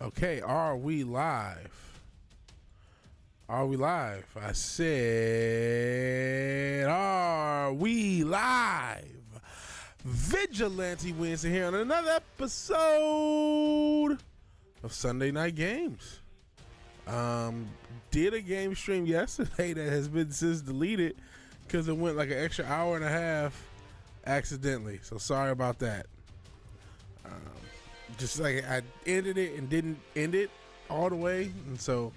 Okay, are we live? Are we live? I said, are we live? VigilanteWilliamson here on another episode of Sunday Night Games. Did a game stream yesterday that has been since deleted because it went like an extra hour and a half accidentally. So sorry about that. Just like I ended it and didn't end it all the way, and so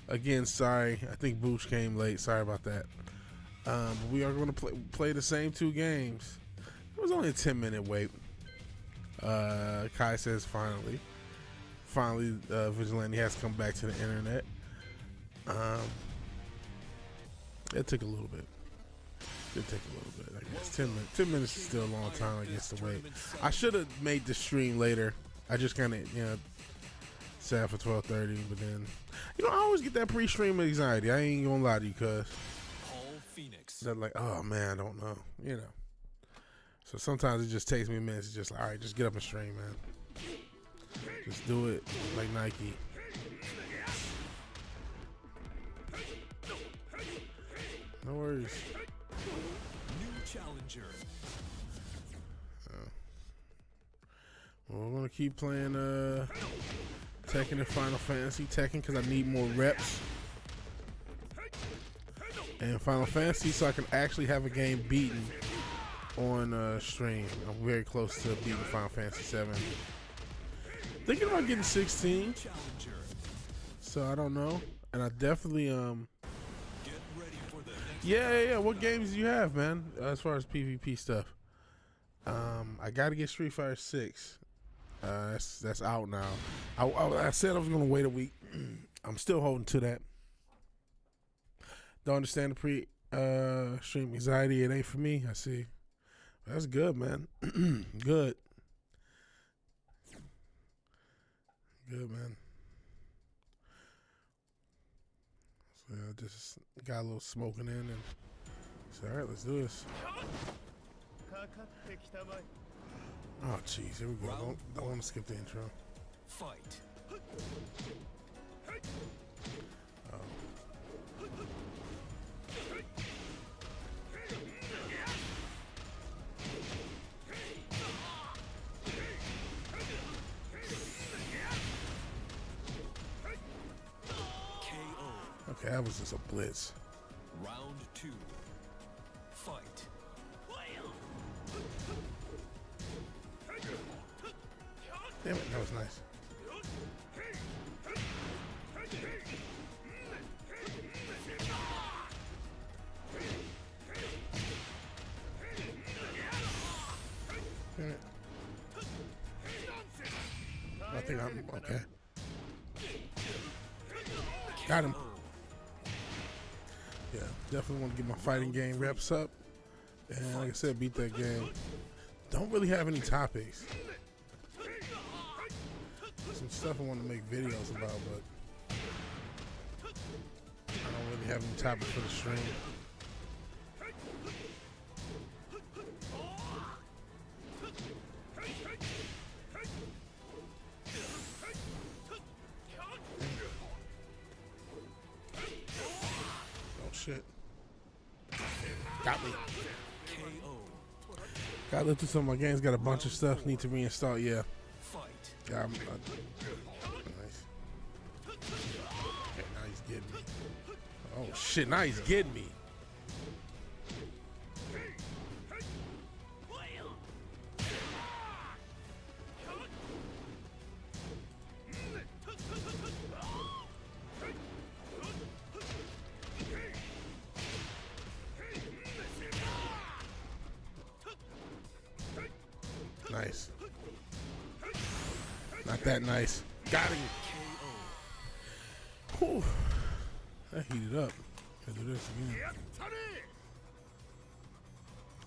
again, sorry. I think Boosh came late. Sorry about that. But we are going to play the same two games. It was only a 10-minute wait. Kai says finally, Vigilante has come back to the internet. It took a little bit. It took a little bit. I guess 10 minutes is still a long time. I guess to wait. I should have made the stream later. I just kind of set for 12:30, but then I always get that pre-stream anxiety. I ain't gonna lie to you, cuz they're like, oh man, I don't know, So sometimes it just takes me a minute. It's just like, all right, just get up and stream, man. Just do it like Nike. No worries. New challenger. Well, we're gonna keep playing Tekken and Final Fantasy. Tekken because I need more reps, and Final Fantasy so I can actually have a game beaten on stream. I'm very close to beating Final Fantasy 7. Thinking about getting 16, so I don't know. And I definitely yeah. What games do you have, man? As far as PvP stuff, I got to get Street Fighter 6. That's out now. I said I was gonna wait a week. I'm still holding to that. Don't understand the pre-stream anxiety. It ain't for me. I see. That's good, man. Good, man. So I just got a little smoking in, and said, all right, let's do this. Oh, jeez, here we go. I don't want to skip the intro. Fight. Oh. KO. Okay, that was just a blitz. Round 2. Fight. Damn it, that was nice. Damn it. I think I'm okay. Got him. Yeah, definitely want to get my fighting game reps up. And like I said, beat that game. Don't really have any topics. Some stuff I want to make videos about, but I don't really have any topics for the stream. Oh shit. Got me. KO. Gotta look through some of my games, got a bunch of stuff, need to reinstall, yeah. Fight. Yeah, nice. Okay, now he's getting me. Oh shit, now he's getting me. Nice. Not that nice. Got him. Whew. That heated up. Gotta do this again.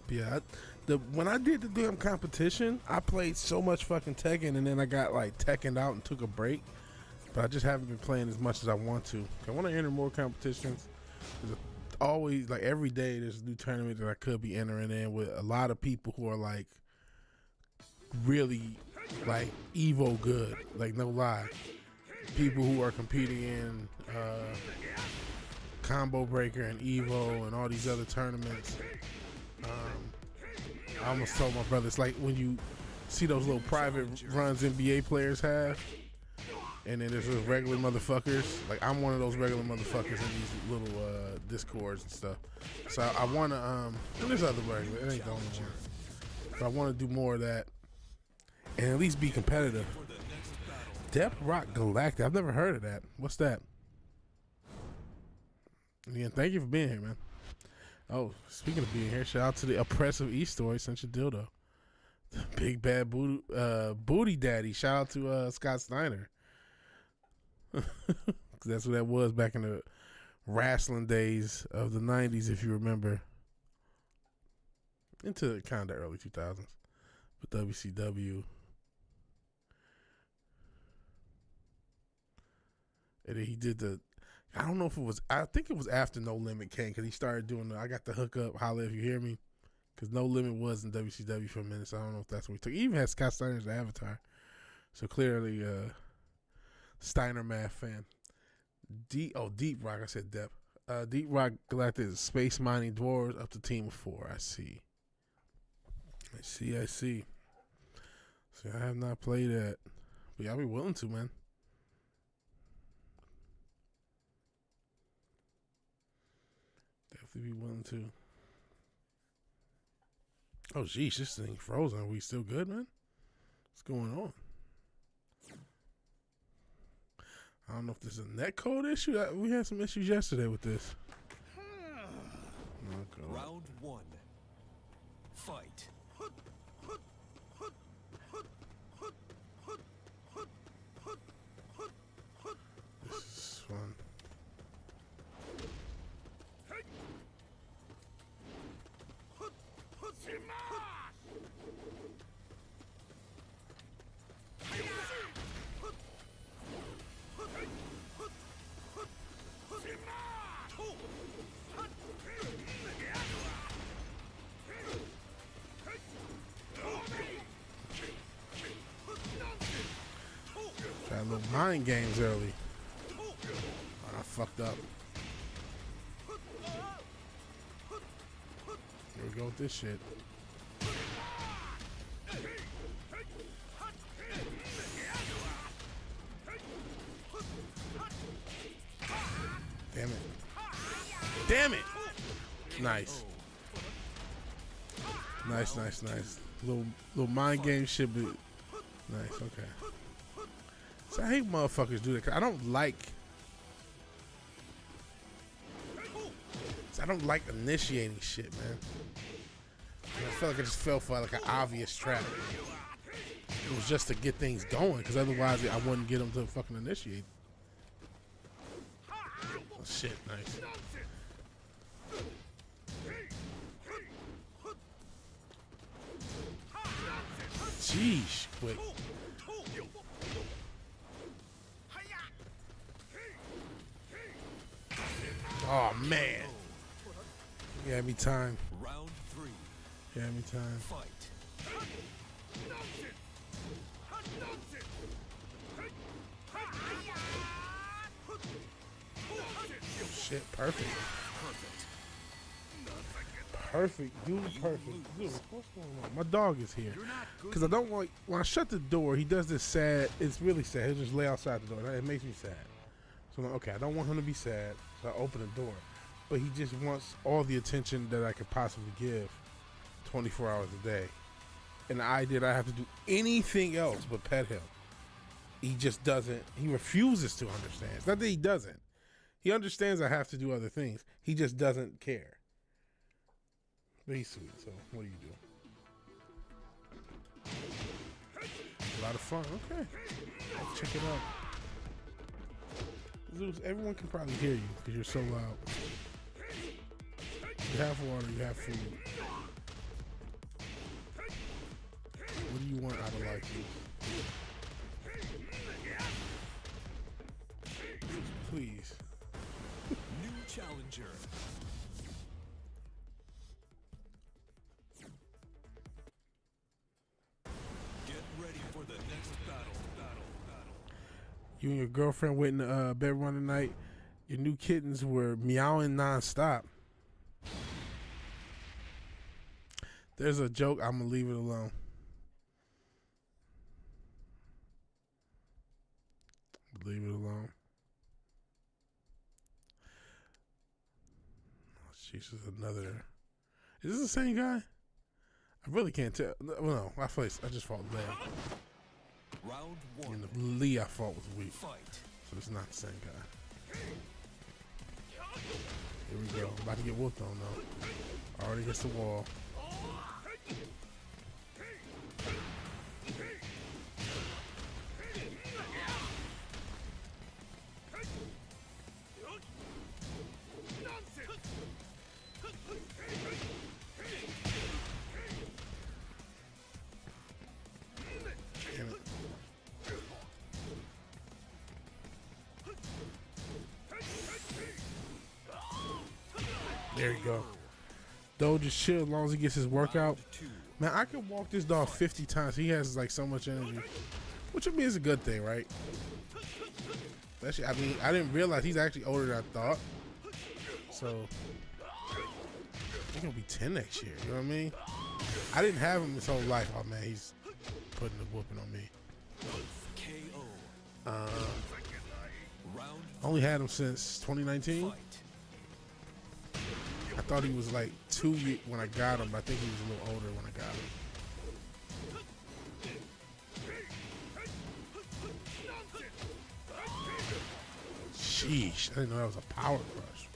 Yeah, when I did the damn competition, I played so much fucking Tekken, and then I got like Tekken out and took a break. But I just haven't been playing as much as I want to. I want to enter more competitions. There's always, like every day, there's a new tournament that I could be entering in with a lot of people who are like really like Evo good, like no lie. people who are competing in Combo Breaker and Evo and all these other tournaments. I almost told my brother, it's like when you see those little private runs NBA players have, and then there's those regular motherfuckers. Like, I'm one of those regular motherfuckers in these little discords and stuff. So I want to, and there's other regular, it ain't the only one. But I want to do more of that and at least be competitive. Depth Rock Galactic, I've never heard of that. What's that? Again, thank you for being here, man. Oh, speaking of being here, shout out to the oppressive E-Story, sent you dildo. Big bad booty daddy. Shout out to Scott Steiner. That's what that was back in the wrestling days of the 90s, if you remember. Into kind of early 2000s. But WCW. And then he did I don't know if it was, I think it was after No Limit came, because he started doing I got the hookup, holla if you hear me. Because No Limit was in WCW for a minute, so I don't know if that's what he took. He even had Scott Steiner as the avatar. So clearly, Steiner math fan. Deep Rock, I said Depth. Deep Rock Galactic is Space Mining Dwarves up to team of 4. I see. See, I have not played that. But yeah, I'll be willing to, man. Definitely be willing to. Oh, geez, this thing frozen. Are we still good, man? What's going on? I don't know if this is a netcode issue. We had some issues yesterday with this. Okay. Round 1. Fight. This is fun. Try a little mind games early. I fucked up. Here we go with this shit. Damn it. Damn it! Nice. Nice. Little mind game shit, but nice, okay. So I hate motherfuckers do that, 'cause I don't like initiating shit, man. I felt like I just fell for like an obvious trap. It was just to get things going, because otherwise I wouldn't get them to fucking initiate. Oh shit, nice. Jeez, quick. Oh man. You had me time. Round 3. You had me time. Fight. Shit, perfect. Perfect, dude, perfect. Dude, what's going on? My dog is here. Because I don't want, when I shut the door, he does this sad, it's really sad. He'll just lay outside the door. It makes me sad. So I'm like, okay, I don't want him to be sad, so I open the door. But he just wants all the attention that I could possibly give 24 hours a day. And the idea that I have to do anything else but pet him. He just doesn't, he refuses to understand. It's not that he doesn't. He understands I have to do other things. He just doesn't care. But he's sweet, so what do you do? A lot of fun, okay. Let's check it out. Zeus, everyone can probably hear you because you're so loud. You have water, you have food. What do you want out of life, please? New challenger. Get ready for the next battle. You and your girlfriend went in bed one night. Your new kittens were meowing nonstop. There's a joke. I'm gonna leave it alone. Leave it alone. Oh, she's just another. Is this the same guy? I really can't tell. Well, no, I just fought Leia. Round one. And the Lee I fought was weak. Fight. So it's not the same guy. Here we go. I'm about to get whooped on though. Already hits the wall. There you go. Dog just chill as long as he gets his workout. Man, I could walk this dog 50 times. He has like so much energy, which I mean is a good thing, right? Especially, I mean, I didn't realize he's actually older than I thought. So he's gonna be 10 next year. You know what I mean? I didn't have him his whole life. Oh man, he's putting the whooping on me. KO. Only had him since 2019. I thought he was like 2 years when I got him, but I think he was a little older when I got him. Sheesh, I didn't know that was a power crush.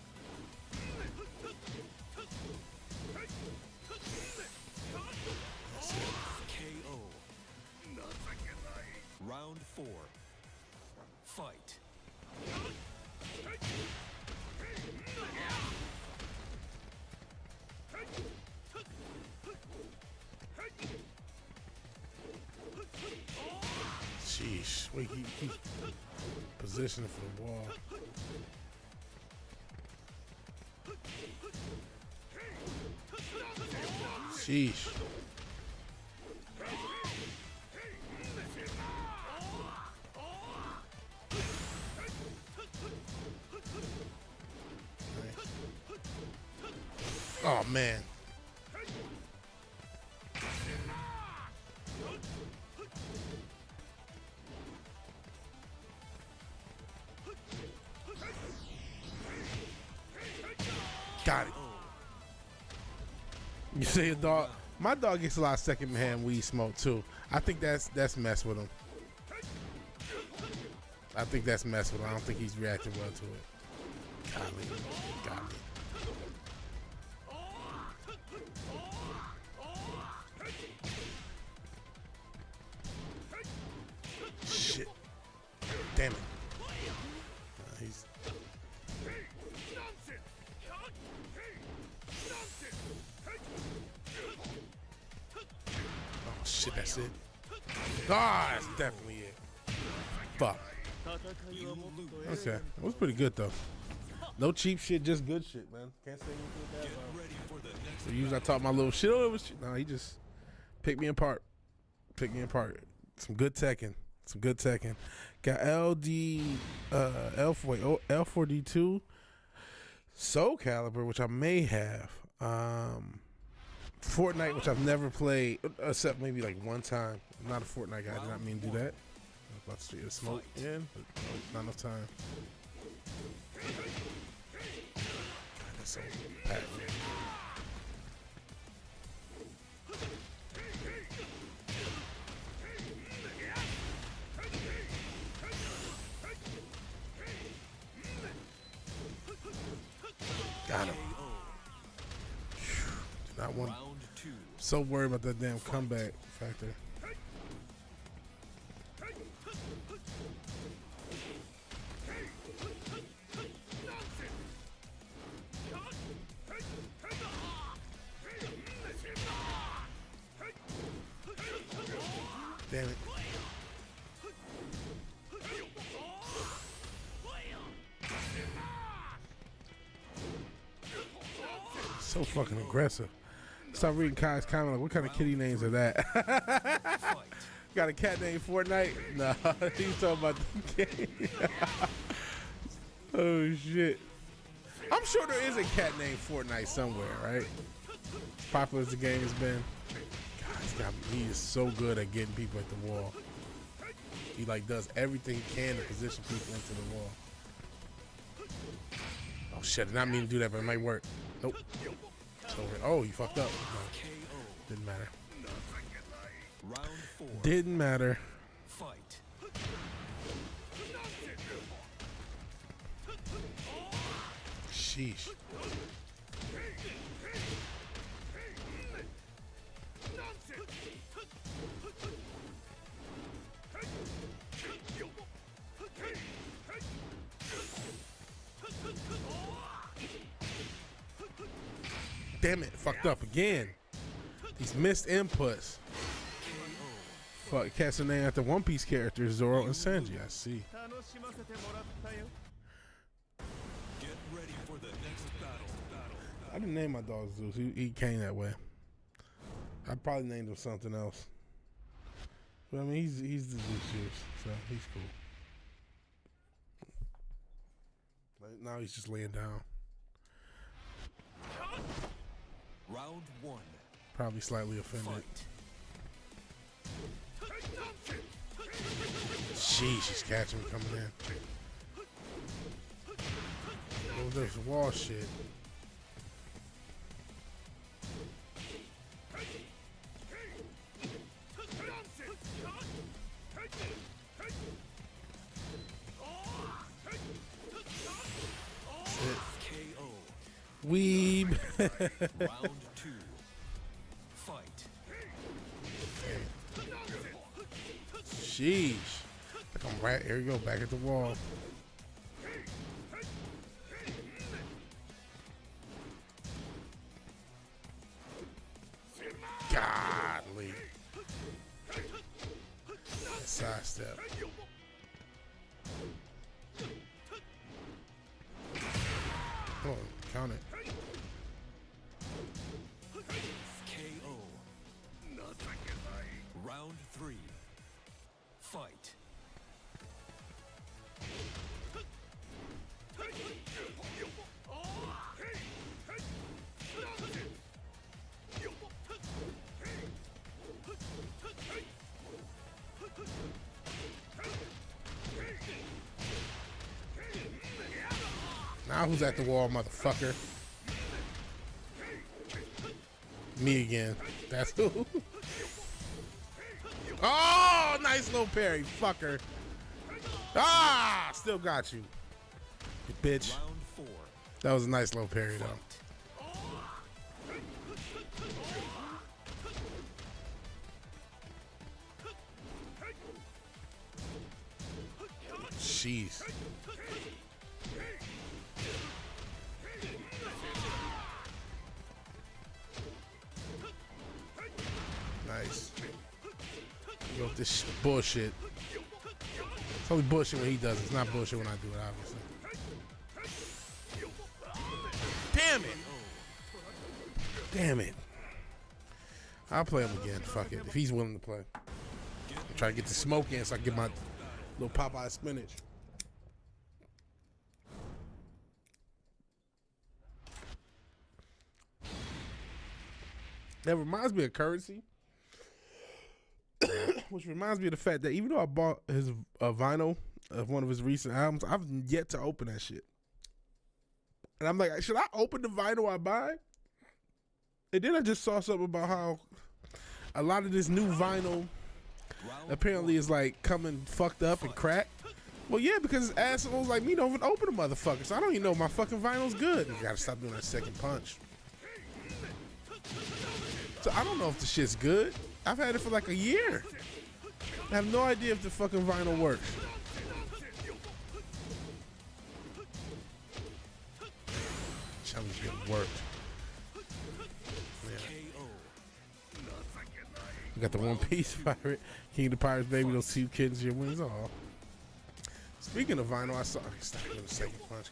KO. Round four. Fight. Sheesh, wait, he positioning for the wall. Sheesh. Oh man. Got it. You see a dog? My dog gets a lot of secondhand weed smoke too. I think that's mess with him. I think that's mess with him. I don't think he's reacting well to it. Got me. Shit. Damn it. He's. Oh shit, that's it. Ah, that's definitely it. Fuck. Okay, it was pretty good though. No cheap shit, just good shit, man. Can't say anything bad. So usually I talk my little shit. Oh, it was. No, he just picked me apart. Some good Tekken. Got L4D2, Soul Calibur, which I may have. Fortnite, which I've never played, except maybe like one time. I'm not a Fortnite guy. I did not mean to do that. I was about to see the smoke in, but no, not enough time. God, that's so packed. Got him. Did not want. So worried about that damn comeback factor. Damn it. So fucking aggressive. Stop reading Kai's comment like, what kind of kitty names are that? Got a cat named Fortnite? Nah, he's talking about the game. Oh shit. I'm sure there is a cat named Fortnite somewhere, right? Popular as the game has been. God, he is so good at getting people at the wall. He like does everything he can to position people into the wall. Oh shit, I did not mean to do that, but it might work. Nope. Oh, you fucked up. No. Didn't matter. Round 4. Didn't matter. Fight. Sheesh. Damn it, fucked up again. These missed inputs. Fuck, cast a name after One Piece characters, Zoro and Sanji. I see. Get ready for the next battle. I didn't name my dog Zeus. He came that way. I probably named him something else. But I mean, he's the Zeus juice, so he's cool. Like, now he's just laying down. Round 1. Probably slightly offended. Fight. Sheesh, she's catching me coming in. Oh, there's wall shit. KO. Weeb. Round 2. Fight. Sheesh. I'm right here. You go back at the wall. Godly. Side step. Oh, count it. KO. Round 3. Fight. Now who's at the wall, motherfucker? Me again. That's who. Oh, nice little parry, fucker. Ah, still got you. You bitch. Round 4. That was a nice little parry, though. Jeez. Nice. Go with this bullshit. It's only bullshit when he does it. It's not bullshit when I do it, obviously. Damn it! Damn it. I'll play him again. Fuck it. If he's willing to play. I'm trying to get the smoke in so I can get my little Popeye spinach. That reminds me of Currency. Which reminds me of the fact that even though I bought his vinyl of one of his recent albums, I've yet to open that shit. And I'm like, should I open the vinyl I buy? And then I just saw something about how a lot of this new vinyl apparently is like coming fucked up and cracked. Well, yeah, because assholes like me don't even open the motherfucker, so I don't even know my fucking vinyl's good. You gotta stop doing that second punch. So I don't know if the shit's good. I've had it for like a year. I have no idea if the fucking vinyl works. Tell me it worked. Yeah. We got the One Piece pirate, King of the Pirates, baby. Those two kids, your wins all. Speaking of vinyl, I saw. Stop doing the second punch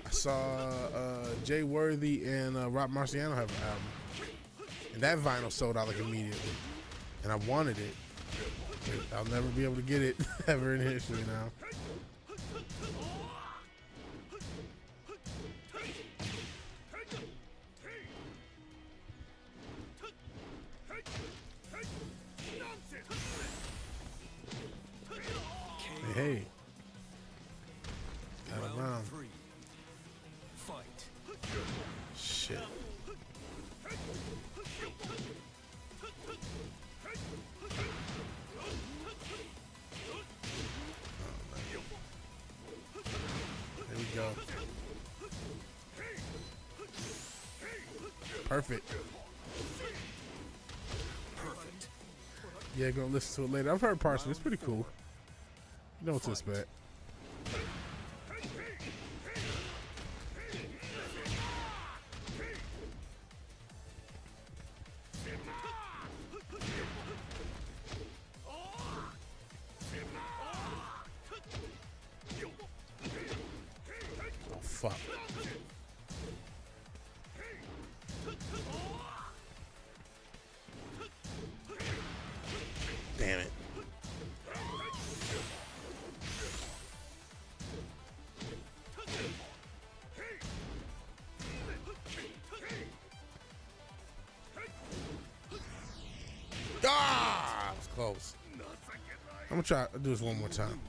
I saw Jay Worthy and Rob Marciano have an album, and that vinyl sold out like immediately. and I wanted it. But I'll never be able to get it ever in history now. Hey. Got around. Shit. There we go. Perfect. Yeah, gonna listen to it later. I've heard parts of it. It's pretty cool. You know what to expect. Oh, fuck. Damn it. Ah, I was close. I'm gonna try to do this one more time.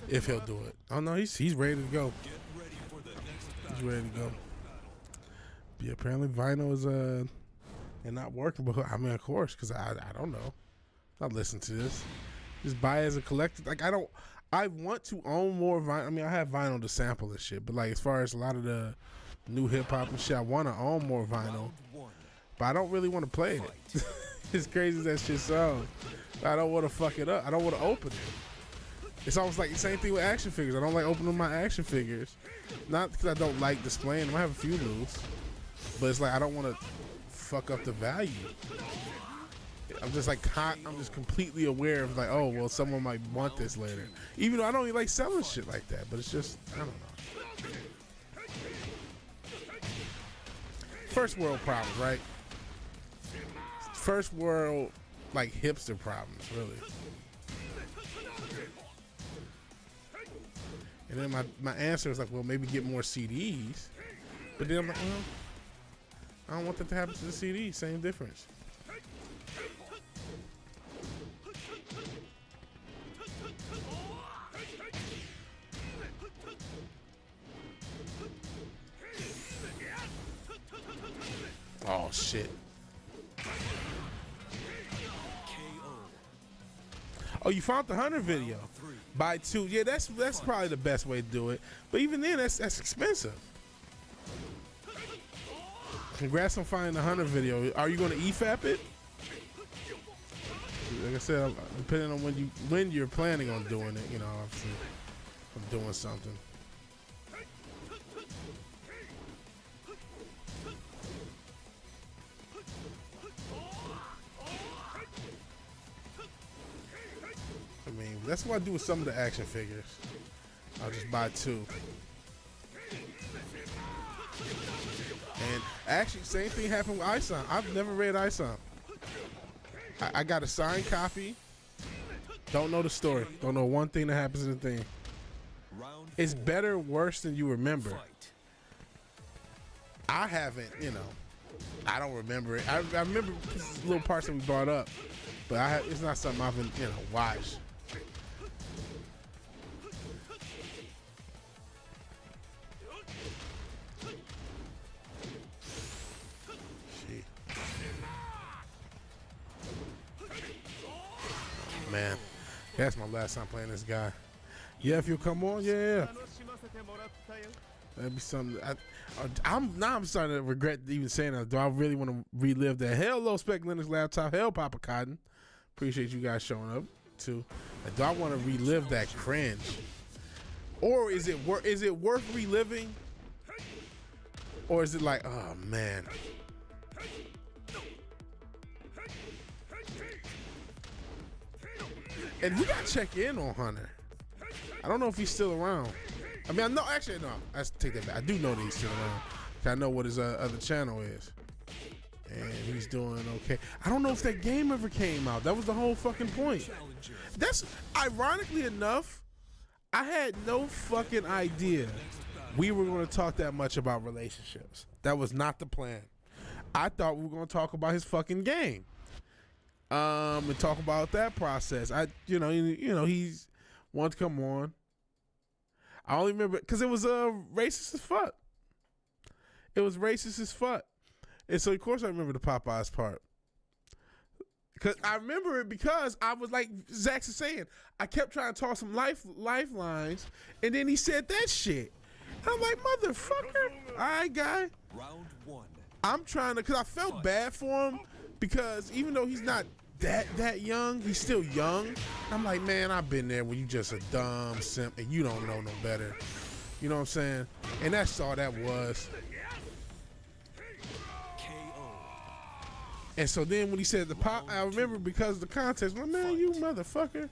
If he'll do it. Oh no, he's ready to go. He's ready to go. Yeah, apparently vinyl is and not working, but I mean of course, because I don't know. I'll listen to this. Just buy it as a collector. Like I want to own more vinyl. I mean I have vinyl to sample and shit, but like as far as a lot of the new hip hop and shit, I want to own more vinyl. But I don't really want to play it. As crazy as that shit sounds. I don't want to fuck it up. I don't want to open it. It's almost like the same thing with action figures. I don't like opening my action figures. Not because I don't like displaying them. I have a few loose. But it's like I don't want to fuck up the value. I'm just like, I'm just completely aware of like, oh, well, someone might want this later. Even though I don't even like selling shit like that. But it's just, I don't know. First world problems, right? First world, like hipster problems, really. And then my answer was like, well, maybe get more CDs. But then I'm like, well, I don't want that to happen to the CD. Same difference. Oh shit. Oh, you found the Hunter video. Buy 2. Yeah, that's probably the best way to do it. But even then, that's expensive. Congrats on finding the Hunter video. Are you going to EFAP it? Like I said, depending on when you're planning on doing it, you know, obviously, I'm doing something. I mean, that's what I do with some of the action figures. I'll just buy 2. And actually, same thing happened with ISOM. I've never read ISOM. I got a signed copy. Don't know the story. Don't know one thing that happens in the thing. It's better or worse than you remember. I haven't, you know. I don't remember it. I remember little parts that we brought up, but it's not something I've been, you know, watched. Man, that's my last time playing this guy. Yeah, if you'll come on, yeah. That'd be something. I'm starting to regret even saying that. Do I really want to relive that? Hell, low spec Linux laptop. Hell, Papa Cotton. Appreciate you guys showing up too. Do I want to relive that cringe, or is it worth reliving, or is it like, oh man? And we gotta check in on Hunter. I don't know if he's still around. I mean, I know. Actually, no. I take that back. I do know that he's still around. I know what his other channel is. and he's doing okay. I don't know if that game ever came out. That was the whole fucking point. That's ironically enough, I had no fucking idea we were going to talk that much about relationships. That was not the plan. I thought we were going to talk about his fucking game, and talk about that process. You know, he's wanted to come on. I only remember because it was racist as fuck. It was racist as fuck, and so of course I remember the Popeyes part. Cause I remember it because I was like Zach's is saying, I kept trying to toss some lifelines, and then he said that shit. And I'm like, motherfucker, all right, guy. Round one. I'm trying to, cause I felt bad for him because even though he's not that young, he's still young. I'm like, man, I've been there when you just a dumb simp and you don't know no better. You know what I'm saying? And that's all that was. And so then when he said the pop, I remember because of the context, like, man, you motherfucker.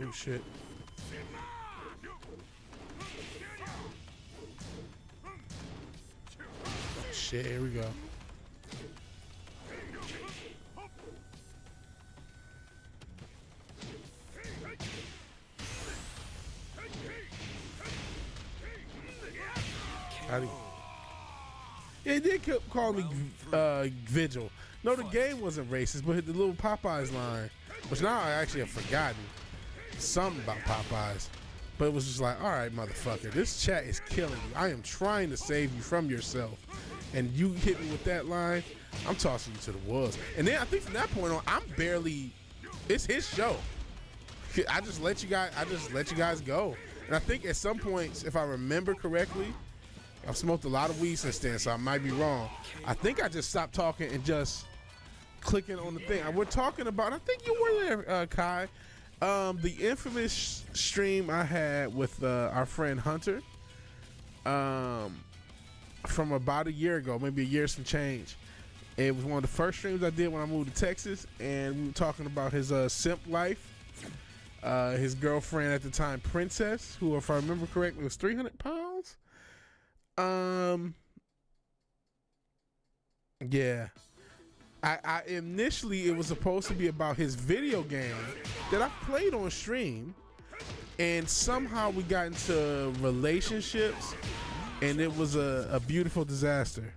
Oh shit. Shit, here we go. It did call me Vigil. No, the game wasn't racist, but the little Popeyes line, which now I actually have forgotten something about Popeyes. But it was just like, all right, motherfucker, this chat is killing you. I am trying to save you from yourself. And you hit me with that line, I'm tossing you to the wolves. And then I think from that point on, it's his show. I just let you guys go. And I think at some points, if I remember correctly, I've smoked a lot of weed since then, so I might be wrong. I think I just stopped talking and just clicking on the thing. We're talking about, I think you were there, Kai, the infamous stream I had with our friend Hunter from about a year ago, maybe a year some change. It was one of the first streams I did when I moved to Texas, and we were talking about his simp life. His girlfriend at the time, Princess, who, if I remember correctly, was 300 pounds. Yeah. I initially, it was supposed to be about his video game that I played on stream, and somehow we got into relationships, and it was a beautiful disaster.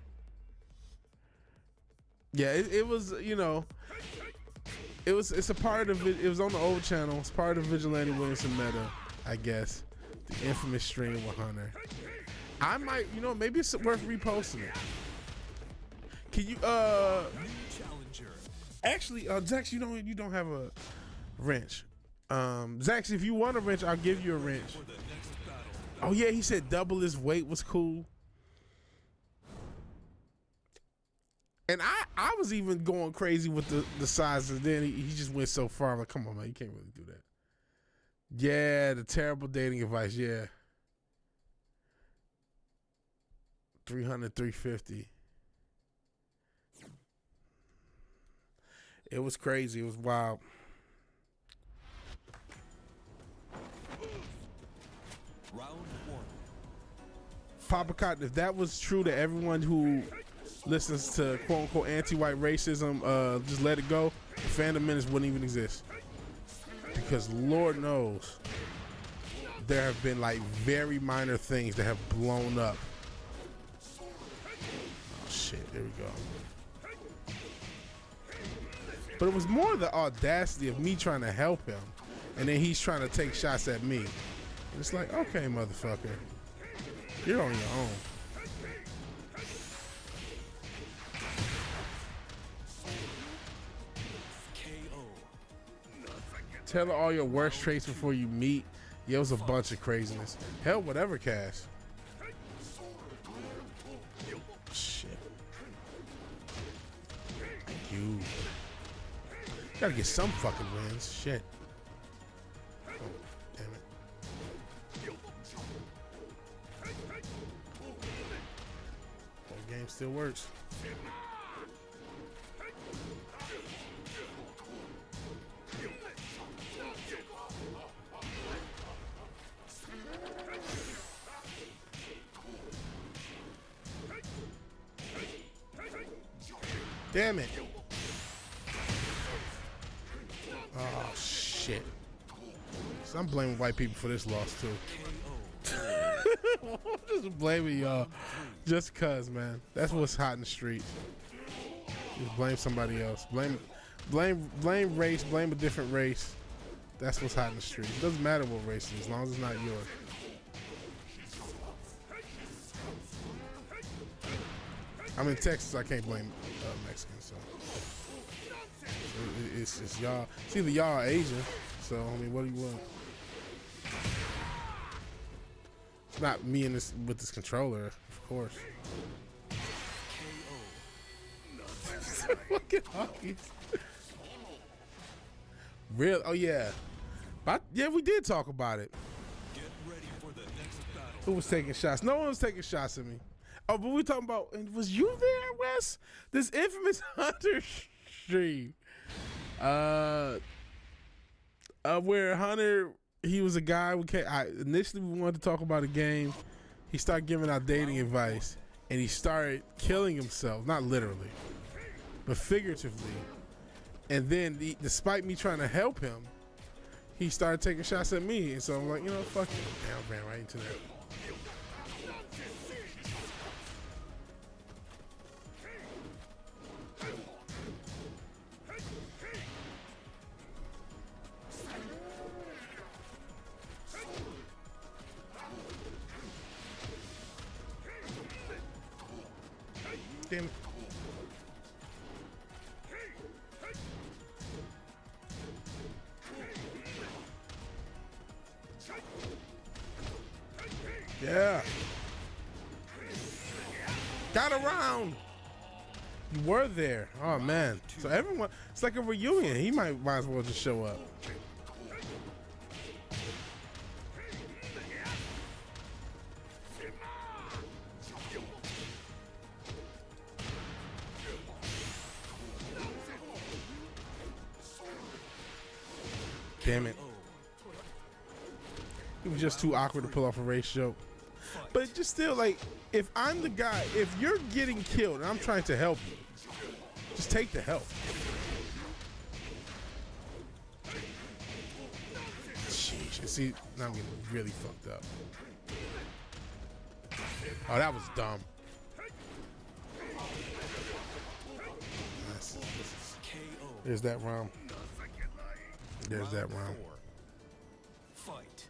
Yeah, it was, you know, it's a part of it. It was on the old channel. It's part of VigilanteWilliamson meta, I guess. The infamous stream with Hunter. I might, you know, maybe it's worth reposting it. Can you, actually, Zax, you don't have a wrench. Zax, if you want a wrench, I'll give you a wrench. Oh yeah, he said double his weight was cool. And I was even going crazy with the size, and then he just went so far. I'm like, come on, man, you can't really do that. Yeah, the terrible dating advice, yeah. 300, 350. It was crazy. It was wild. Round one. Papa Cotton, if that was true to everyone who listens to quote unquote anti-white racism, just let it go. The Phantom Menace wouldn't even exist. Because Lord knows there have been like very minor things that have blown up. Oh shit, there we go. But it was more the audacity of me trying to help him, and then he's trying to take shots at me. And it's like, okay, motherfucker, you're on your own. Tell her all your worst traits before you meet. Yeah, it was a bunch of craziness. Hell, whatever, Cash. Shit. Thank you. Gotta get some fucking wins. Shit. Oh, damn it. That game still works. Damn it. Oh, shit. So I'm blaming white people for this loss, too. I'm just blaming y'all. Just cuz, man. That's what's hot in the streets. Just blame somebody else. Blame race, blame a different race. That's what's hot in the streets. It doesn't matter what race it is, as long as it's not yours. I'm in Texas, I can't blame Mexicans, so it's y'all. It's either y'all or Asian. So I mean, what do you want? It's not me in this with this controller, of course. Fucking hockeys. Real? Oh yeah, but yeah, we did talk about it. Get ready for the next battle. Who was taking shots? No one was taking shots at me. Oh, but we talking about, and was you there, Wes? This infamous Hunter stream. Where Hunter, he was a guy, initially we wanted to talk about a game. He started giving out dating advice, and he started killing himself, not literally, but figuratively. And then, despite me trying to help him, he started taking shots at me. And so I'm like, you know, fuck it. Damn, ran right into that. Damn it. Yeah. Got around. You were there. Oh man. So everyone, it's like a reunion. He might as well just show up. Damn it. It was just too awkward to pull off a race joke. But it's just still, like, if I'm the guy, if you're getting killed and I'm trying to help you, just take the help. Sheesh. See, now I'm getting really fucked up. Oh, that was dumb. There's that round. There's that round. Fight.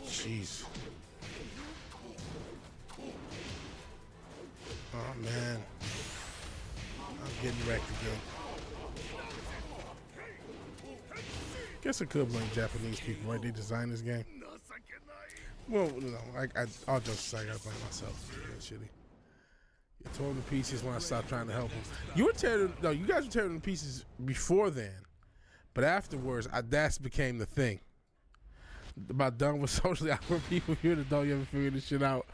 Jeez. Oh man. I'm getting wrecked again. Guess I could blame Japanese people, right? They designed this game. Well, no, all jokes aside, I gotta blame myself. Yeah, shitty. You tore them to pieces when I stopped trying to help them. You were tearing, no, you guys were tearing them to pieces before then, but afterwards, that became the thing. About done with socially awkward people. You're the dog. You ever figure this shit out?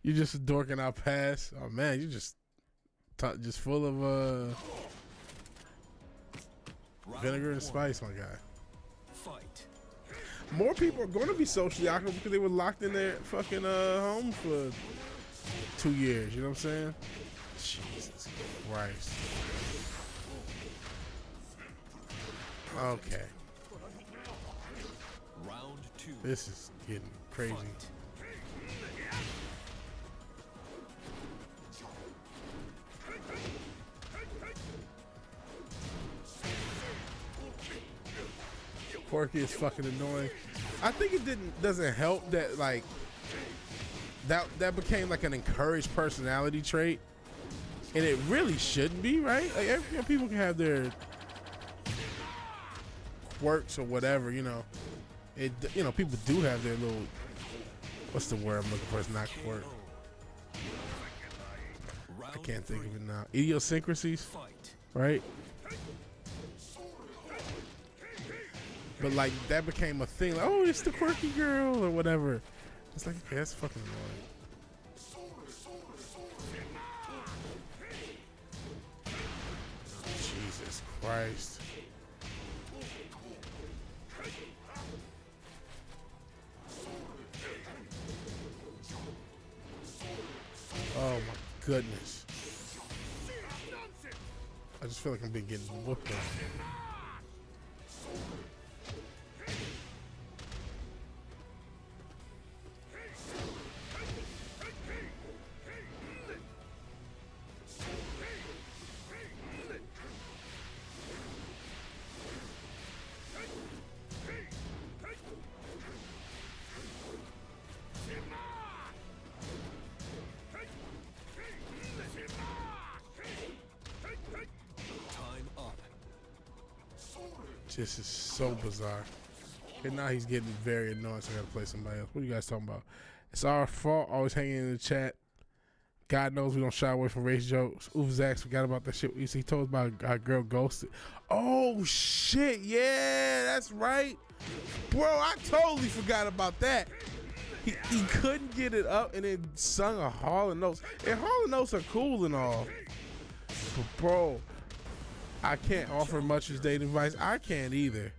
You're just dorking out past. Oh man, you just full of vinegar and spice, my guy. Fight. More people are going to be socially awkward because they were locked in their fucking home for 2 years. You know what I'm saying? Jesus Christ. Okay. Round 2. This is getting crazy. Fight. Quirky is fucking annoying. I think it doesn't help that like that became like an encouraged personality trait, and it really shouldn't be, right? Like people can have their quirks or whatever, you know. People do have their little, what's the word I'm looking for? It's not quirk. I can't think of it now. Idiosyncrasies, right? But like that became a thing. Like, oh, it's the quirky girl or whatever. It's like, okay, that's fucking annoying. Jesus Christ. goodness. I just feel like I'm been getting whooped on. This is so bizarre. And now he's getting very annoying, so I gotta play somebody else. What are you guys talking about? It's our fault, always hanging in the chat. God knows we don't shy away from race jokes. Oof, Zach forgot about that shit. He told us about our girl ghosted. Oh shit, yeah, that's right. Bro, I totally forgot about that. He couldn't get it up and then sung a Hall & Oates. And Hall & Oates are cool and all. But bro, I can't offer much as dating advice. I can't either.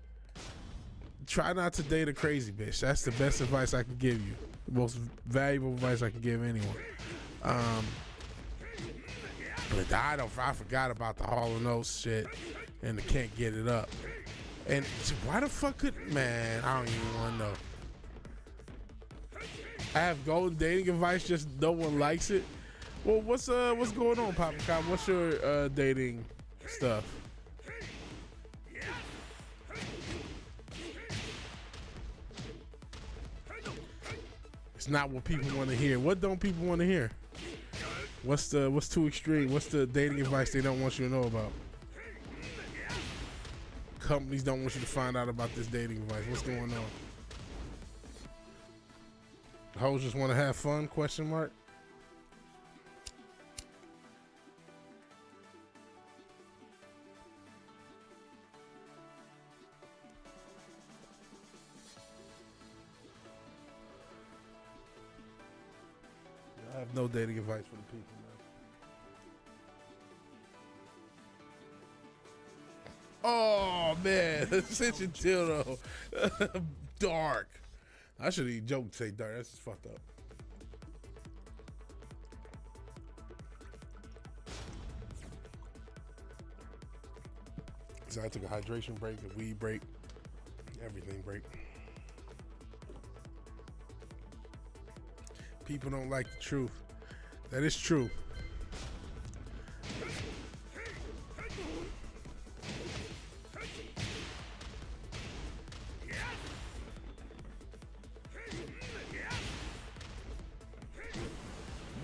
Try not to date a crazy bitch. That's the best advice I can give you. The most valuable advice I can give anyone. But I forgot about the Hall & Oates shit and the can't get it up. And why the fuck could, man, I don't even want to know. I have golden dating advice, just no one likes it. Well, what's going on, Papa Cop? What's your dating stuff? It's not what people want to hear. What don't people want to hear? What's too extreme? What's the dating advice they don't want you to know about? Companies don't want you to find out about this dating advice. What's going on? Hoes just want to have fun? Question mark. I have no dating advice for the people, man. Oh man, attention dildo. Dark. I should even joke to say dark. That's just fucked up. So I took a hydration break, a weed break, everything break. People don't like the truth. That is true.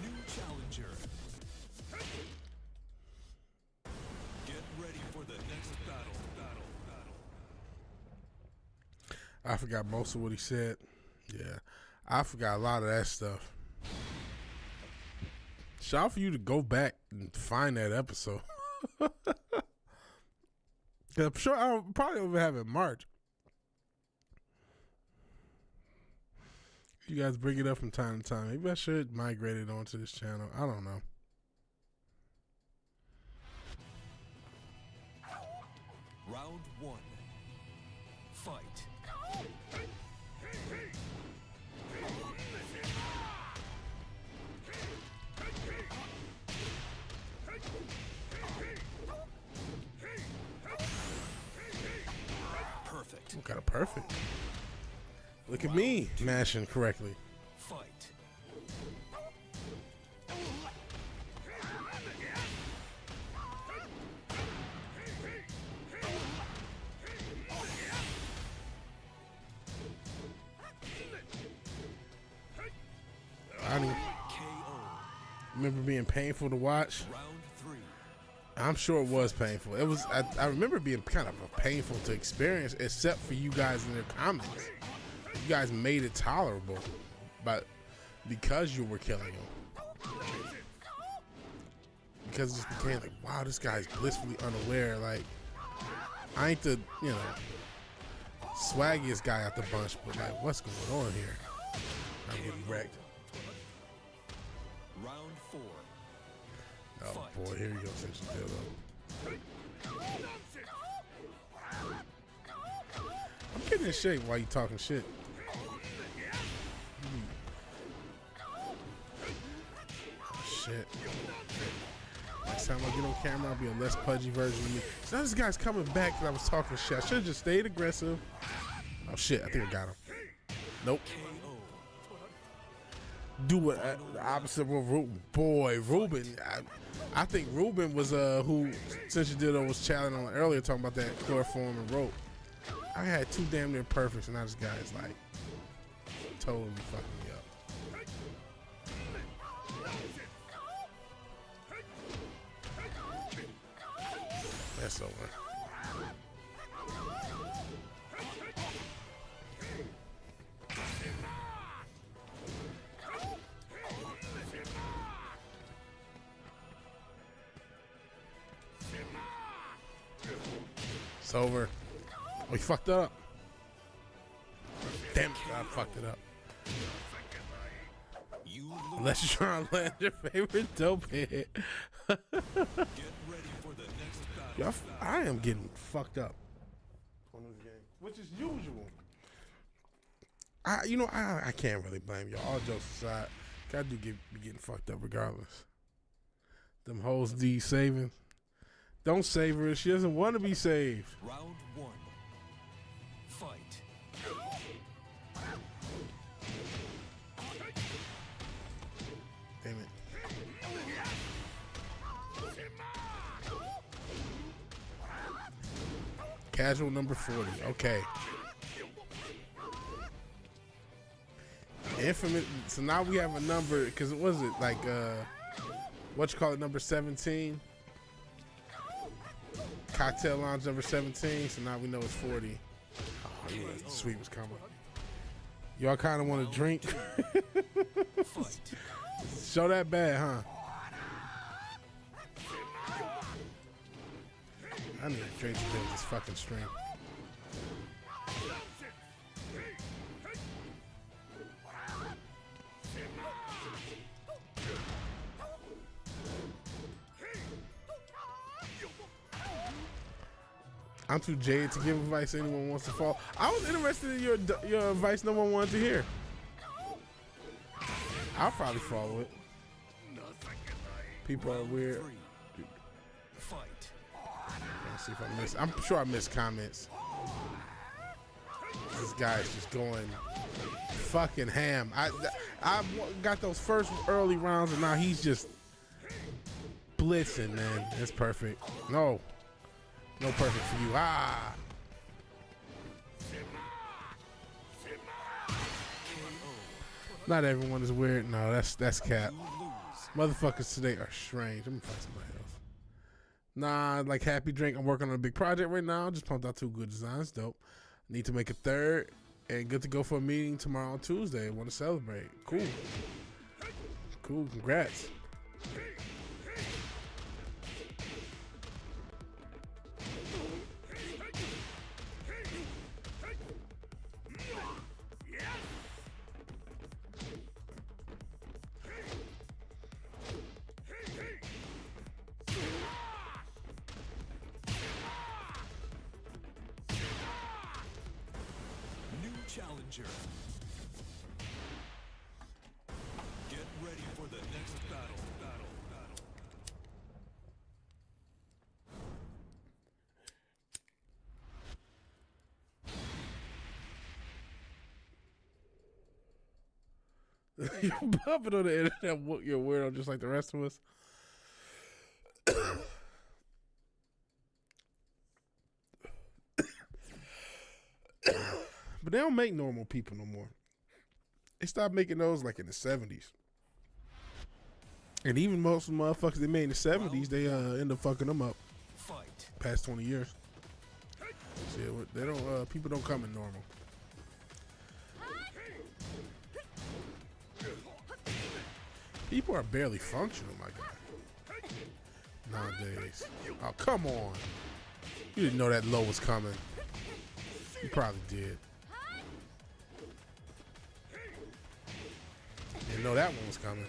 New challenger. Get ready for the next battle. I forgot most of what he said. Yeah, I forgot a lot of that stuff. Shout out for you to go back and find that episode. I'm sure I'll probably even have it marked. You guys bring it up from time to time. Maybe I should migrate it onto this channel. I don't know. Round one. Fight. Perfect. What kind of perfect? Look at me mashing correctly. Fight. I didn't remember being painful to watch. Round three. I'm sure it was painful. It was. I remember it being kind of painful to experience, except for you guys in the comments. You guys made it tolerable, but because you were killing him, because it just became like, wow, this guy's blissfully unaware. Like, I ain't the swaggiest guy out the bunch, but like, what's going on here? I'm getting wrecked. Round four. Oh boy, here you go, Simpson Dildo. I'm getting in shape while you talking shit. Oh, shit. time I get on camera, I'll be a less pudgy version of me. So now this guy's coming back because I was talking shit. I should have just stayed aggressive. Oh shit, I think I got him. Nope. Do what the opposite of Ruben. Boy, Ruben. I think Ruben was who Senshi Dildo was challenging on earlier, talking about that chloroform and rope. I had two damn near perfects, and now this guy is like totally fucking me up. That's over. It's over. Oh, he fucked up. Damn it, I fucked it up. Unless you're trying to land your favorite dope hit. Yo, I am getting fucked up on this game, which is usual. I can't really blame y'all. All jokes aside, I do be getting fucked up regardless. Them hoes D saving. Don't save her. She doesn't want to be saved. Round one. Fight. Damn it. Casual number 40. Okay. Infamous. So now we have a number, because it was it like what you call it, number 17. Cocktail Lounge number 17. So now we know it's 40. Oh, yeah, the sweet was coming. Y'all kind of want to drink? Show that bad, huh? I need a drink to build this fucking stream. I'm too jaded to give advice anyone wants to follow. I was interested in your advice no one wanted to hear. I'll probably follow it. People are weird. Let's see if I miss. I'm sure I missed comments. This guy's just going fucking ham. I got those first early rounds and now he's just blitzing, man. That's perfect. No perfect for you. Ah. Not everyone is weird. No, that's cap. Motherfuckers today are strange. Let me find somebody else. Nah, like Happy Drink. I'm working on a big project right now. Just pumped out 2 good designs. Dope. Need to make a 3rd. And good to go for a meeting tomorrow on Tuesday. Want to celebrate. Cool. Cool. Congrats. Challenger. Get ready for the next battle. You're bumping on the internet. You're weirdo just like the rest of us. But they don't make normal people no more. They stopped making those like in the 70s. And even most of the motherfuckers they made in the 70s, they end up fucking them up. Fight. Past 20 years. So yeah, they don't. People don't come in normal. People are barely functional, my guy. Nowadays. Oh, come on. You didn't know that low was coming. You probably did. Didn't know that one was coming.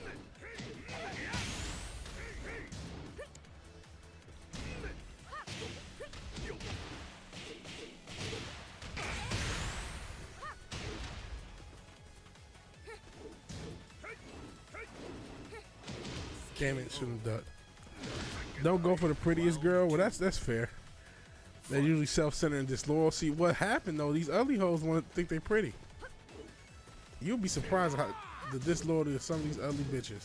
Damn it, shouldn't have ducked. Don't go for the prettiest girl. Well, that's fair. They're usually self-centered and disloyal. See, what happened though? These ugly hoes want to think they pretty. You'll be surprised how the disloyalty of some of these ugly bitches,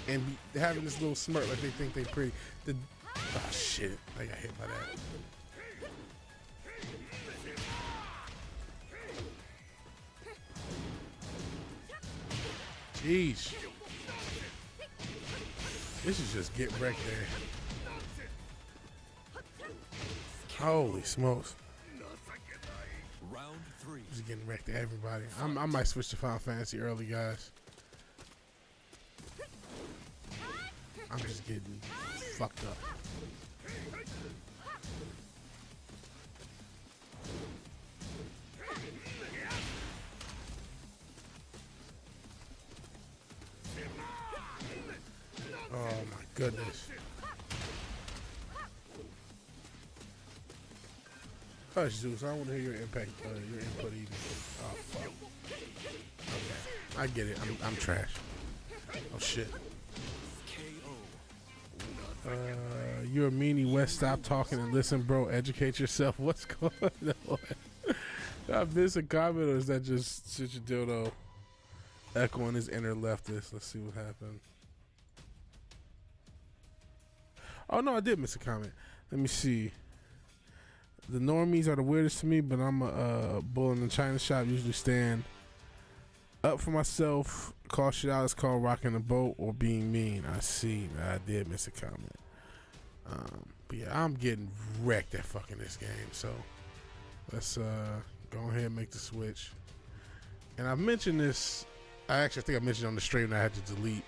and be having this little smirk like they think they pretty. Oh shit! I got hit by that. Jeez. This is just get wrecked there. Holy smokes. Round 3. Just getting wrecked to everybody. I might switch to Final Fantasy early, guys. I'm just getting fucked up. Oh my goodness. Hush, Zeus. I don't want to hear your impact, your input either. Oh fuck. Okay, I get it. I'm trash. Oh shit. You're a meanie, West. Stop talking and listen, bro. Educate yourself. What's going on? I miss a comment, or is that just such a dildo echoing his inner leftist? Let's see what happened. Oh no, I did miss a comment. Let me see. The normies are the weirdest to me, but I'm a bull in the China shop. Usually stand up for myself. Call shit out. It's called rocking the boat or being mean. I see. I did miss a comment. But yeah, I'm getting wrecked at fucking this game. So let's go ahead and make the switch. And I've mentioned this. I think I mentioned on the stream that I had to delete.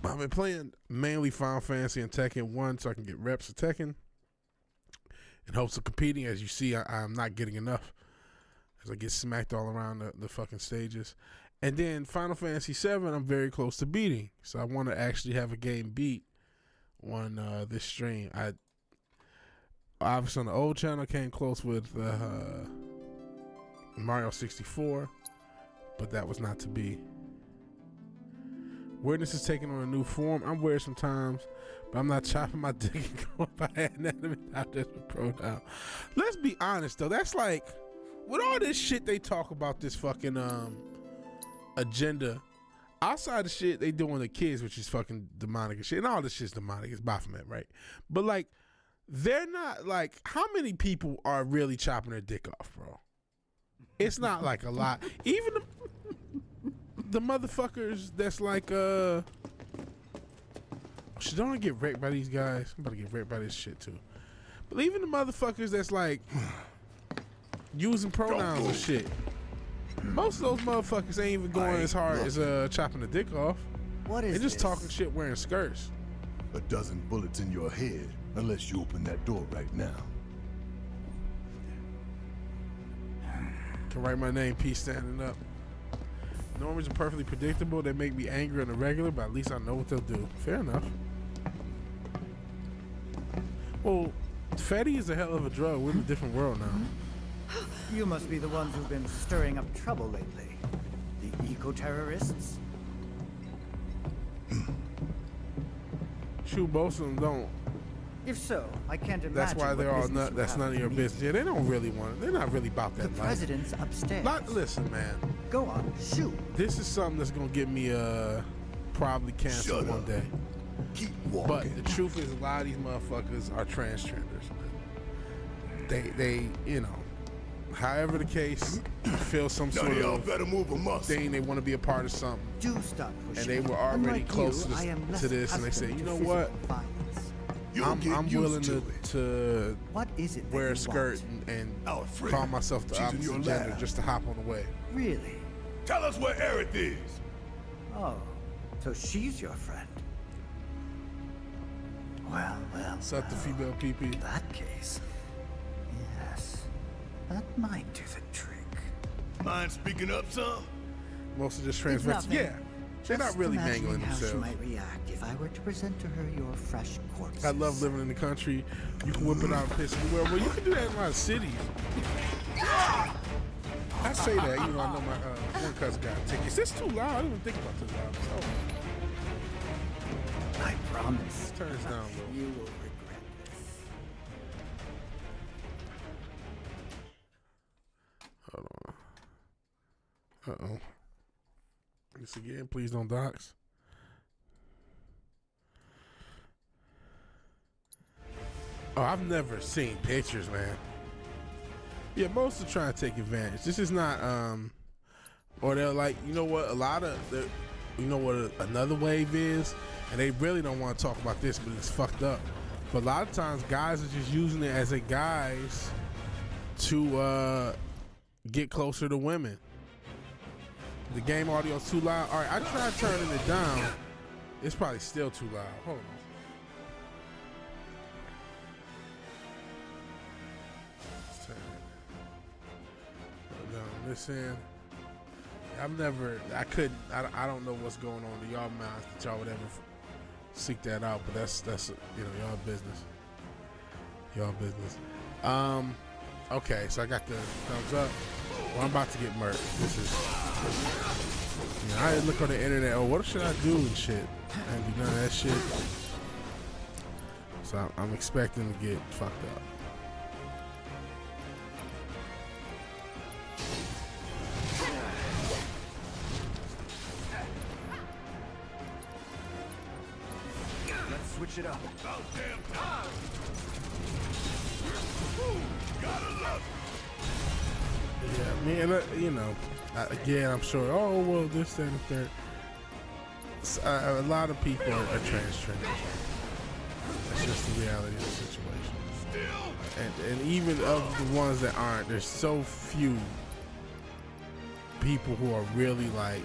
I've been playing mainly Final Fantasy and Tekken 1 so I can get reps of Tekken in hopes of competing. As you see, I'm not getting enough because I get smacked all around the fucking stages. And then Final Fantasy 7 I'm very close to beating, so I want to actually have a game beat on this stream. I obviously on the old channel came close with Mario 64, but that was not to be. Weirdness is taking on a new form. I'm weird sometimes, but I'm not chopping my dick and going by anatomy out there with pro now. Let's be honest though, that's like with all this shit they talk about this fucking agenda. Outside the shit they doing the kids, which is fucking demonic and shit, and all this shit's demonic. It's Baphomet, right? But like, they're not like, how many people are really chopping their dick off, bro? It's not like a lot. Even the motherfuckers that's like, shit, don't I get wrecked by these guys? I'm about to get wrecked by this shit too. But even the motherfuckers that's like using pronouns and shit, most of those motherfuckers ain't even going as hard as chopping the dick off. What is They're just this? talking shit wearing skirts. A dozen bullets in your head, unless you open that door right now. Can write my name, P standing up. Normies are perfectly predictable. They make me angry on the regular, but at least I know what they'll do. Fair enough. Well, fatty is a hell of a drug. We're in a different world now. You must be the ones who've been stirring up trouble lately. The eco-terrorists? Shoot, most of them don't. If so, I can't imagine. That's why they're what all business nut. you That's have none of with your me. business. Yeah, they don't really want it. They're not really about The that life. president's upstairs. Listen, man. Go on, shoot. This is something that's gonna get me probably canceled Shut one up. day. Keep But walking. the truth is, a lot of these motherfuckers are transgenders. They, you know, however the case, feel some None sort of y'all of better move a muscle. thing. They want to be a part of something, Do stop pushing. and they were Unlike already close you, I am less to this, and they say, accustomed you to know physical what? violence. You'll I'm get used willing to it. to What is it that wear you a skirt want? and Alfred, call myself the she's in opposite your gender lab. just to hop on the way. Really? Tell us where Aerith is. Oh, so she's your friend. Well, Suck the female PP. in that case, yes, that might do the trick. Mind speaking up, son? Most of this If transvestites, nothing, yeah, they're not just really imagining mangling how she themselves. might react if I were to present to her your fresh corpse. I love living in the country. You can whip it out and piss anywhere. Well, you can do that in a lot of cities. I say that, you know, I know my one cousin got tickets. It's too loud. I didn't even think about this loud. I promise. Turn this down a little. You will regret this. Hold on. Uh-oh. This again, please don't dox. Oh, I've never seen pictures, man. Yeah, most are trying to take advantage. This is not, or they're like, you know what, you know what another wave is? And they really don't want to talk about this, but it's fucked up. But a lot of times guys are just using it as a guise to get closer to women. The game audio's too loud. All right, I tried turning it down. It's probably still too loud. Hold on. Let's turn it down. Listen, I don't know what's going on in y'all minds that y'all would ever seek that out, but that's y'all business. Y'all business. Okay, so I got the thumbs up. Well, I'm about to get murked. This is, I didn't look on the internet. Oh, what should I do and shit? I didn't do none of that shit. So I'm expecting to get fucked up. Let's switch it up. About damn time. Gotta love it. Yeah, man, again, I'm sure, oh, well, this, that, and the third. A lot of people are transgender. That's just the reality of the situation. And even of the ones that aren't, there's so few people who are really like,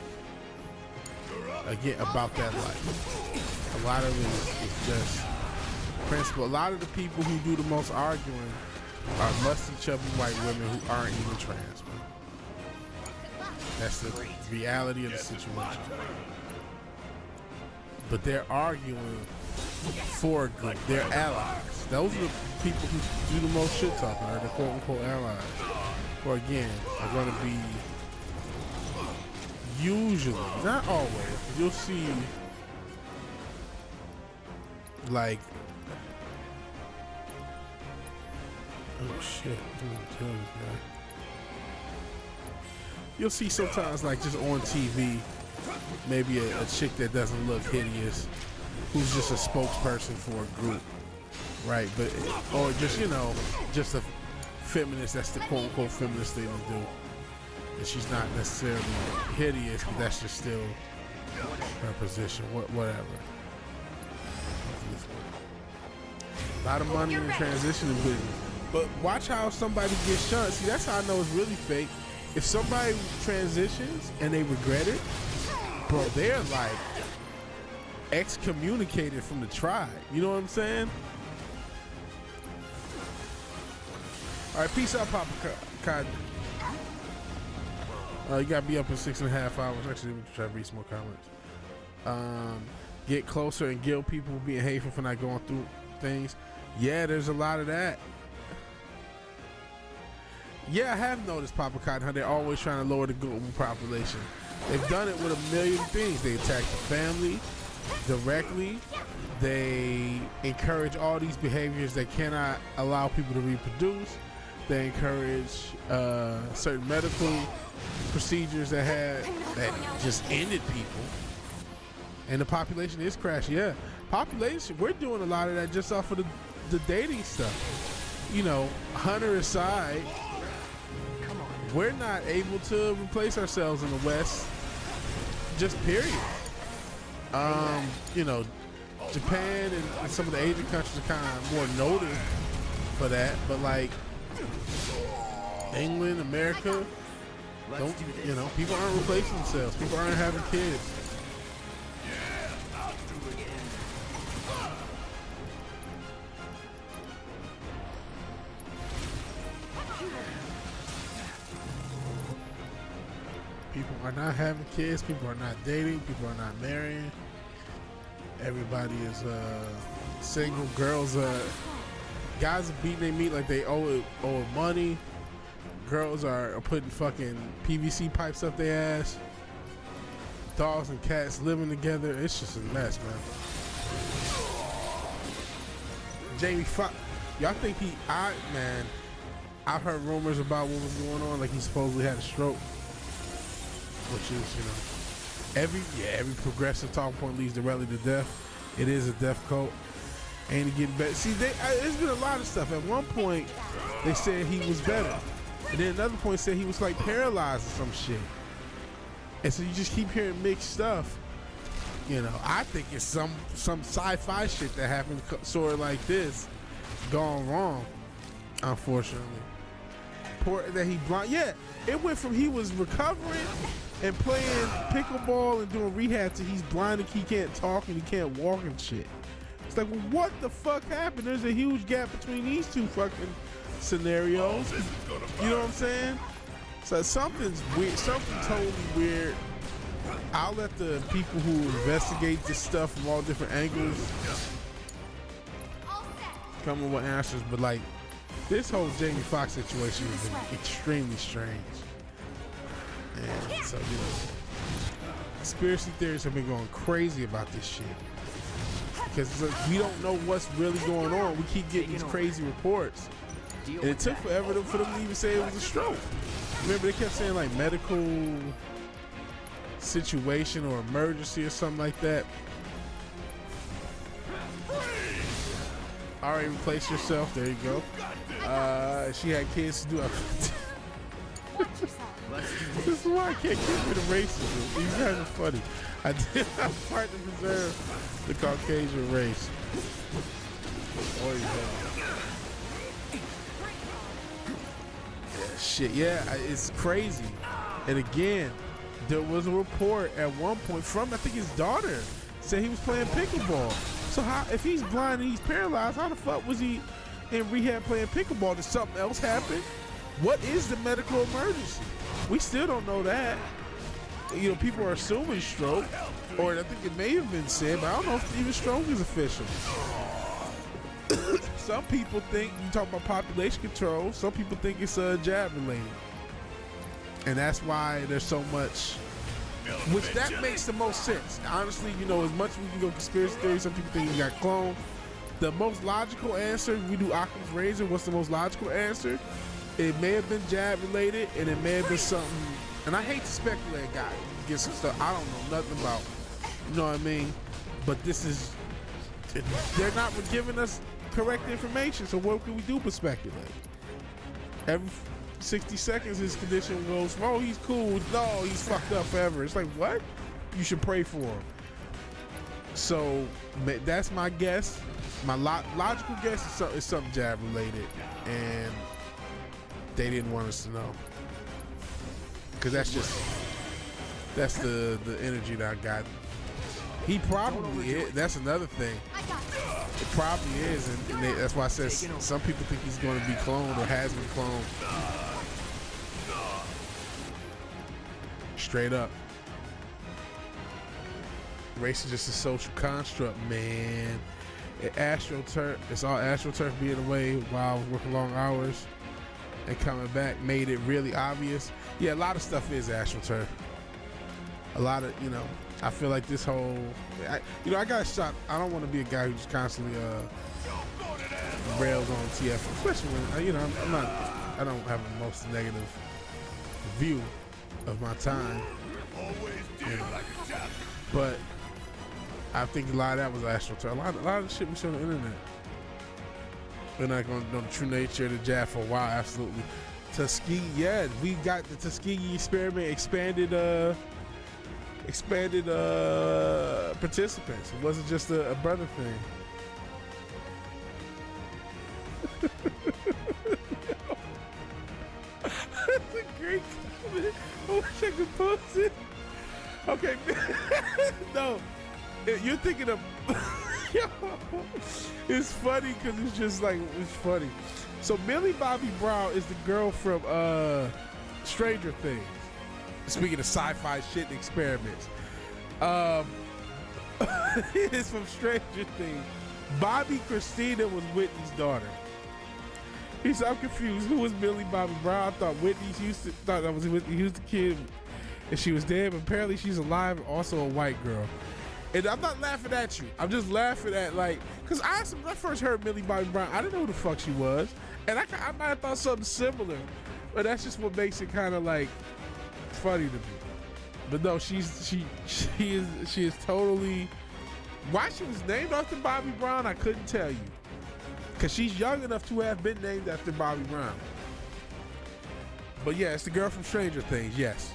again, about that life. A lot of it is just principle. A lot of the people who do the most arguing are musty, chubby white women who aren't even trans, man. That's the reality of the situation. But they're arguing for a group. They're allies. Those are the people who do the most shit talking, or the quote unquote allies. Or again, are going to be usually, not always, you'll see like, oh shit, you'll see sometimes like just on TV, maybe a chick that doesn't look hideous, who's just a spokesperson for a group, right? But, or just, just a feminist, that's the quote unquote feminist thing to do. And she's not necessarily hideous, but that's just still her position, whatever. A lot of money in the transitioning business. But watch how somebody gets shunned. See, that's how I know it's really fake. If somebody transitions and they regret it, bro, they're like excommunicated from the tribe. You know what I'm saying? All right, peace out, Papa Cotton. You got me up in 6.5 hours. Actually, let me try to read some more comments. Get closer and guilt people for being hateful for not going through things. Yeah, there's a lot of that. Yeah, I have noticed, Papa Cotton, how they're always trying to lower the global population. They've done it with a million things. They attack the family directly. They encourage all these behaviors that cannot allow people to reproduce. They encourage certain medical procedures that just ended people. And the population is crashing. Yeah, population, we're doing a lot of that just off of the dating stuff. Hunter aside, we're not able to replace ourselves in the West, just period. Japan and some of the Asian countries are kind of more noted for that, but like England, America, people aren't replacing themselves. People aren't having kids. People are not having kids. People are not dating. People are not marrying. Everybody is single. Girls, guys are beating their meat like they owe money. Girls are putting fucking PVC pipes up their ass. Dogs and cats living together. It's just a mess, man. Jamie Foxx, y'all think man, I've heard rumors about what was going on, like he supposedly had a stroke, which is, you know, every progressive talking point leads directly to death. It is a death cult. Ain't he getting better? See, there's been a lot of stuff. At one point, they said he was better, and then another point said he was like paralyzed or some shit. And so you just keep hearing mixed stuff. You know, I think it's some sci-fi shit that happened, sort of like this, gone wrong, unfortunately. Poor that he blind. Yeah, it went from he was recovering and playing pickleball and doing rehab to he's blind and he can't talk and he can't walk and shit. It's like, well, what the fuck happened? There's a huge gap between these two fucking scenarios. You know what I'm saying? So something's weird, something totally weird. I'll let the people who investigate this stuff from all different angles come up with answers, but like this whole Jamie Foxx situation has been extremely strange. And so, you know, conspiracy theories have been going crazy about this shit because we don't know what's really going on. We keep getting these crazy reports, and it took forever for them to even say it was a stroke. Remember, they kept saying like medical situation or emergency or something like that. All right, replace yourself. There you go. She had kids to do. This is why I can't get rid of racism. These guys are funny. I did not fight to preserve the Caucasian race. Oh, yeah, shit. Yeah, it's crazy. And again, there was a report at one point from, I think his daughter, said he was playing pickleball. So how, if he's blind and he's paralyzed, how the fuck was he in rehab playing pickleball? Did something else happen? What is the medical emergency? We still don't know that. You know, people are assuming stroke, or I think it may have been said, but I don't know if even stroke is official. Some people think, you talk about population control, some people think it's jab related. And that's why there's so much, which that makes the most sense. Honestly, you know, as much as we can go conspiracy theory, some people think he got cloned. The most logical answer, we do Occam's razor, what's the most logical answer? It may have been jab related, and it may have been something, and I hate to speculate, guys, get some stuff I don't know nothing about, you know what I mean? But this is, they're not giving us correct information, so what can we do but speculate? Every 60 seconds his condition goes, oh, he's cool, no, he's fucked up forever. It's like, what? You should pray for him. So that's my guess. My logical guess is something jab related, and they didn't want us to know, because that's the energy that I got. He probably is. That's another thing. It probably is, and that's why I said some people think he's going to be cloned or has been cloned. Straight up. Race is just a social construct, man. AstroTurf, it's all AstroTurf being away while I was working long hours and coming back made it really obvious. Yeah, a lot of stuff is AstroTurf. A lot of, you know, I feel like this whole, I got shot. I don't want to be a guy who just constantly rails on TF, especially when, you know, I don't have the most negative view of my time. You know, but I think a lot of that was AstroTurf. A lot of the shit we see on the internet. We're not going to know the true nature of the jab for a while, absolutely. Tuskegee, yeah, we got the Tuskegee experiment expanded participants. It wasn't just a brother thing. That's a great comment. I wish I could post it. Okay, no. You're thinking of, it's funny because it's just like, it's funny. So Millie Bobby Brown is the girl from Stranger Things. Speaking of sci-fi shit and experiments. It's from Stranger Things. Bobby Christina was Whitney's daughter. He said, I'm confused. Who was Millie Bobby Brown? I thought Whitney Houston, thought that was Whitney Houston kid and she was dead, but apparently she's alive and also a white girl. And I'm not laughing at you. I'm just laughing at like, cause when I first heard Millie Bobby Brown, I didn't know who the fuck she was, and I might have thought something similar, but that's just what makes it kind of like funny to me. But no, she is totally. Why she was named after Bobby Brown, I couldn't tell you, cause she's young enough to have been named after Bobby Brown. But yeah, it's the girl from Stranger Things. Yes.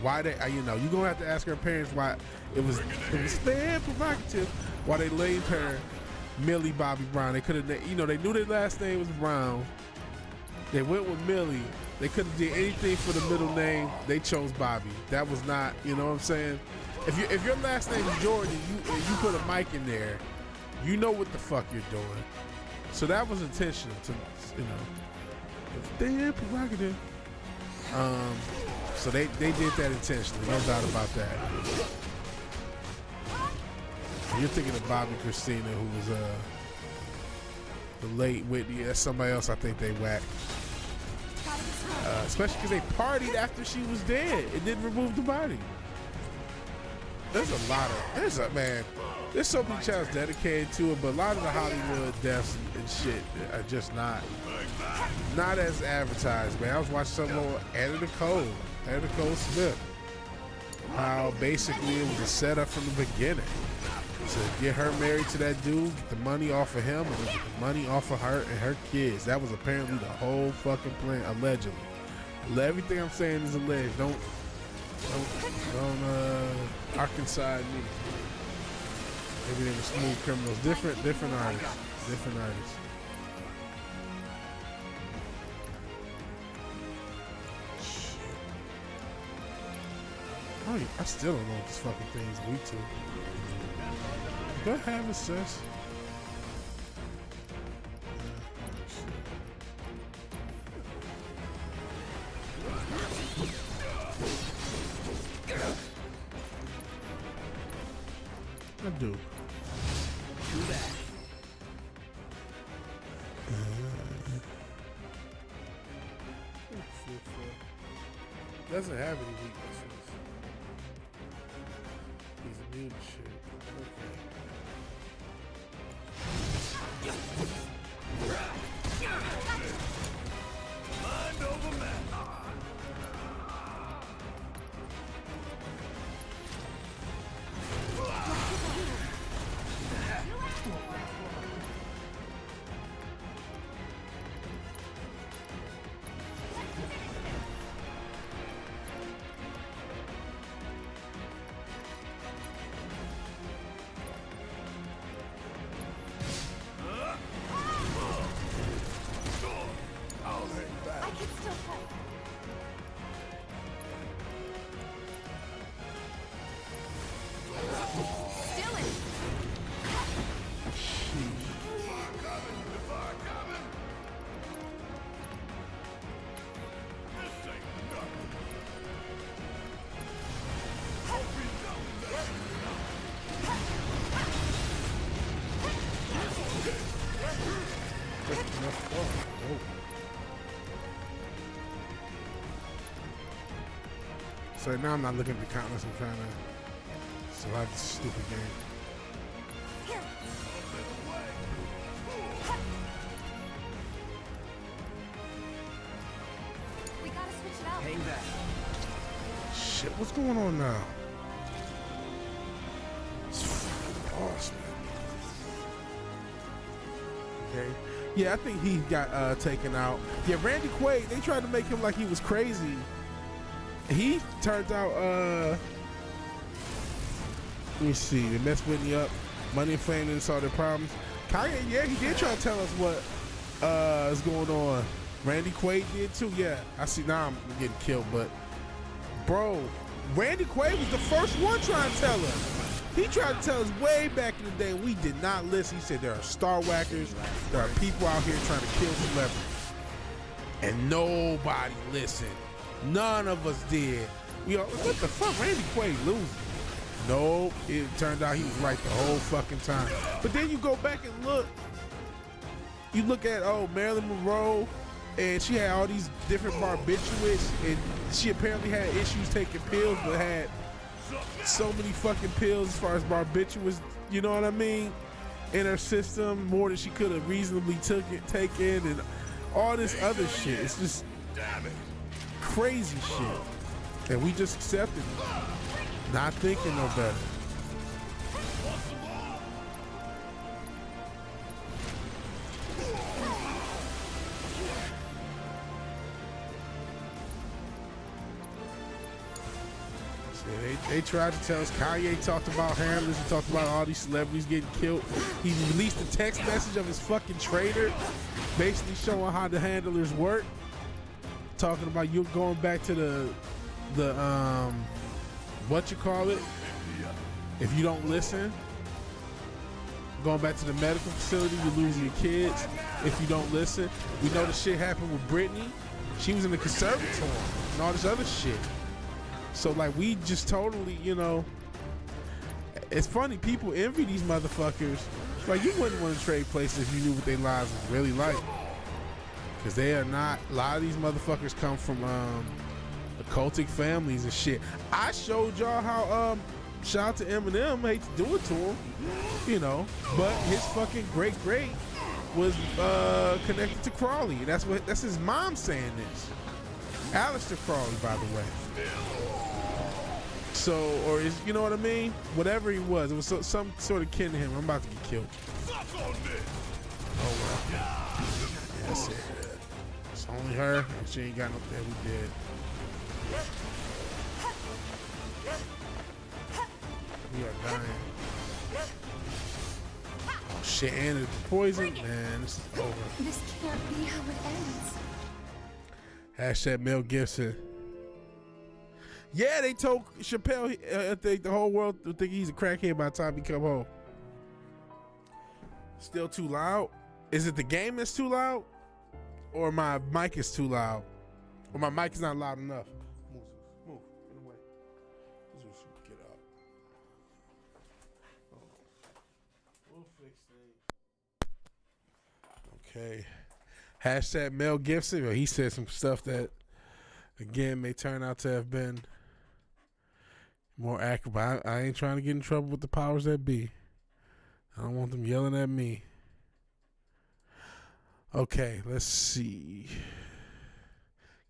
Why they? You know, you gonna have to ask her parents why it was very provocative. Why they named her Millie Bobby Brown? They could have, you know, they knew their last name was Brown. They went with Millie. They couldn't do anything for the middle name. They chose Bobby. That was not, you know what I'm saying? If your last name is Jordan, you put a mic in there, you know what the fuck you're doing. So that was intentional to, you know, it's damn provocative. So they did that intentionally, no doubt about that. You're thinking of Bobby Christina, who was the late Whitney. That's somebody else I think they whacked. Especially because they partied after she was dead. It didn't remove the body. There's so many channels dedicated to it, but a lot of the Hollywood deaths and shit are just not as advertised, man. I was watching some more Anna Nicole Smith. How basically it was a setup from the beginning to get her married to that dude, get the money off of him, and get the money off of her and her kids. That was apparently the whole fucking plan, allegedly. Everything I'm saying is alleged. Don't Arkansas me. Everything was Smooth Criminals. Different artists. I still don't know what this fucking thing is weak to. Do I have a sis? I do. Doesn't have any weaknesses. He's immune to shit. Mind over matter. So now I'm not looking at the countless. I'm trying to survive this stupid game. We gotta switch it out. Hang back. Shit, what's going on now? It's boss, man. Okay. Yeah, I think he got taken out. Yeah, Randy Quaid, they tried to make him like he was crazy. He turned out, let me see, they messed Whitney up. Money and fame didn't solve their problems. Kanye, yeah, he did try to tell us what is going on. Randy Quaid did too, yeah. I see, now I'm getting killed, but bro, Randy Quaid was the first one trying to tell us. He tried to tell us way back in the day, we did not listen. He said there are star whackers, there are people out here trying to kill celebrities. And nobody listened. None of us did. We all, what the fuck, Randy Quaid losing? Nope, it turned out he was right the whole fucking time. But then you go back and look, you look at, Marilyn Monroe, and she had all these different barbiturates, and she apparently had issues taking pills, but had so many fucking pills as far as barbiturates, you know what I mean, in her system, more than she could have reasonably taken, and all this other shit. It's just crazy shit. And we just accepted it, not thinking no better. They tried to tell us. Kanye talked about handlers. He talked about all these celebrities getting killed. He released a text message of his fucking trader, basically showing how the handlers work. Talking about you going back to the what you call it, if you don't listen, going back to the medical facility, you lose your kids if you don't listen. We know the shit happened with Britney. She was in the conservatory and all this other shit. So like we just totally, you know, it's funny, people envy these motherfuckers. It's like you wouldn't want to trade places if you knew what their lives was really like. Cause they are not, a lot of these motherfuckers come from occultic families and shit. I showed y'all how shout out to Eminem, I hate to do it to him, you know, but his fucking great was connected to Crawley. That's his mom saying this. Aleister Crawley, by the way. So, or is, you know what I mean? Whatever he was, it was some sort of kin to him. I'm about to get killed. Oh well. Yeah, that's it. It's only her. She ain't got no that we did. We are dying. Oh shit, and it's poison. Man, this is over. This can't be how it ends. Hashtag Mel Gibson. Yeah, they told Chappelle, I think the whole world will think he's a crackhead by the time he come home. Still too loud? Is it the game that's too loud? Or my mic is too loud? Or my mic is not loud enough? Move, get away. Get up. We'll fix things. Okay. Hashtag Mel Gibson. He said some stuff that, again, may turn out to have been more accurate. But I ain't trying to get in trouble with the powers that be. I don't want them yelling at me. Okay, let's see.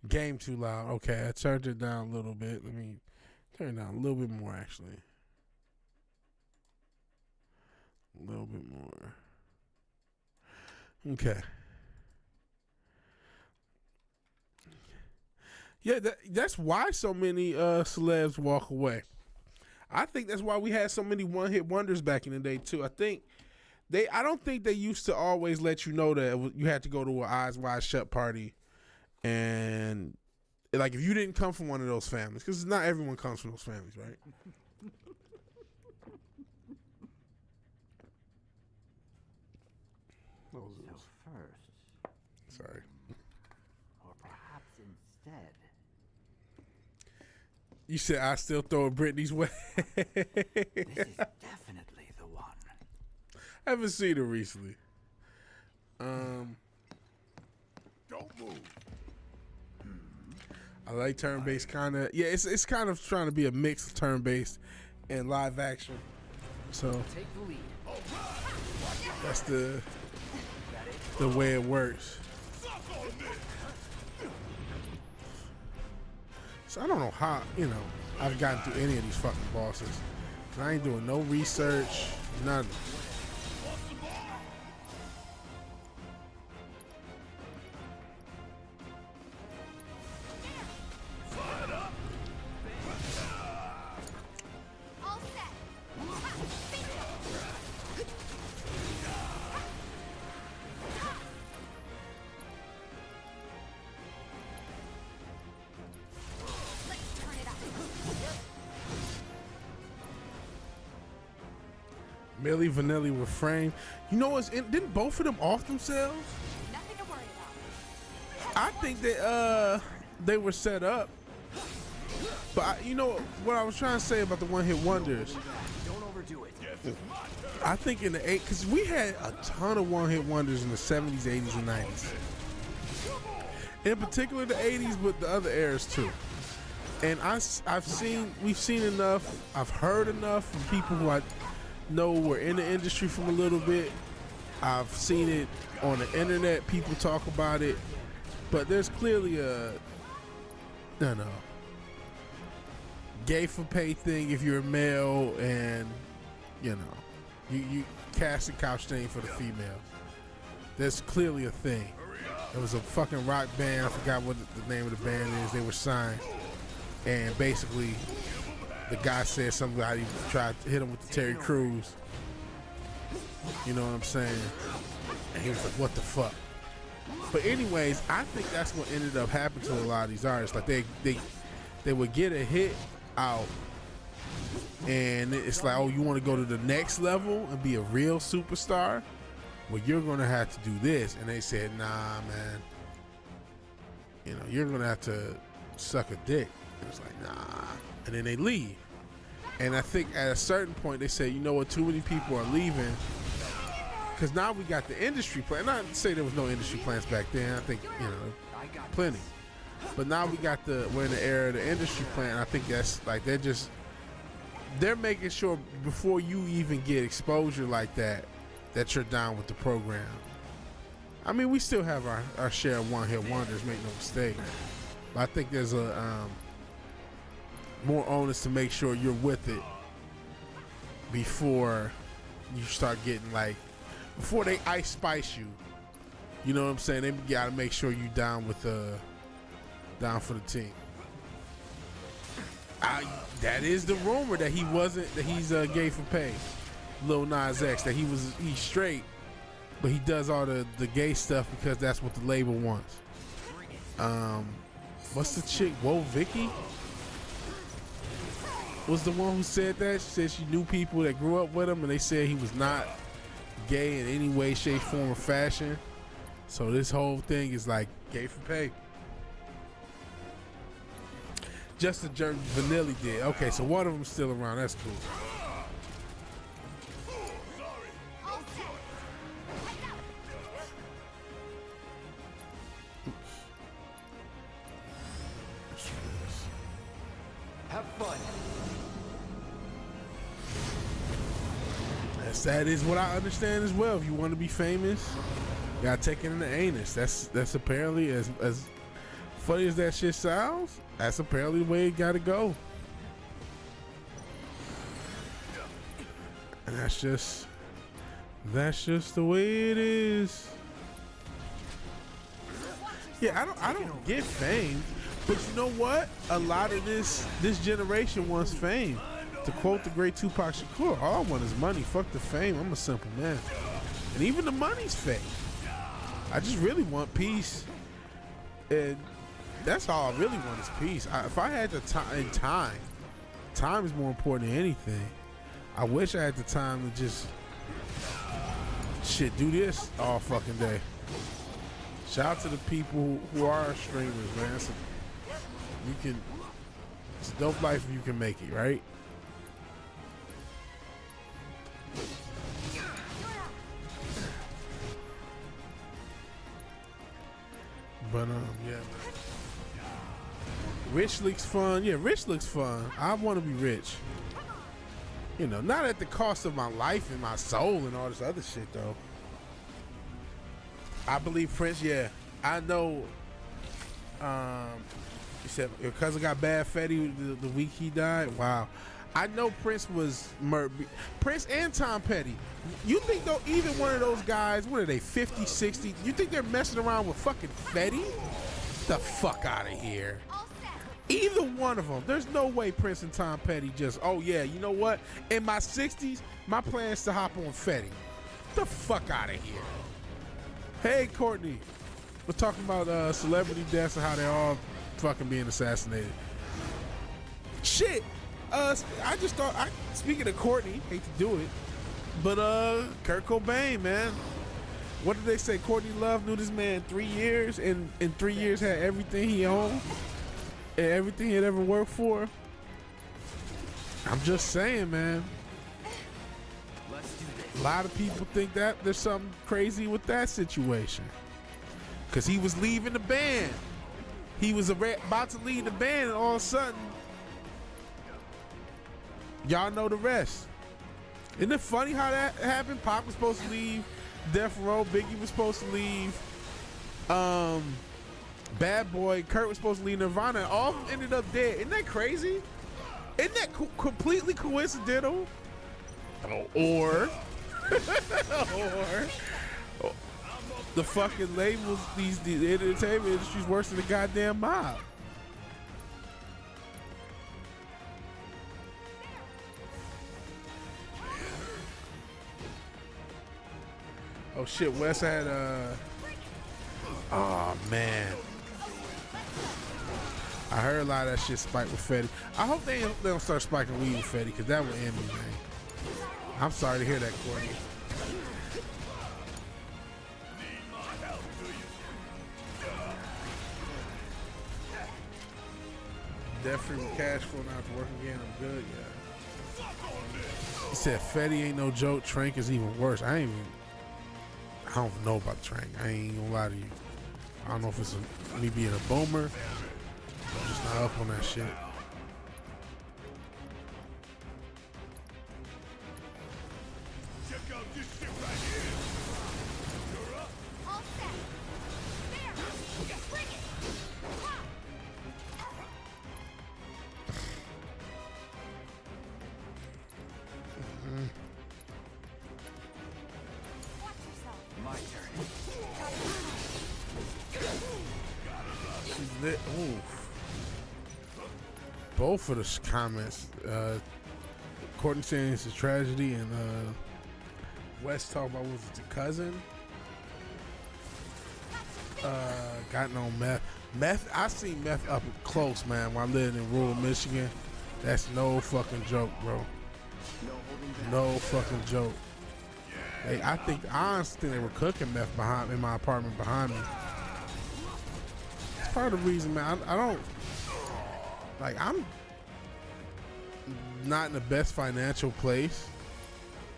Game too loud. Okay, I turned it down a little bit. Let me turn it down a little bit more, actually. A little bit more. Okay. Yeah, that's why so many celebs walk away. I think that's why we had so many one-hit wonders back in the day too. I don't think they used to always let you know that you had to go to an Eyes Wide Shut party, and like if you didn't come from one of those families, because not everyone comes from those families, right? So first, sorry. or perhaps instead. You said I still throw it Britney's way. This is definitely the one. I haven't seen her recently. Don't move. I like turn-based kind of. Yeah, it's kind of trying to be a mix of turn-based and live action. So Take the lead. that's the way it works. So I don't know how, you know, I've gotten through any of these fucking bosses. I ain't doing no research, nothing. All set. Let's turn it up. Milli Vanilli refrain. You know what's didn't both of them off themselves? Nothing to worry about. I think that they were set up. But you know what I was trying to say about the one-hit wonders? Don't overdo it. I think in the because we had a ton of one-hit wonders in the 70s, 80s, and 90s. In particular the 80s, but the other eras too. And we've seen enough. I've heard enough from people who I know were in the industry from a little bit. I've seen it on the internet. People talk about it, but there's clearly a gay for pay thing if you're a male, and you cast a couch thing for the females. There's clearly a thing. There was a fucking rock band. I forgot what the name of the band is. They were signed, and basically the guy said somebody tried to hit him with the Terry Crews. You know what I'm saying? And he was like, what the fuck? But anyways, I think that's what ended up happening to a lot of these artists. Like they would get a hit out, and it's like, oh, you want to go to the next level and be a real superstar? Well, you're gonna have to do this. And they said, nah, man. You're gonna have to suck a dick. And it's like, nah. And then they leave. And I think at a certain point they say, you know what, too many people are leaving. Because now we got the industry plan. Not to say there was no industry plans back then. I think, plenty. But now we're in the era of the industry plan. I think that's like, they're making sure before you even get exposure like that you're down with the program. I mean, we still have our share of one-hit wonders, make no mistake. But I think there's a more onus to make sure you're with it before you start getting before they ice spice you. You know what I'm saying? They gotta make sure you down down for the team. That is the rumor that he's gay for pay. Lil Nas X, that he's straight, but he does all the gay stuff because that's what the label wants. What's the chick? Whoa, Vicky was the one who said that. She said she knew people that grew up with him, and they said he was not gay in any way, shape, form, or fashion. So this whole thing is like gay for pay. Just the jerk Vanilli did. Okay, so one of them's still around. That's cool. Have fun. That is what I understand as well. If you want to be famous, you gotta take it in the anus. That's apparently, as funny as that shit sounds, that's apparently the way it gotta go. And that's just the way it is. Yeah, I don't get fame, but you know what? A lot of this generation wants fame. To quote the great Tupac Shakur, all I want is money. Fuck the fame. I'm a simple man. And even the money's fake. I just really want peace. And that's all I really want is peace. If I had the time is more important than anything. I wish I had the time to just do this all fucking day. Shout out to the people who are streamers, man. It's a dope life if you can make it, right? But yeah, rich looks fun. Yeah, rich looks fun. I want to be rich. Not at the cost of my life and my soul and all this other shit though. I believe Prince. Yeah, I know. He said your cousin got bad fatty the week he died. Wow. I know Prince was Prince and Tom Petty. You think though either one of those guys, what are they, 50, 60? You think they're messing around with fucking Fetty? The fuck out of here. Either one of them. There's no way Prince and Tom Petty just, oh yeah, you know what? In my 60s, my plan is to hop on Fetty. The fuck out of here. Hey Courtney. We're talking about celebrity deaths and how they're all fucking being assassinated. Shit. I just thought, speaking of Courtney, hate to do it, but Kurt Cobain, man. What did they say? Courtney Love knew this man 3 years, and in 3 years had everything he owned and everything he had ever worked for. I'm just saying, man. A lot of people think that there's something crazy with that situation. Because he was leaving the band. He was about to leave the band, and all of a sudden, Y'all know the rest. Isn't it funny how that happened? Pac was supposed to leave Death Row. Biggie was supposed to leave. Bad Boy. Kurt was supposed to leave Nirvana. All of them ended up dead. Isn't that crazy? Isn't that completely coincidental? Or the fucking labels, the entertainment industry's worse than the goddamn mob. Oh shit, Wes had oh man. I heard a lot of that shit spiked with Fetty. I hope they don't start spiking weed with Fetty, because that would end me, man. I'm sorry to hear that, Courtney. Definitely with cash flow now to work again. I'm good, yeah. He said Fetty ain't no joke. Trank is even worse. I don't know about Trank. I ain't gonna lie to you. I don't know if it's me being a boomer. I'm just not up on that shit. Check out this shit right here. You're up. All set. There. Bring it. Ha. Watch yourself. My turn. She's lit. Ooh. Both of the comments. Courtney saying it's a tragedy, and West talking about, was it the cousin? Got no meth. Meth, I seen meth up close, man, while I lived in rural Michigan. That's no fucking joke, bro. No fucking joke. Hey, I honestly think they were cooking meth in my apartment behind me. It's part of the reason, man. I don't, like, I'm not in the best financial place,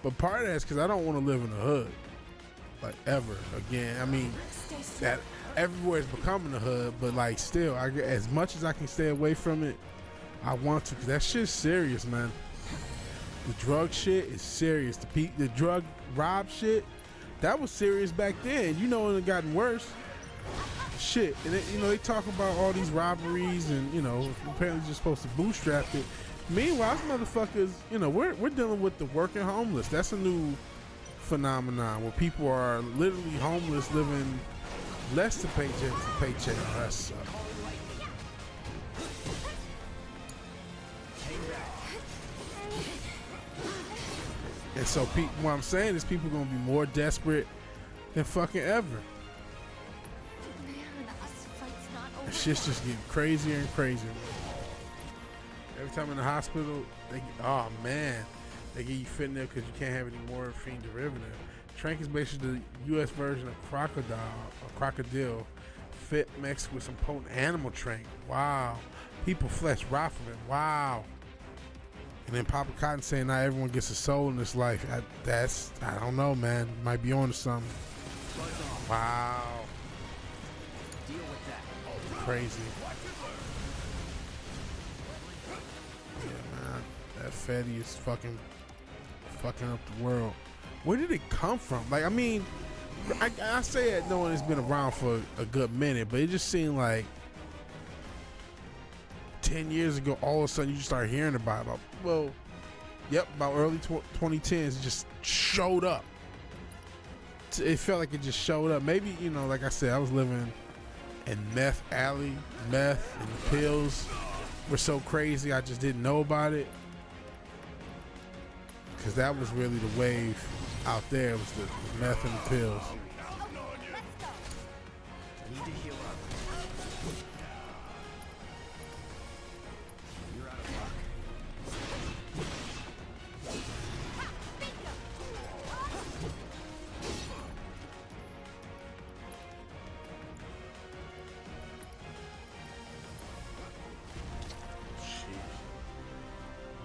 but part of that is because I don't want to live in the hood, like, ever again. I mean, that everywhere is becoming a hood, but like, still, as much as I can stay away from it, I want to, because that shit's serious, man. The drug shit is serious. The drug rob shit, that was serious back then. You know, it gotten worse. Shit, and you know, they talk about all these robberies, and you know, apparently just supposed to bootstrap it. Meanwhile, these motherfuckers, you know, we're dealing with the working homeless. That's a new phenomenon where people are literally homeless, living less than paycheck to paycheck. That sucks. And so, what I'm saying is, people are gonna be more desperate than fucking ever. Man, this fight's not over. And shit's just getting crazier and crazier. Every time in the hospital, oh man, they get you fentanyl because you can't have any morphine derivative. Trank is basically the U.S. version of crocodile, fit mixed with some potent animal trank. Wow, people flesh rot from it. Wow. And then Papa Cotton saying not everyone gets a soul in this life. I don't know, man. Might be on to something. Wow. Deal with that. Crazy. Yeah, man. That Fetty is fucking up the world. Where did it come from? Like, I mean, I say that knowing it's been around for a good minute, but it just seemed like 10 years ago, all of a sudden you just start hearing about it. About early 2010s, it just showed up. It felt like it just showed up. Maybe, you know, like I said, I was living in meth alley. Meth and the pills were so crazy, I just didn't know about it. Because that was really the wave out there, was the meth and the pills. Need to heal up. You're out of luck.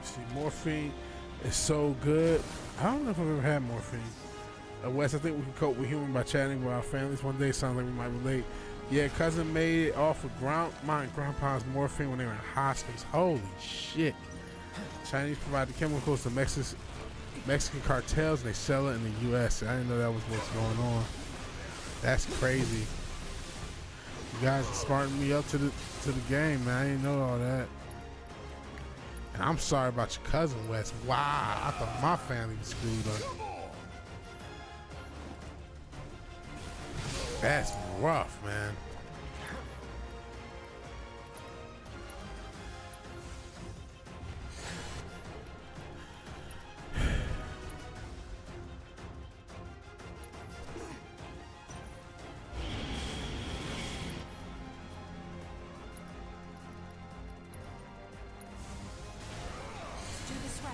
See, morphine is so good. I don't know if I've ever had morphine. Wes, I think we can cope with humor by chatting with our families one day. Sounds like we might relate. Yeah, cousin made it off of grandpa's morphine when they were in hospice. Holy shit. Chinese provide the chemicals to Mexican cartels and they sell it in the U.S. I didn't know that was what's going on. That's crazy. You guys are smarting me up to the game, man. I didn't know all that. And I'm sorry about your cousin, Wes. Wow, I thought my family was screwed up. That's rough, man. Do this right.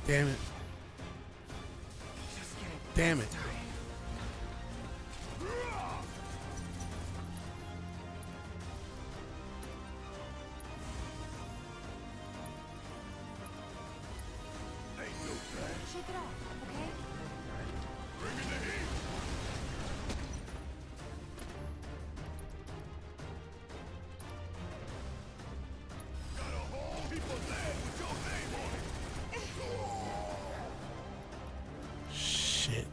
Damn it. Damn it. Shake it off, okay? Shit.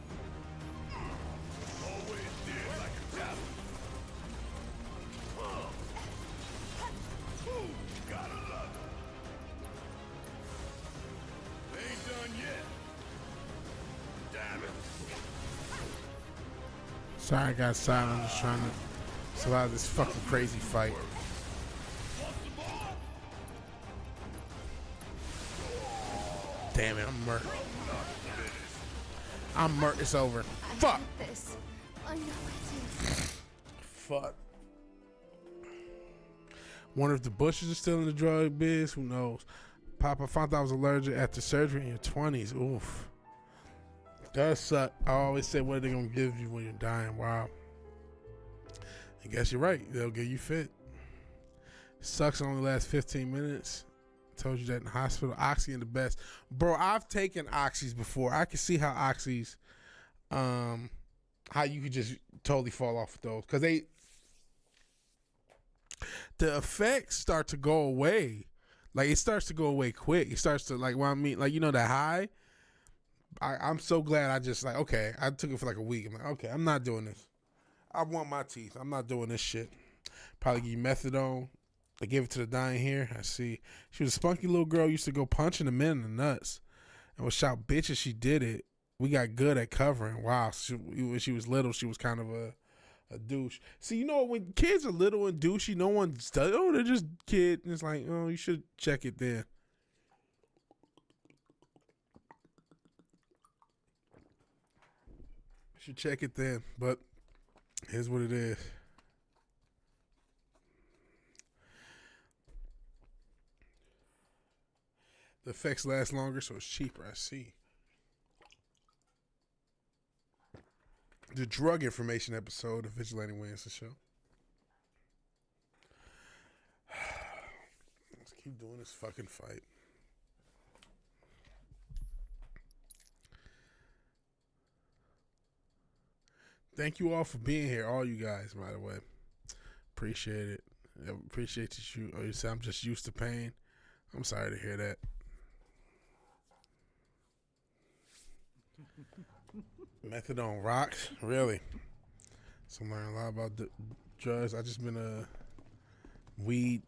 Sorry I got silent. I'm just trying to survive this fucking crazy fight. Damn it, I'm murked. I'm murked. It's over. Fuck. I got this. I know I do. Fuck. Wonder if the Bushes are still in the drug biz. Who knows? Papa found out I was allergic after surgery in your 20s. Oof. Does suck. I always say, what are they going to give you when you're dying? Wow. I guess you're right. They'll get you fit. Sucks it only lasts 15 minutes. Told you that in the hospital. Oxy and the best. Bro, I've taken Oxys before. I can see how Oxys, how you could just totally fall off with those. Because the effects start to go away. Like, it starts to go away quick. It starts to, like, what I mean, like, you know, that high. I'm so glad I just, like, okay, I took it for like a week. I'm like, okay, I'm not doing this. I want my teeth. I'm not doing this shit. Probably give you methadone. They gave it to the dying here. I see. She was a spunky little girl, used to go punching the men in the nuts and would shout bitch as she did it. We got good at covering. Wow. When she was little, she was kind of a douche. See, you know, when kids are little and douchey, no one's, oh, they're just kid. And it's like, oh, you should check it then. Should check it then, but here's what it is. The effects last longer, so it's cheaper. I see. The drug information episode of Vigilante Williamson Show. Let's keep doing this fucking fight. Thank you all for being here, all you guys, by the way. Appreciate it. I appreciate that you. Oh, you say I'm just used to pain. I'm sorry to hear that. Methadone rocks, really. So I'm learning a lot about the drugs. I just been a weed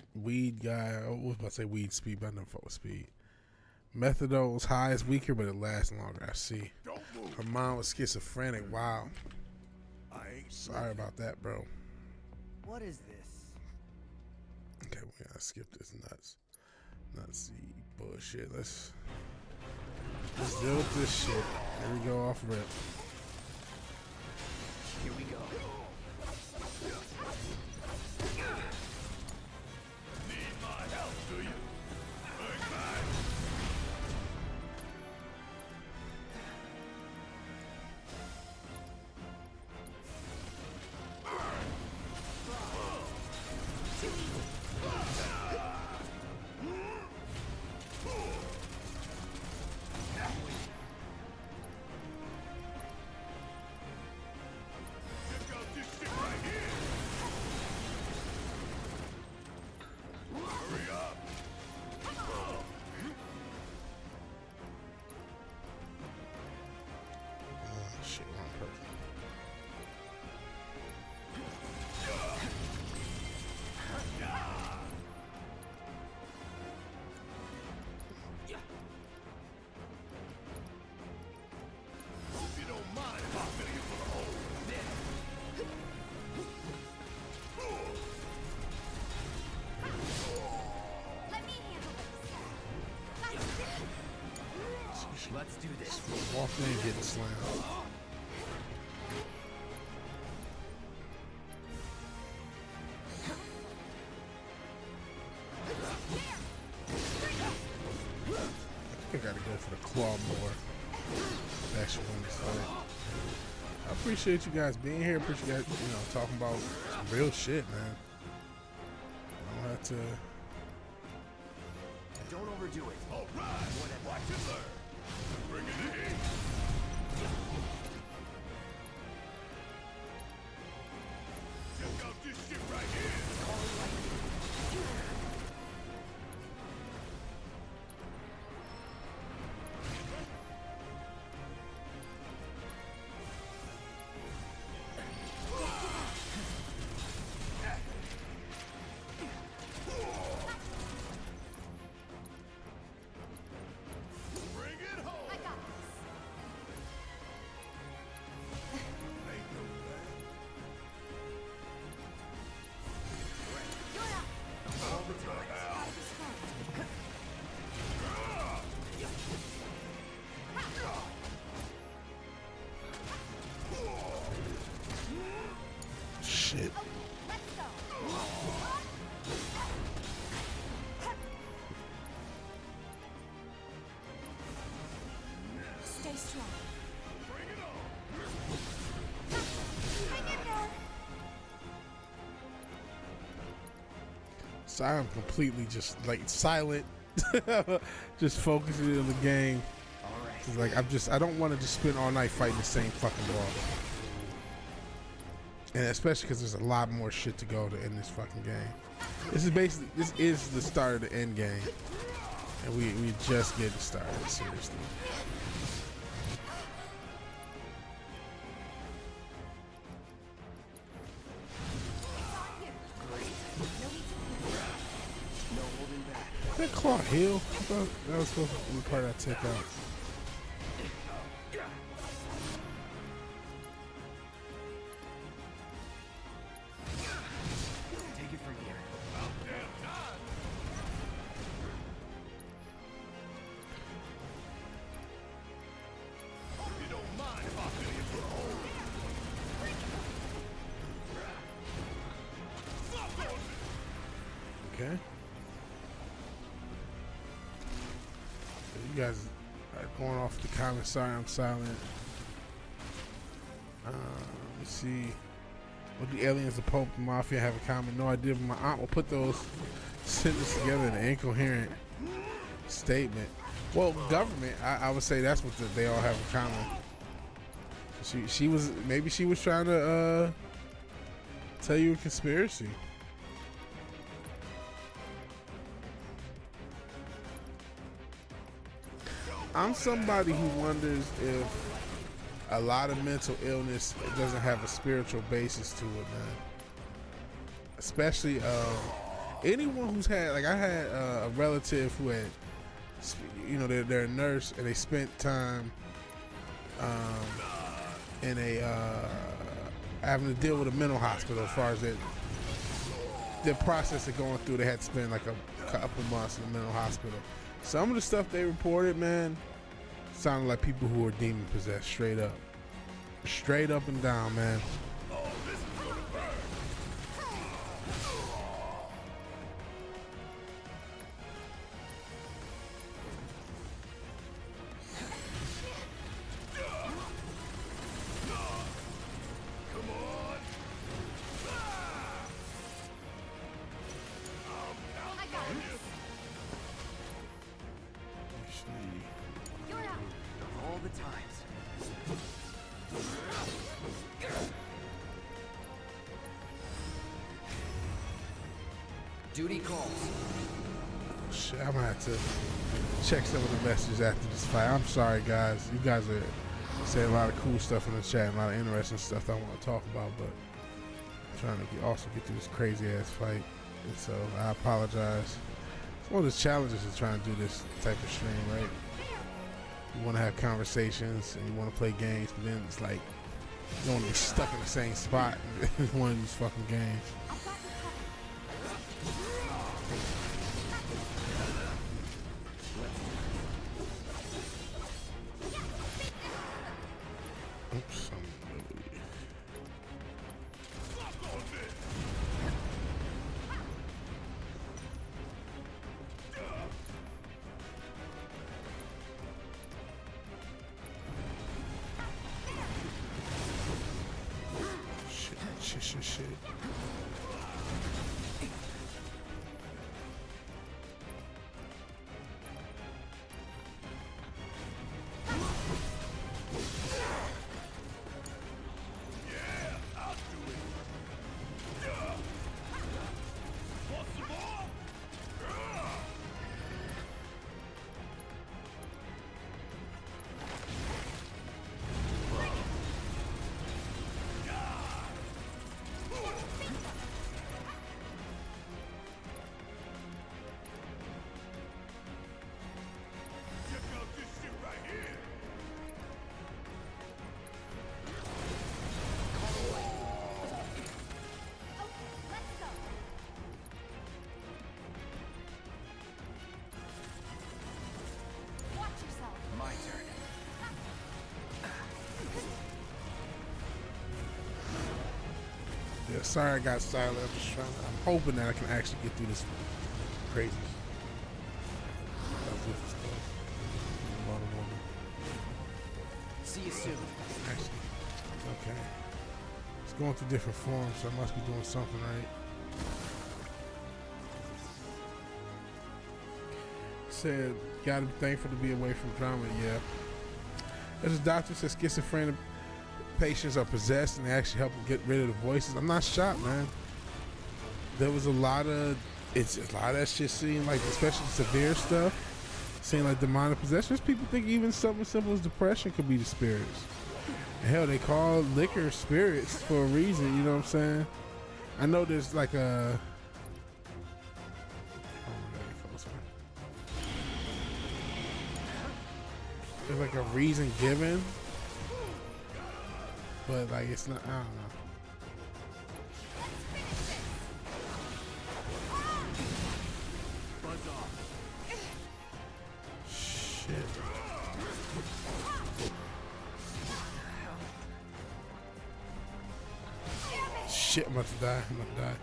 guy. I was about to say weed speed, but I never fuck with speed. Methadone's high is weaker, but it lasts longer. I see. Her mom was schizophrenic. Wow. Sorry about that, bro. What is this? Okay, we gotta skip this nutsy bullshit. Let's deal with this shit. Here we go, off rip. Here we go. Let's do this. Walking in, getting slammed. I gotta go for the claw more. Actually, win this fight. I appreciate you guys being here. Appreciate you guys, talking about some real shit, man. I don't have to. Don't overdo it. All right. Watch and learn. Bring it in. Check out this shit right here. Bring it home. I got this. Ain't no You're up. All the time. Gotta be smart. Shit. Let's go. Stay strong. Bring it on. Hang in there. So I'm completely just like silent, just focusing on the game. All right. 'Cause, like I don't want to just spend all night fighting the same fucking boss. And especially because there's a lot more shit to go to end this fucking game. This is the start of the end game, and we just getting started. Seriously. No holding back. That claw heal? I thought that was supposed to be part of that takeout. Take it from here. Damn time. Hope you don't mind if I fill you for a hole. Fuck on me. Okay. So you guys are going off the comments. Sorry, I'm silent. Let's see. What the aliens, the Pope, the Mafia have in common? No idea, but my aunt will put those sentences together in an incoherent statement. Well, government, I would say that's what they all have in common. She was, maybe she was trying to tell you a conspiracy. I'm somebody who wonders if a lot of mental illness doesn't have a spiritual basis to it, man. Especially anyone who's had, like I had a relative who had, they're a nurse and they spent time in a having to deal with a mental hospital. As far as the process of going through, they had to spend like a couple months in a mental hospital. Some of the stuff they reported, man, sounded like people who were demon possessed, straight up and down, man. Oh, this is gonna burn. Come on. I got this. You're up. All the times. Duty calls. Shit, I'm gonna have to check some of the messages after this fight. I'm sorry, guys. You guys are saying a lot of cool stuff in the chat, a lot of interesting stuff that I want to talk about, but I'm trying to also get through this crazy ass fight, and so I apologize. It's one of the challenges of trying to do this type of stream, right? You want to have conversations and you want to play games, but then it's like you don't want to be stuck in the same spot in one of these fucking games. I've got this covered. extra shit. Yeah, sorry I got silent. I'm just trying. I'm hoping that I can actually get through this crazy. See you soon. Actually, okay. It's going through different forms, so I must be doing something right. Said, gotta be thankful to be away from drama. Yeah. There's a doctor says schizophrenic patients are possessed and they actually help them get rid of the voices. I'm not shocked, man. There was a lot of that shit seen, like especially severe stuff, seeing like demonic possessions. People think even something as simple as depression could be the spirits. Hell, they call liquor spirits for a reason, you know what I'm saying? I know there's like a there's like a reason given, but like it's not, I don't know. Shit. Shit, I'm about to die. I'm about to die.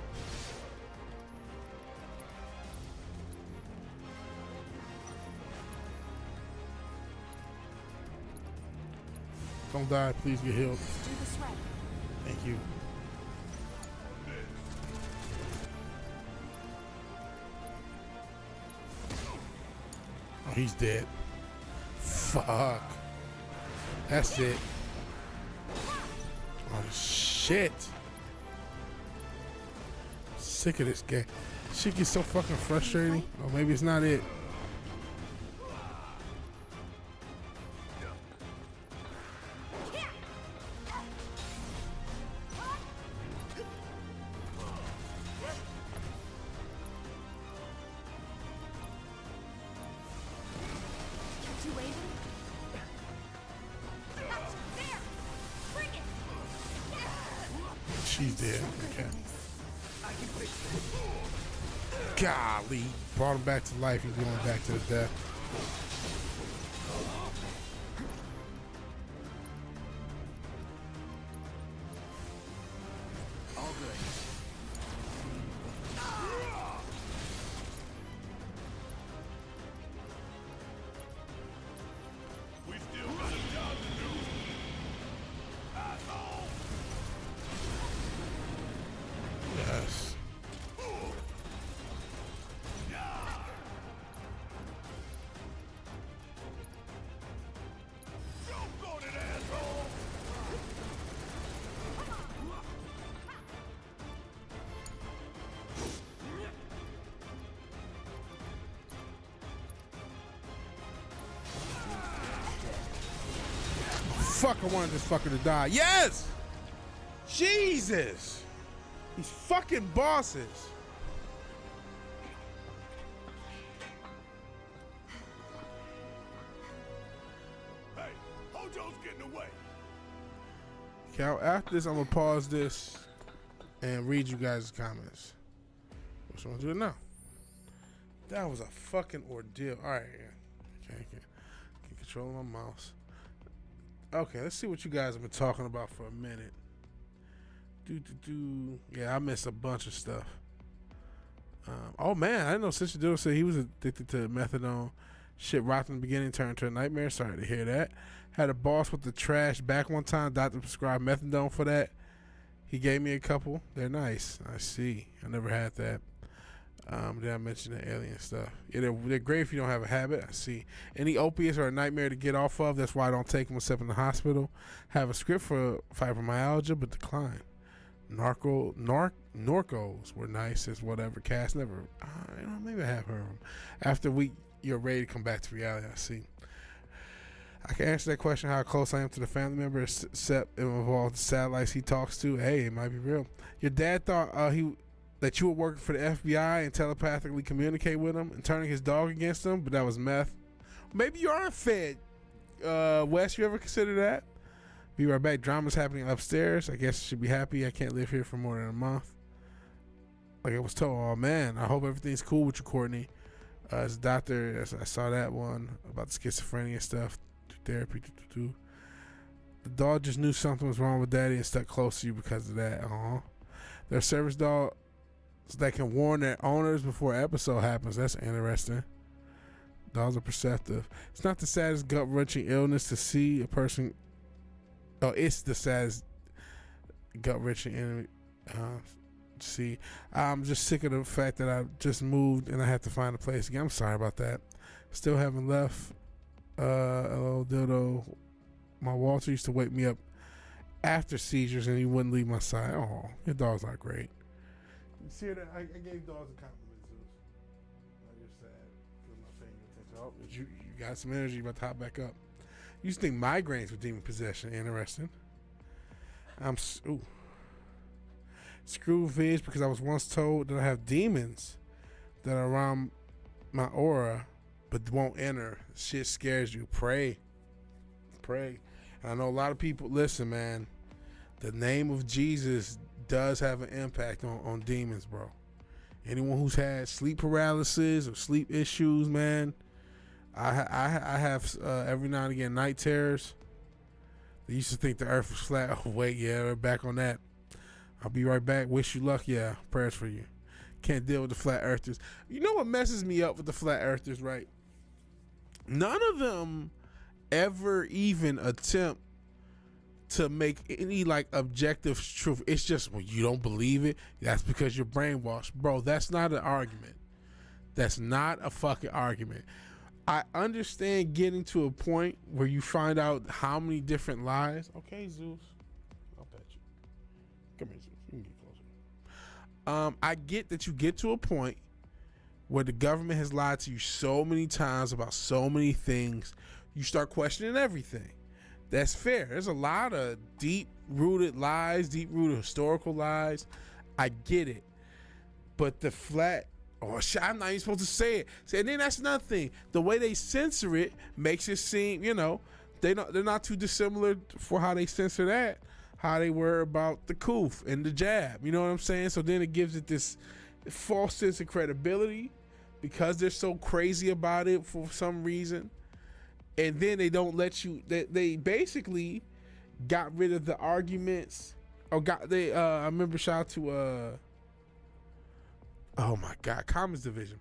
Don't die, please get healed. Do this right. Thank you. Oh, he's dead. Fuck. That's it. Oh, shit. Sick of this game. Shit gets so fucking frustrating. Oh, maybe it's not it. She's dead. Okay. Golly. Brought him back to life. He's going back to his death. All good. We still got a job to do. Asshole! Yes. Jump on it, asshole! Fuck, I wanted this fucker to die. Yes! Jesus! These fucking bosses. Hey, Hojo's getting away. Okay, after this, I'm gonna pause this and read you guys' comments. Which I'm gonna do it now. That was a fucking ordeal. All right, yeah. Okay, can control my mouse. Okay, let's see what you guys have been talking about for a minute. Yeah, I missed a bunch of stuff. Oh man, I didn't know Sister Diddle said he was addicted to methadone. Shit rocked in the beginning, turned to a nightmare. Sorry to hear that. Had a boss with the trash back one time. Doctor prescribed methadone for that. He gave me a couple. They're nice. I see. I never had that. Did I mention the alien stuff? Yeah, they're great if you don't have a habit. I see. Any opiates are a nightmare to get off of. That's why I don't take them except in the hospital. Have a script for fibromyalgia, but decline. Norcos were nice as whatever. Cast never. Maybe I have heard of them. After a week, you're ready to come back to reality. I see. I can answer that question how close I am to the family member except it involves the satellites he talks to. Hey, it might be real. Your dad thought that you were working for the FBI and telepathically communicate with him and turning his dog against him, but that was meth. Maybe you are a Fed. Wes, you ever consider that? Be right back. Drama's happening upstairs. I guess I should be happy. I can't live here for more than a month. Like I was told, oh man, I hope everything's cool with you, Courtney. As a doctor, I saw that one about the schizophrenia stuff. Therapy. The dog just knew something was wrong with daddy and stuck close to you because of that. Their service dogs that can warn their owners before an episode happens. That's interesting. Dogs are perceptive. It's not the saddest gut-wrenching illness to see a person. Oh, it's the saddest gut-wrenching enemy. See, I'm just sick of the fact that I just moved and I have to find a place again. I'm sorry about that. Still haven't left. Hello, dildo. My Walter used to wake me up after seizures and he wouldn't leave my side. Oh, your dog's not great. You see that? I gave dogs a compliment, Zeus. I just said, because my finger attention. Oh, you got some energy, about to hop back up. You used to think migraines were demon possession. Interesting. Screw Viz because I was once told that I have demons that are around my aura but won't enter. Shit scares you. Pray. And I know a lot of people, listen, man, the name of Jesus does have an impact on demons, bro. Anyone who's had sleep paralysis or sleep issues, man, I have every now and again night terrors. They used to think the earth was flat. Oh, wait, yeah, we're back on that. I'll be right back. Wish you luck. Yeah, prayers for you. Can't deal with the flat earthers. You know what messes me up with the flat earthers, right? None of them ever even attempt to make any like objective truth. It's just, well, you don't believe it. That's because you're brainwashed. Bro, that's not an argument. That's not a fucking argument. I understand getting to a point where you find out how many different lies. Okay, Zeus. I'll bet you. Come here, Zeus. You can get closer. I get that you get to a point where the government has lied to you so many times about so many things, you start questioning everything. That's fair. There's a lot of deep-rooted lies, deep-rooted historical lies. I get it. But the flat, oh shit, I'm not even supposed to say it. See, and then that's another thing. The way they censor it makes it seem, you know, they're not too dissimilar for how they censor that, how they were about the coof and the jab. You know what I'm saying? So then it gives it this false sense of credibility because they're so crazy about it for some reason. And then they don't let you, they basically got rid of the arguments. I remember shout out to oh my God, Commons Division.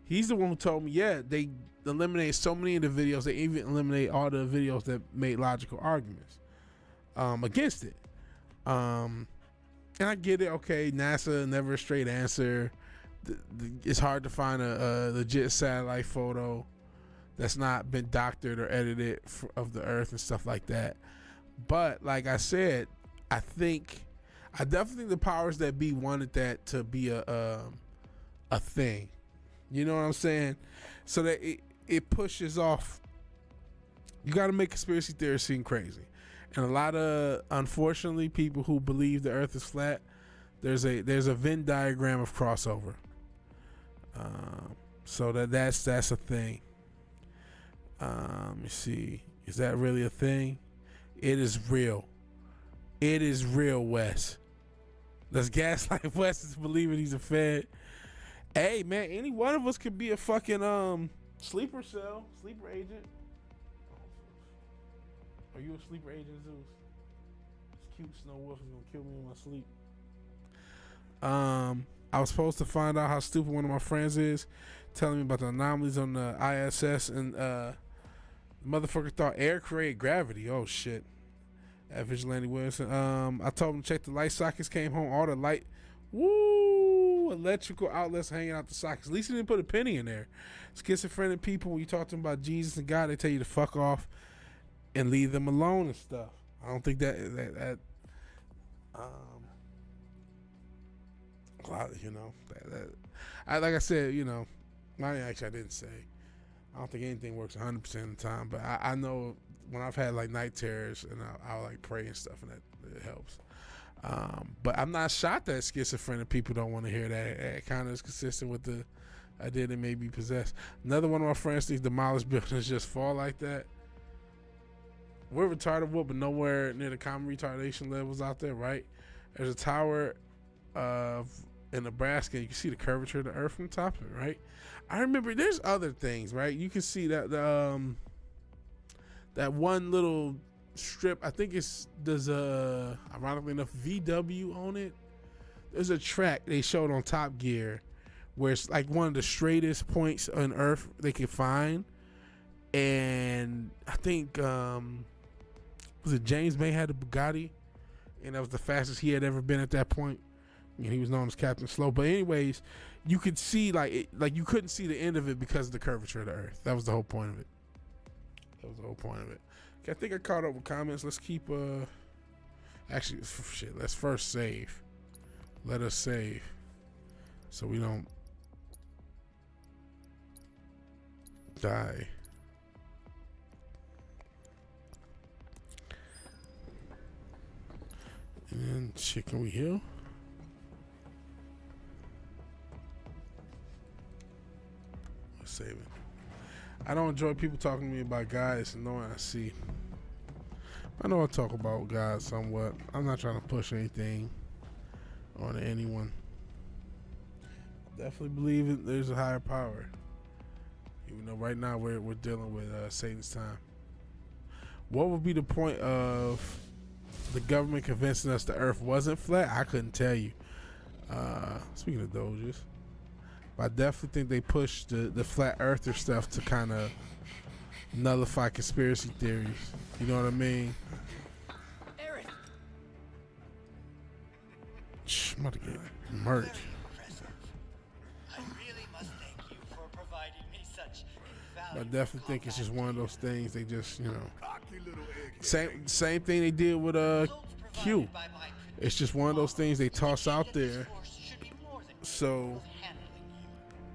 He's the one who told me, yeah, they eliminated so many of the videos, they even eliminated all the videos that made logical arguments against it. And I get it, okay, NASA, never a straight answer. It's hard to find a legit satellite photo that's not been doctored or edited of the Earth and stuff like that. But like I said, I definitely think the powers that be wanted that to be a thing. You know what I'm saying? So that it pushes off. You got to make conspiracy theories seem crazy. And a lot of, unfortunately, people who believe the Earth is flat, there's a Venn diagram of crossover. So that's a thing. Let me see. Is that really a thing? It is real. It is real, Wes. Let's gaslight Wes into believing he's a Fed. Hey, man, any one of us could be a fucking sleeper cell, sleeper agent. Are you a sleeper agent, Zeus? This cute snow wolf is gonna kill me in my sleep. I was supposed to find out how stupid one of my friends is, telling me about the anomalies on the ISS, and the motherfucker thought air created gravity. Oh shit. At VigilanteWilliamson. I told him to check the light sockets. Came home, all the light, electrical outlets hanging out the sockets. At least he didn't put a penny in there. Schizophrenic people, when you talk to them about Jesus and God, they tell you to fuck off and leave them alone and stuff. I don't think that you know, like I said, you know, actually I didn't say. I don't think anything works 100% of the time, but I know when I've had like night terrors and I'll like pray and stuff, and that it helps. But I'm not shocked that schizophrenic people don't want to hear that. It kind of is consistent with the idea they may be possessed. Another one of my friends thinks demolished buildings just fall like that. We're retarded, but nowhere near the common retardation levels out there, right? There's a tower in Nebraska. You can see the curvature of the earth from the top of it, right? I remember there's other things, right? You can see that that one little strip. I think there's ironically enough VW on it. There's a track they showed on Top Gear where it's like one of the straightest points on Earth they could find, and I think was it James May had a Bugatti, and that was the fastest he had ever been at that point. And he was known as Captain Slow. But anyways, you could see like you couldn't see the end of it because of the curvature of the Earth. That was the whole point of it. Okay, I think I caught up with comments. Let's keep actually shit. Let's first save. Let us save so we don't die. And then shit, can we heal? Let's save it. I don't enjoy people talking to me about God. It's annoying. I see. I know I talk about God somewhat. I'm not trying to push anything on anyone. Definitely believe it. There's a higher power. Even though right now we're dealing with Satan's time. What would be the point of the government convincing us the Earth wasn't flat? I couldn't tell you. Speaking of Doges, but I definitely think they pushed the flat earther stuff to kind of nullify conspiracy theories. You know what I mean? Aaron. I'm about to get murked. I really must thank you for providing me such I invaluable definitely think it's just one of those things they just, you know, Cocky little egghead. same thing they did with Q. It's just one of those things they toss out there so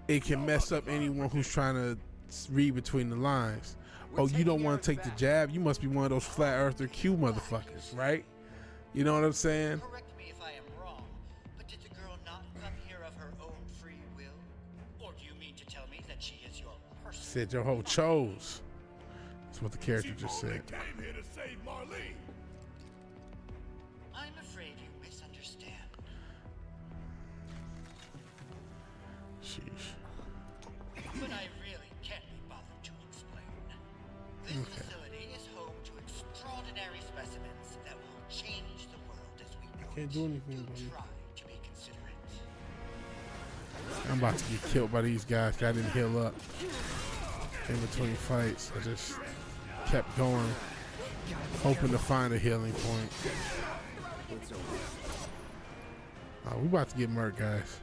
it can mess up anyone who's trying to read between the lines. Oh, you don't want to take the jab? You must be one of those flat earther Q motherfuckers, right? You know what I'm saying? Correct me if I am wrong, but did the girl not come here of her own free will? Or do you mean to tell me that she is your person? Said your whole chose. That's what the character She just only said. came here to save Marlene. I'm afraid you misunderstand. Sheesh. But I really can't be bothered to explain. This facility is home to extraordinary specimens that will change the world as we know Can't it. do anything, buddy. Try to be considerate. I'm about to get killed by these guys. I didn't heal up in between fights. I just kept going, hoping to find a healing point. Oh, we about to get murked, guys.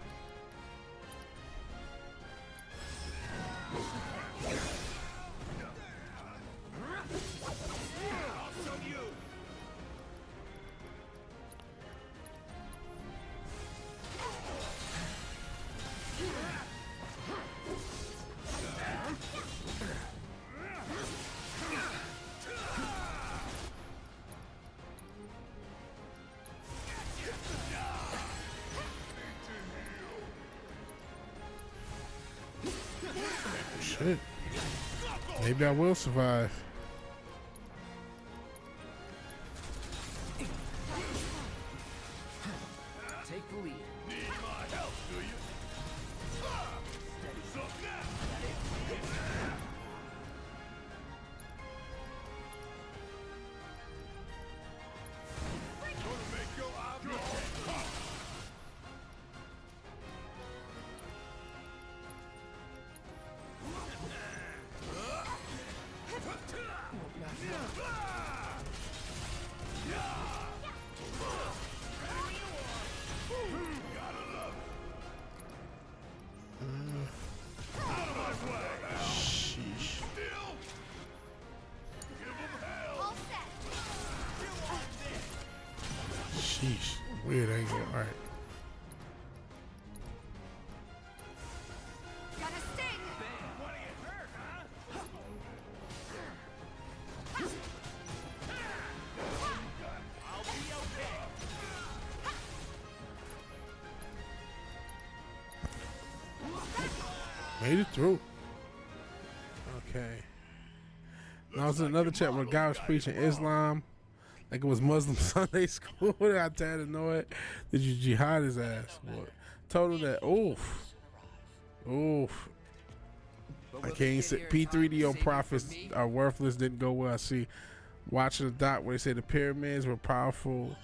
Shit. Maybe I will survive. Take the lead. Need my help, do you? So now. Gonna make your eyes roll. All right. Got a sting. Wanna get hurt, huh? I'll be okay. Made it through. Okay. Now I was in another chat where a guy was preaching Islam like it was Muslim Sunday school. I got that annoyed. Did you jihad his ass? What? Told him that. Oof. Oof. I can't say P3DO prophets are worthless. Didn't go well. I see. Watching the doc where they say the pyramids were powerful.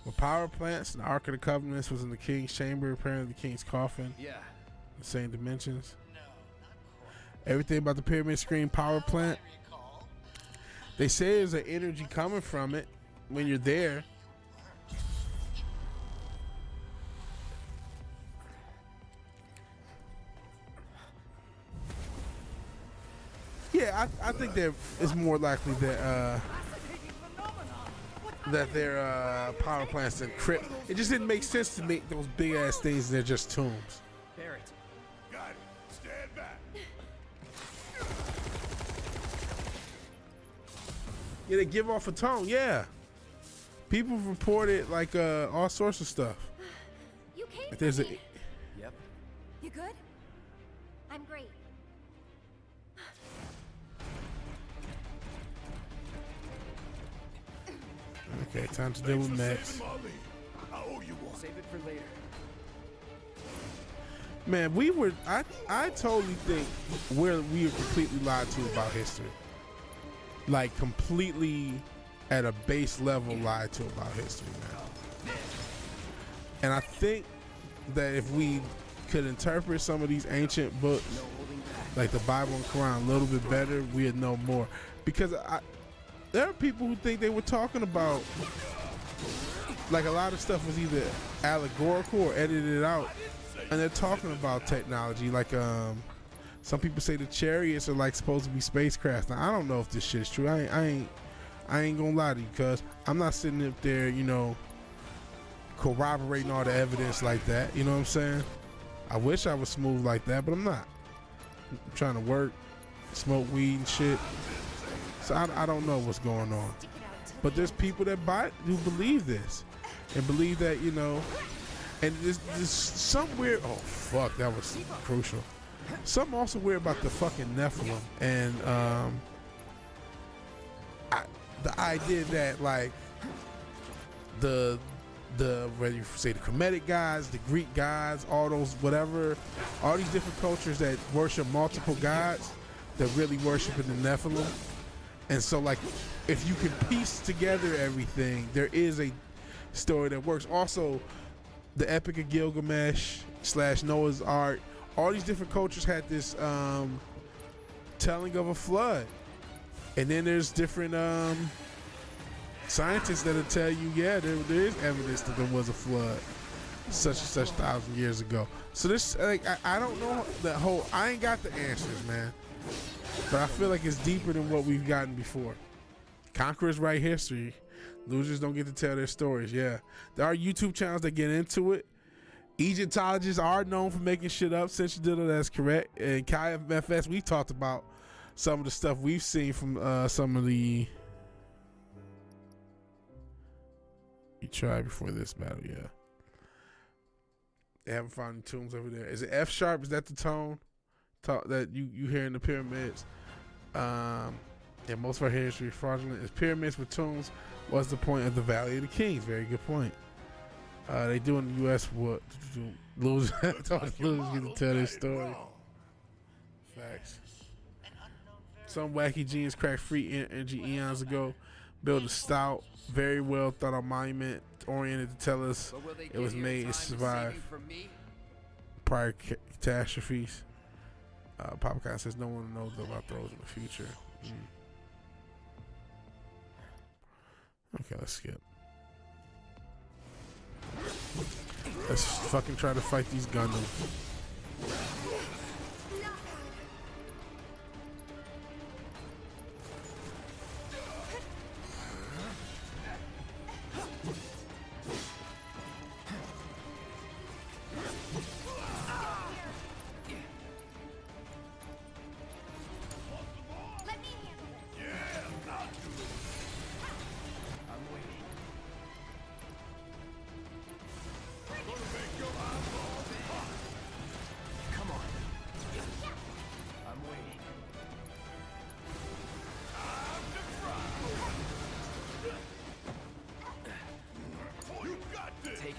With power plants, and the Ark of the Covenants was in the king's chamber, apparently the king's coffin. Yeah. The same dimensions. No, not quite. Everything about the pyramid screen power plant. I recall. They say there's an energy coming from it when you're there. Yeah, I think that it's more likely that they're power plants than crypt. It just didn't make sense to make those big ass things. They're just tombs. Barrett. Got it. Stand back. Yeah, they give off a tone. Yeah, people reported like all sorts of stuff. You came If there's for a me. Yep. You good? I'm great. okay, time to deal with Max. Saving my lead. I owe you one. Save it for later. Man, I totally think we are completely lied to about history. Like completely at a base level lied to about history, man. And I think that if we could interpret some of these ancient books, like the Bible and Quran, a little bit better, we'd know more. Because there are people who think they were talking about, like a lot of stuff was either allegorical or edited out, and they're talking about technology. Like some people say the chariots are like supposed to be spacecraft. Now I don't know if this shit's true. I ain't gonna lie to you, cuz I'm not sitting up there, you know, corroborating all the evidence like that. You know what I'm saying? I wish I was smooth like that, but I'm not. I'm trying to work, smoke weed and shit. So I don't know what's going on. But there's people that who believe this and believe that, you know, and there's some weird, oh fuck, that was crucial. Something also weird about the fucking Nephilim and the idea that like the whether you say the Kemetic gods, the Greek gods, all those whatever, all these different cultures that worship multiple gods that really worship in the Nephilim. And so like if you can piece together everything, there is a story that works. Also, the Epic of Gilgamesh / Noah's Ark, all these different cultures had this telling of a flood. And then there's different scientists that'll tell you, yeah, there is evidence that there was a flood such and such 1,000 years ago. So this, like, I don't know the whole, I ain't got the answers, man. But I feel like it's deeper than what we've gotten before. Conquerors write history. Losers don't get to tell their stories. Yeah. There are YouTube channels that get into it. Egyptologists are known for making shit up. Since you did it, that's correct. And Kai FS, we talked about some of the stuff we've seen from some of the... You tried before this battle, yeah. They haven't found any tombs over there. Is it F sharp? Is that the tone that you hear in the pyramids? Yeah, most of our history is fraudulent. Is pyramids with tombs? What's the point of the Valley of the Kings? Very good point. They do in the U.S. what? Losers get to tell their story. Facts. Some wacky genius cracked free energy eons ago, built a stout, very well thought out monument oriented to tell us it was made and survived prior catastrophes. Popcorn says no one knows about those in the future. Okay, let's skip. Let's fucking try to fight these Gundams.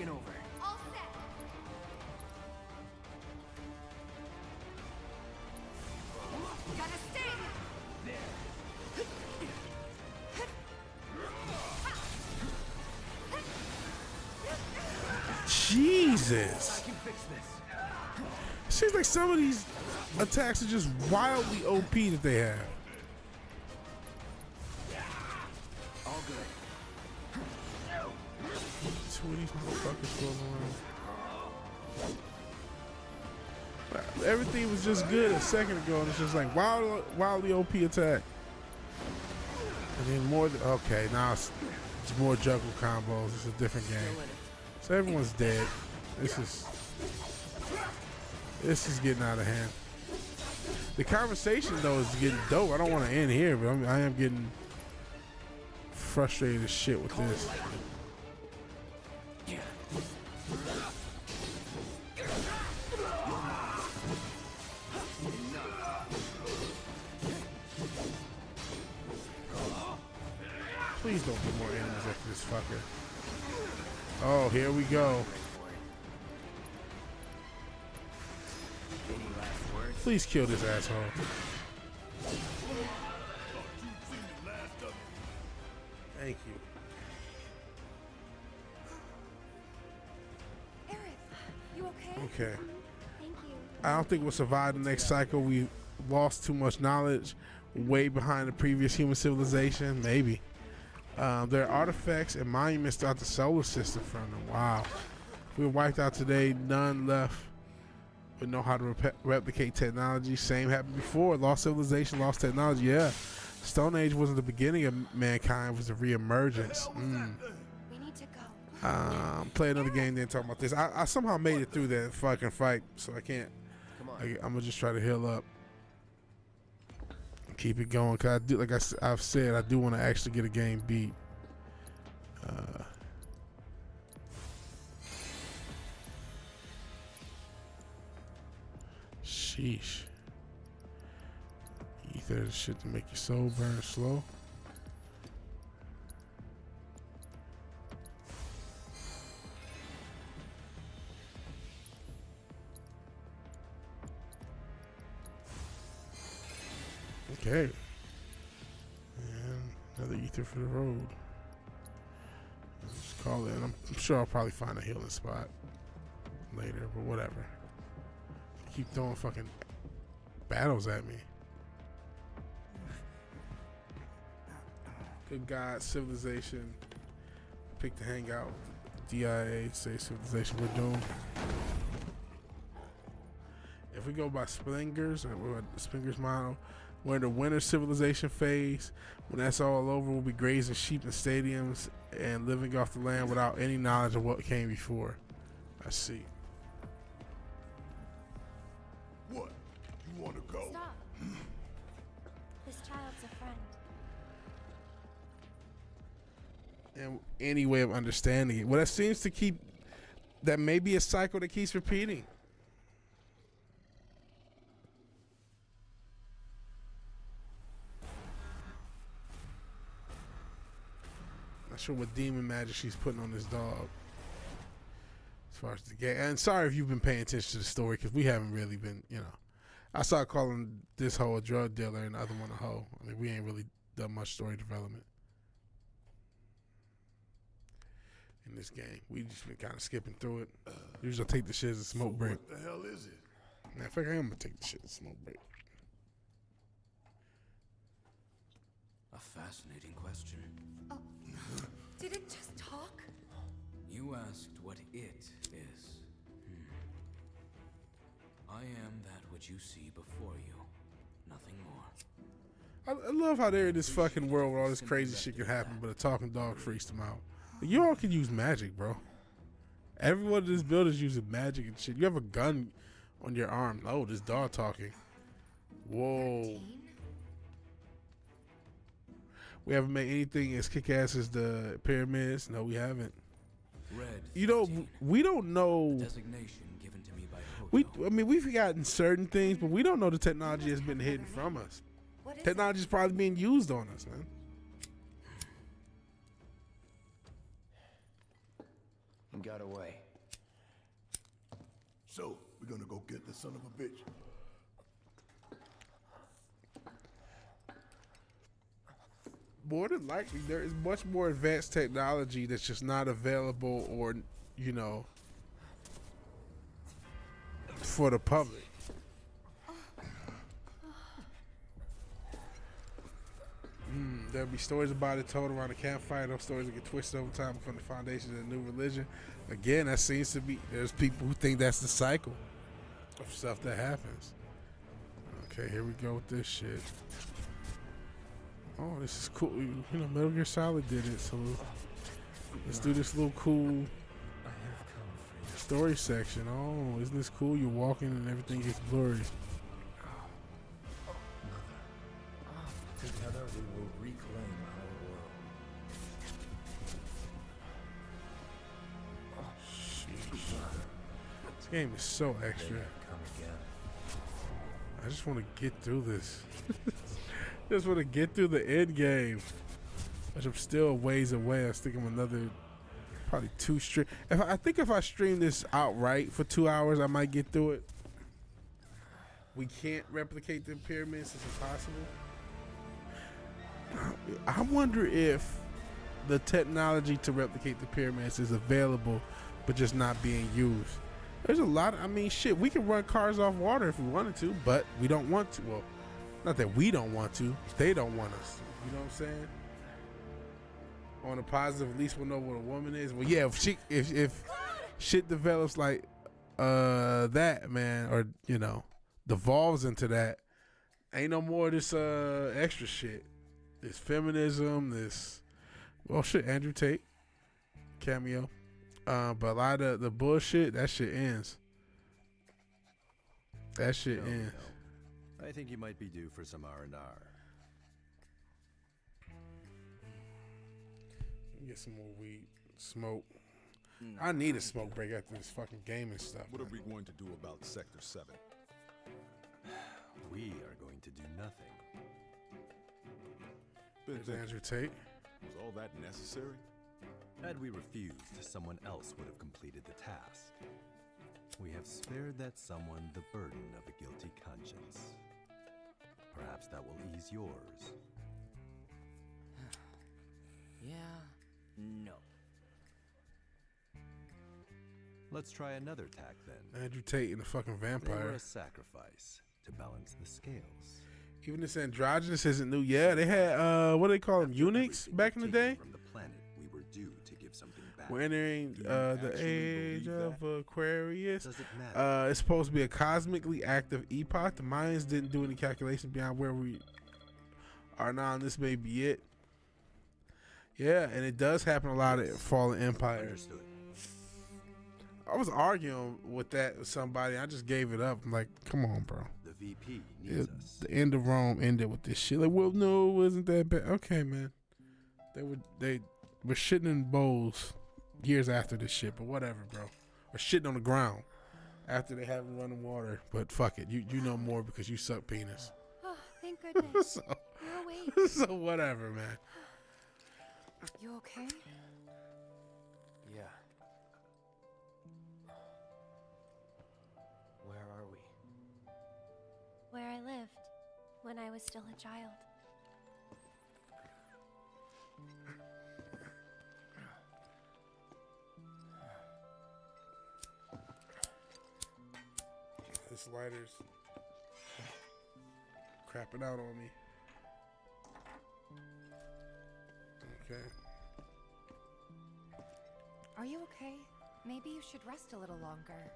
taken over. All set. Gotta stay. Jesus. I can fix this. Seems like some of these attacks are just wildly OP that they have. All good. Two of these motherfuckers floating around. Everything was just good a second ago, and it's just like wildly OP attack. And then more. Okay, now it's more juggle combos. It's a different game. So everyone's dead. This is getting out of hand. The conversation though is getting dope. I don't want to end here, but I am getting frustrated as shit with this. Please don't get more enemies after this fucker. Oh, here we go. Any last words? Please kill this asshole. Thank you. Aerith, you okay? Okay. Thank you. I don't think we'll survive the next cycle. We lost too much knowledge, way behind the previous human civilization. Maybe. There are artifacts and monuments throughout the solar system from them. Wow. We were wiped out today. None left would know how to replicate technology. Same happened before. Lost civilization, lost technology. Yeah. Stone Age wasn't the beginning of mankind. It was a re-emergence. We need to go. Play another game, then talk about this. I somehow made it through that fucking fight, so I can't. I'm gonna just try to heal up. Keep it going, cause I do, like I've said, I do want to actually get a game beat. Sheesh. Ether is shit to make your soul burn slow. Okay. And another ether for the road. Let's call it. I'm sure I'll probably find a healing spot later, but whatever. Keep throwing fucking battles at me. Good God, civilization. Pick the hangout. DIA, say civilization, we're doomed. If we go by Splinger's, or we're at the Splinger's model, we're in the winter civilization phase. When that's all over, we'll be grazing sheep in stadiums and living off the land without any knowledge of what came before. I see. What? You want to go? Stop. This child's a friend. And any way of understanding it. Well, that seems to keep, that may be a cycle that keeps repeating. Not sure what demon magic she's putting on this dog. As far as the game. And sorry if you've been paying attention to the story, because we haven't really been, you know. I started calling this hoe a drug dealer and the other one a hoe. I mean, we ain't really done much story development in this game. We just been kind of skipping through it. Usually I take the shit as a smoke break. What the hell is it? Matter of fact, I am gonna take the shit as a smoke break. A fascinating question. Oh, did it just talk? You asked what it is. I am that which you see before you. Nothing more. I love how they're in this fucking world where all this crazy shit can happen, but a talking dog freaks them out. You all can use magic, bro. Everyone in this building is using magic and shit. You have a gun on your arm. Oh, this dog talking. Whoa. 13? We haven't made anything as kick-ass as the pyramids. No, we haven't. Red. You know, 13. we don't know. Designation given to me by Hojo. I mean, we've gotten certain things, but we don't know the technology has been hidden from us. What is Technology is probably being used on us, man. and got away. So, we're gonna go get the son of a bitch. More than likely, there is much more advanced technology that's just not available or, you know, for the public. There'll be stories about it told around the campfire. Those stories will get twisted over time from the foundations of the new religion. Again, that seems to be, there's people who think that's the cycle of stuff that happens. Okay, here we go with this shit. Oh, this is cool. You know, Metal Gear Solid did it, so let's do this little cool story section. Oh, isn't this cool? You're walking and everything gets blurry. Together we will reclaim our world. This game is so extra. Come again. I just want to get through this. Just want to get through the end game, which I'm still a ways away. I think I'm another probably 2 stream. I think if I stream this outright for 2 hours, I might get through it. We can't replicate the pyramids; it's impossible. I wonder if the technology to replicate the pyramids is available, but just not being used. There's a lot. I mean, shit. We can run cars off water if we wanted to, but we don't want to. Well, not that we don't want to. They don't want us to. You know what I'm saying? On a positive, at least we'll know what a woman is. Well, yeah. If shit develops like that, man, or you know, devolves into that, ain't no more of this extra shit. This feminism, this, well, shit, Andrew Tate cameo, but a lot of the bullshit, that shit ends. That shit ends. No. I think you might be due for some R&R. Get some more weed, smoke. I need a smoke break after this fucking gaming stuff. What are we going to do about Sector 7? We are going to do nothing. There's Andrew Tate. Was all that necessary? Had we refused, someone else would have completed the task. We have spared that someone the burden of a guilty conscience. Perhaps that will ease yours. Yeah, no. Let's try another tack then. Andrew Tate and the fucking They were vampire. a sacrifice to balance the scales. Even this androgynous isn't new. Yeah, they had what do they call them, eunuchs back in the day. From the planet, we were due to give something back. We're entering the age of Aquarius. Does it matter? It's supposed to be a cosmically active epoch. The Mayans didn't do any calculations beyond where we are now, and this may be it. Yeah, and it does happen a lot at fallen empires. Understood. I was arguing with that with somebody. I just gave it up. I'm like, come on, bro. The VP needs us. The end of Rome ended with this shit. Like, well, no, it wasn't that bad. Okay, man. They were shitting in bowls years after this shit, but whatever, bro. Or shitting on the ground after they haven't running water. But fuck it, you know more because you suck penis. Oh, thank goodness. so, You're awake. so whatever, man. You okay? Yeah. Where are we? Where I lived when I was still a child. This lighter's crapping out on me. Okay. Are you okay? Maybe you should rest a little longer.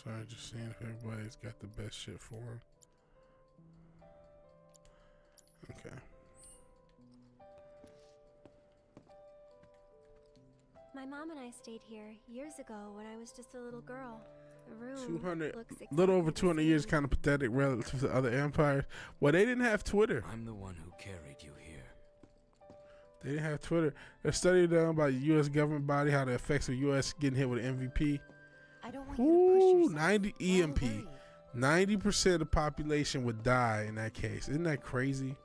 Sorry, just seeing if everybody's got the best shit for him. Okay. My mom and I stayed here years ago when I was just a little girl. The room 200, looks little over exactly the 200 years, same. kind of pathetic relative to other empires. Well, they didn't have Twitter. I'm the one who carried you here. They didn't have Twitter. A study done by the U.S. government body how the effects of U.S. getting hit with MVP. I don't want you to push Ooh, yourself. 90 We're all EMP. worried. 90% of the population would die in that case. Isn't that crazy?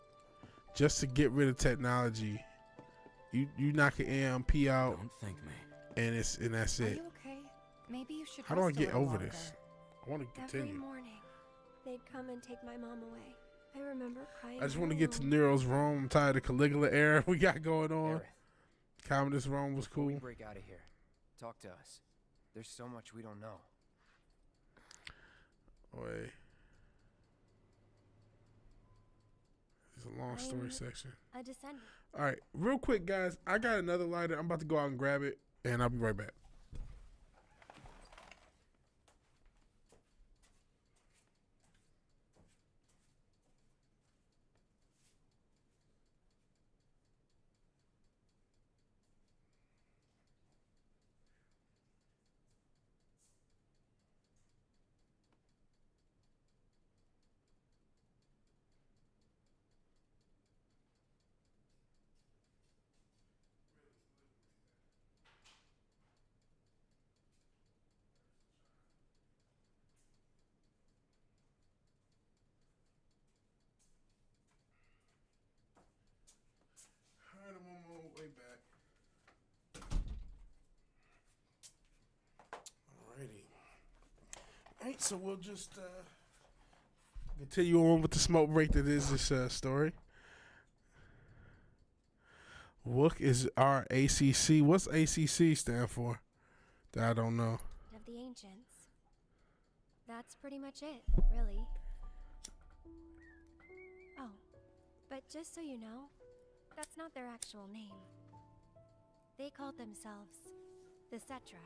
Just to get rid of technology, you knock an EMP out, Don't thank me. and that's Are it. you okay? Maybe you should. How do I rest a get little over longer. this? I want to Every continue. morning, they'd come and take my mom away. I remember crying. I just all want to get to alone. Nero's Rome. I'm tired of the Caligula era we got going on. Aerith, Commodus Rome was before we cool. break out of here, talk to us. There's so much we don't know. Wait. There's a long story I'm section. A descendant. All right, real quick, guys. I got another lighter. I'm about to go out and grab it, and I'll be right back. All right, I'm on my way back. Alrighty. All right, so we'll just continue on with the smoke break that is this story. What is our ACC? What's ACC stand for? That I don't know. Of the ancients. That's pretty much it, really. Oh, but just so you know, that's not their actual name. They called themselves the Cetra.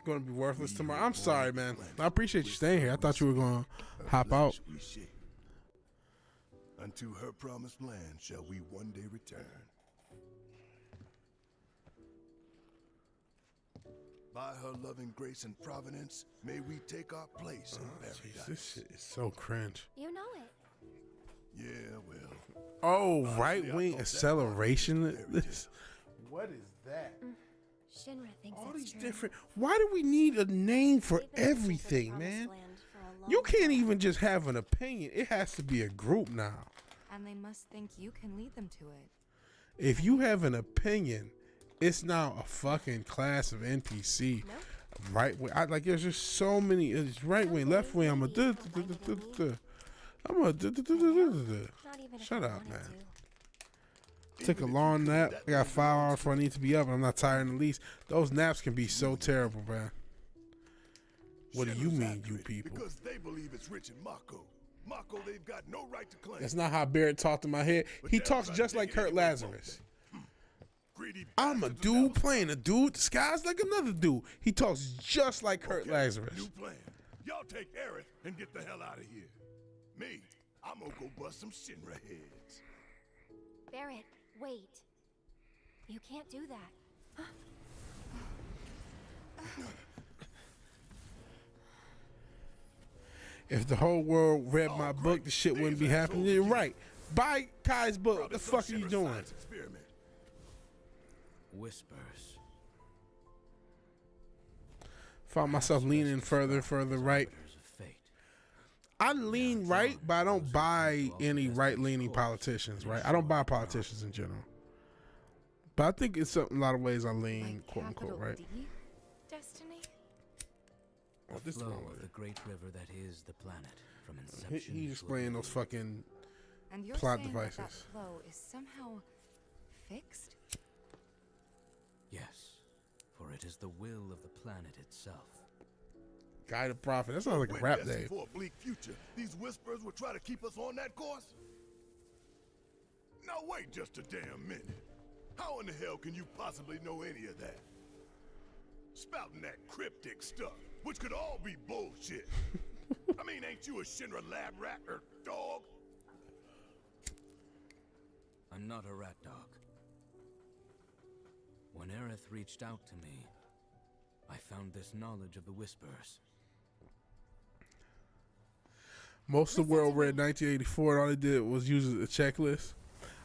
Going to be worthless tomorrow. I'm sorry, man. I appreciate you staying here. I thought you were going to hop out. We shall. Unto her promised land shall we one day return. By her loving grace and providence, may we take our place in Jeez, paradise. this shit is so cringe. You know it. Yeah, well. Oh, Honestly, right I wing thought that acceleration. part was very This. What is that? Shinra thinks All it's these true. different. Why do we need a name for They've been searching for the everything, promised man? land for a long You can't time. even just have an opinion. It has to be a group now. And they must think you can lead them to it. If you have an opinion, it's now a fucking class of NPC. Nope. Right wing. Like there's just so many. It's right wing, left wing. I'm a. I'm a. Not even if Shut I up, wanted man. to. Took a long nap. I got 5 hours before I need to be up, and I'm not tired in the least. Those naps can be so terrible, man. What do you Shinra's mean, you accurate people? Because they believe it's rich in Mako. Mako they've got no right to claim. That's not how Barrett talked in my head. But He they'll talks try just to like take Kurt anyone from Lazarus. them. Greedy I'm a bastards dude without- playing a dude disguised like another dude. He talks just like Kurt Okay, Lazarus. New plan. Y'all take Aerith and get the hell out of here. Me, I'm gonna go bust some Shinra heads. Barrett, wait. You can't do that. If the whole world read Oh, my great. book, the shit wouldn't be These happening. assholes You're again. right. Buy Kai's book. What Probably the some fuck are you Shinra doing? science experiment. Whispers. Found myself leaning further and further right. Arbiters of fate. I lean right, but I don't buy any right-leaning politicians, right? I don't buy politicians in general. But I think it's a lot of ways I lean, Like quote unquote, capital right? D? Destiny? Oh, The this is flow wrong of way. the great river that is the planet from He, inception. he's to explaining those oblivion. fucking. And you're Plot saying devices. that flow is somehow fixed? Yes, for it is the will of the planet itself. Guy the Prophet. That sounds like a When rap, destined Dave. for a bleak future, these whispers will try to keep us on that course? Now wait just a damn minute. How in the hell can you possibly know any of that? spouting that cryptic stuff, which could all be bullshit. I mean, ain't you a Shinra lab rat or dog? I'm not a rat dog. When Aerith reached out to me, I found this knowledge of the Whispers. Most of the world read 1984 and all they did was use a checklist.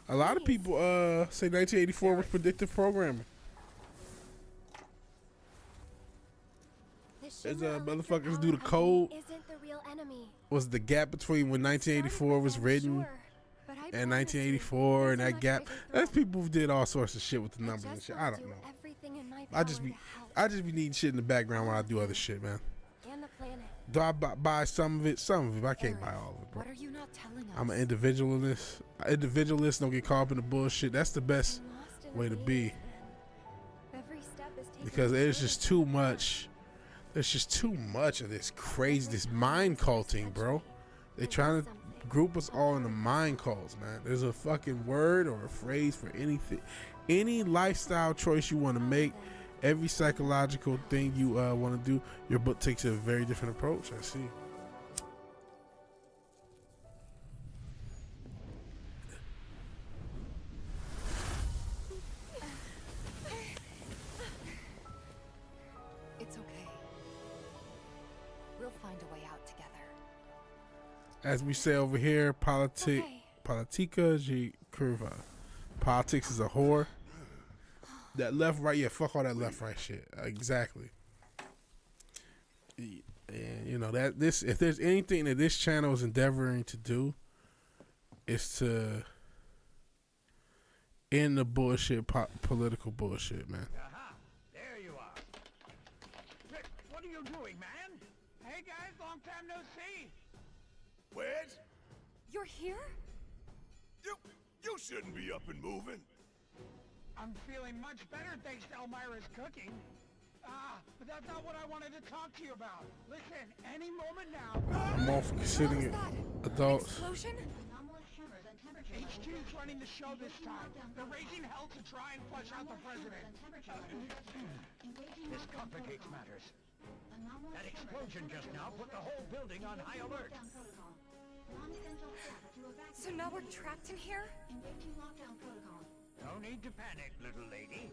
A lot of people say 1984 was predictive programming. As motherfuckers do the code. Isn't the real enemy. Was the gap between when 1984 was written and 1984 and that gap. That's people who did all sorts of shit with the numbers and shit. I don't know. I just be needing shit in the background when I do other shit, man. And the planet. Do I buy some of it? Some of it. I can't buy all of it, bro. What are you not telling us? I'm an individualist. Individualist, don't get caught up in the bullshit. That's the best way to be. Every step is taken Because there's just too much. There's just too much of this crazy, this mind culting, bro. They trying to group us all into mind cults, man. There's a fucking word or a phrase for anything. Any lifestyle choice you want to make, every psychological thing you want to do, your book takes a very different approach. I see. It's okay. We'll find a way out together. As we say over here, politica G curva. Politics is a whore. That left, right, yeah, fuck all that left, right shit. Exactly. And you know that this, if there's anything that this channel is endeavoring to do, is to end the bullshit, political bullshit, man. Aha! There you are. Rick, what are you doing, man? Hey guys, long time no see. Wedge? You're here? You shouldn't be up and moving. I'm feeling much better thanks to Elmira's cooking. But that's not what I wanted to talk to you about. Listen, any moment now. I'm all for considering it adults. Explosion? HQ's running the show this time. They're raising hell to try and flush out the president. This complicates matters. That explosion just now put the whole building on high alert. So now we're trapped in here? No need to panic, little lady.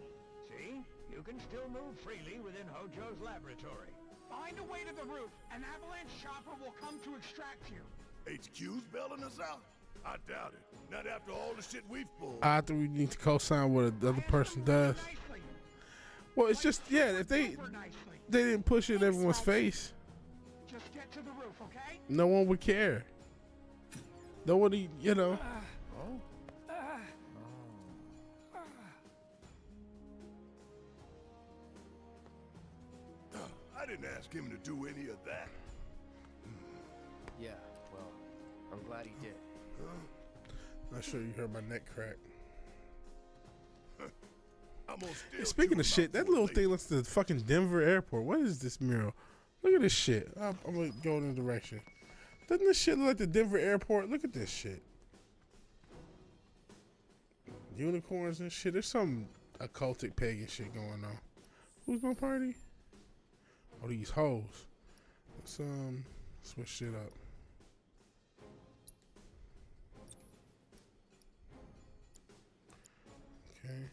See? You can still move freely within Hojo's laboratory. Find a way to the roof. An avalanche chopper will come to extract you. HQ's bailing us out? I doubt it. Not after all the shit we've pulled. I think we need to co-sign what the other person does. Well, it's just, yeah, if they didn't push it in everyone's face, Just get to the roof, okay? no one would care. Nobody, you know. I didn't ask him to do any of that. Yeah, well, I'm glad he did. Not sure you heard my neck crack. I'm gonna still Hey, speaking chew of him shit, out that for little later. thing looks like the fucking Denver airport. What is this mural? Look at this shit. I'm gonna go in the direction. Doesn't this shit look like the Denver airport? Look at this shit. Unicorns and shit. There's some occultic pagan shit going on. Who's my party? Oh, these hoes. Let's switch shit up. Okay.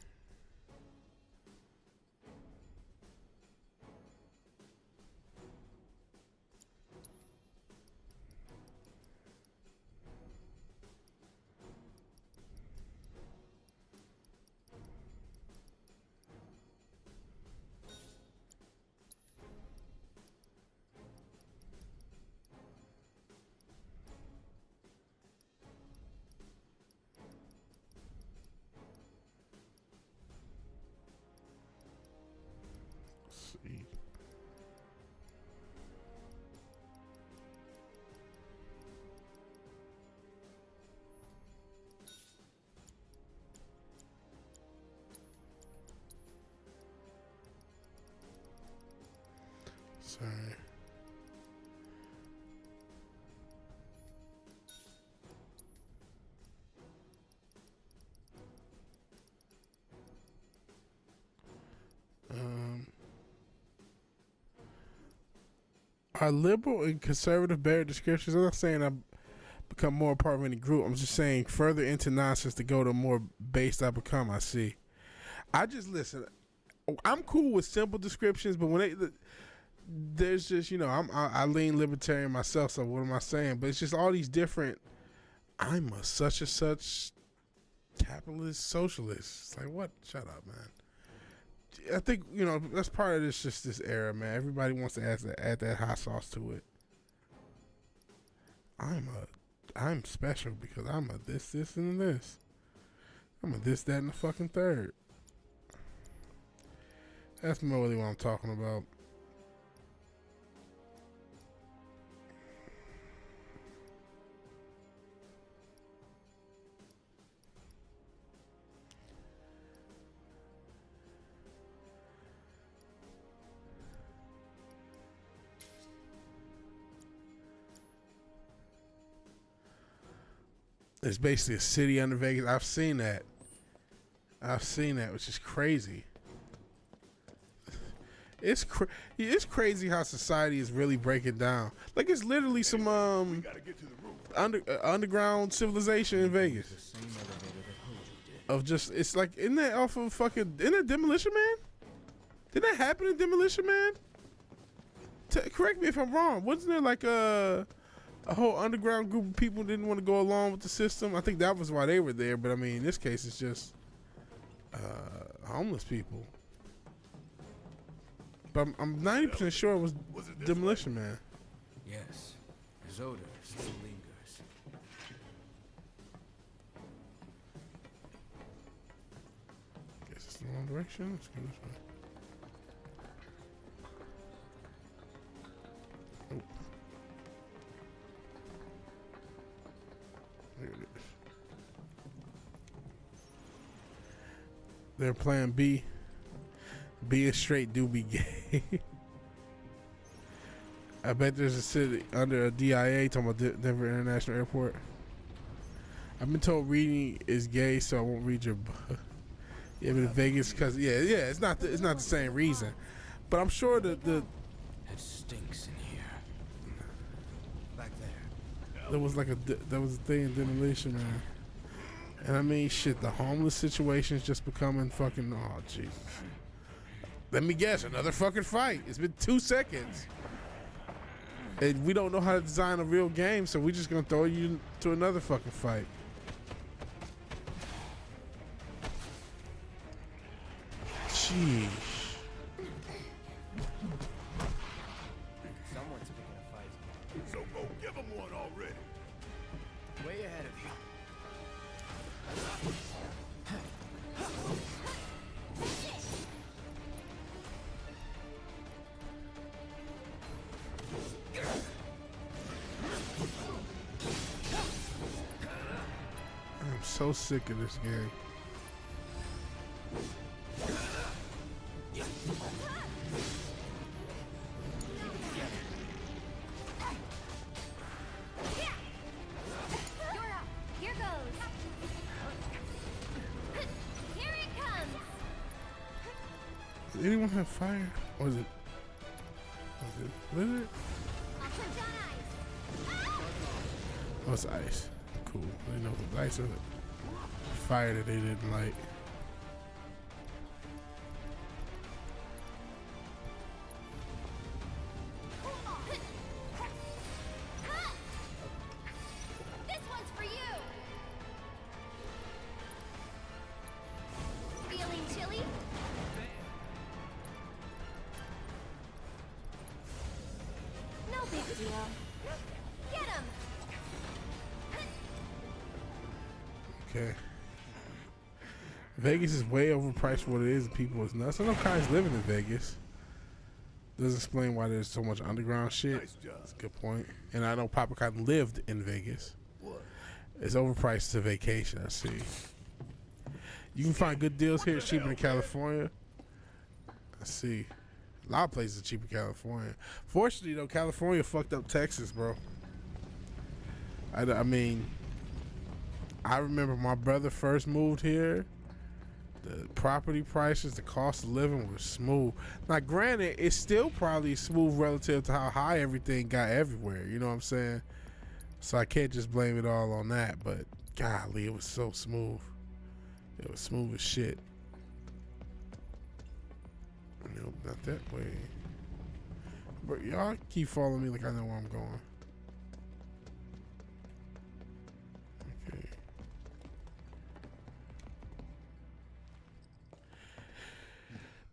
See. Sorry. Are liberal and conservative better descriptions? I'm not saying I become more a part of any group. I'm just saying further into nonsense to go to more based I become. I see. I just listen. I'm cool with simple descriptions, but when there's just, you know, I lean libertarian myself, so what am I saying? But it's just all these different. I'm a such and such capitalist socialist. It's like, what? Shut up, man. I think, you know, that's part of this, just this era, man. Everybody wants to add that hot sauce to it. I'm special because I'm a this, and this. I'm a this, that, and the fucking third. That's really what I'm talking about. It's basically a city under Vegas. I've seen that, which is crazy. It's crazy how society is really breaking down. Like, it's literally some underground civilization in Vegas. Of just, it's like, isn't that off of fucking, isn't that Demolition Man? Didn't that happen in Demolition Man? Correct me if I'm wrong. Wasn't there like a whole underground group of people didn't want to go along with the system? I think that was why they were there. But I mean, in this case, it's just homeless people. But I'm 90% sure it was Demolition Man. Yes, his odor still lingers. Guess it's the wrong direction. Let's go this way. Oh. There it is. They're playing B. B is straight, do be gay. I bet there's a city under a DIA talking about Denver International Airport. I've been told reading is gay, so I won't read your book. Yeah, but in Vegas, cause it's not the same reason. But I'm sure that It stinks in here. Back there. there was like there was a thing in Demolition Man, and I mean, shit, the homeless situation is just becoming fucking. Oh Jesus. Let me guess, another fucking fight. It's been 2 seconds. And we don't know how to design a real game, so we're just gonna throw you to another fucking fight. Jeez. Someone's picking a fight. So go give him one already. Way ahead of you. I'm so sick of this game. You're up. Here goes. Here it comes. Does anyone have fire? Or is it Blizzard? I'll put down ice. Oh, it's ice. Cool. I didn't know it was ice or fire that they didn't like. This one's for you. Feeling chilly? No big deal. Get him. Okay. Vegas is way overpriced for what it is, and people is nuts. I know guys living in Vegas. Doesn't explain why there's so much underground shit. Nice job. That's a good point. And I know Papa Cotton lived in Vegas. What? It's overpriced to vacation, I see. You can find good deals here. It's cheaper than California. I see. A lot of places are cheaper in California. Fortunately, though, California fucked up Texas, bro. I mean, I remember my brother first moved here. The property prices, the cost of living was smooth. Now, granted, it's still probably smooth relative to how high everything got everywhere. You know what I'm saying? So I can't just blame it all on that. But golly, it was so smooth. It was smooth as shit. Nope, not that way. But y'all keep following me like I know where I'm going. Okay.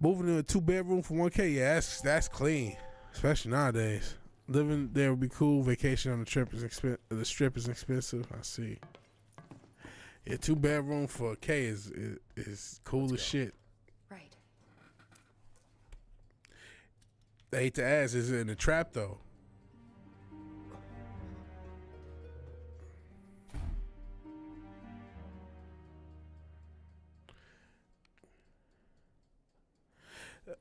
Moving in a 2-bedroom for 1K, yeah, that's clean, especially nowadays. Living there would be cool. Vacation on the trip is the strip is expensive. I see. Yeah, 2-bedroom for a K is cool as shit. Right. I hate to ask, is it in the trap though?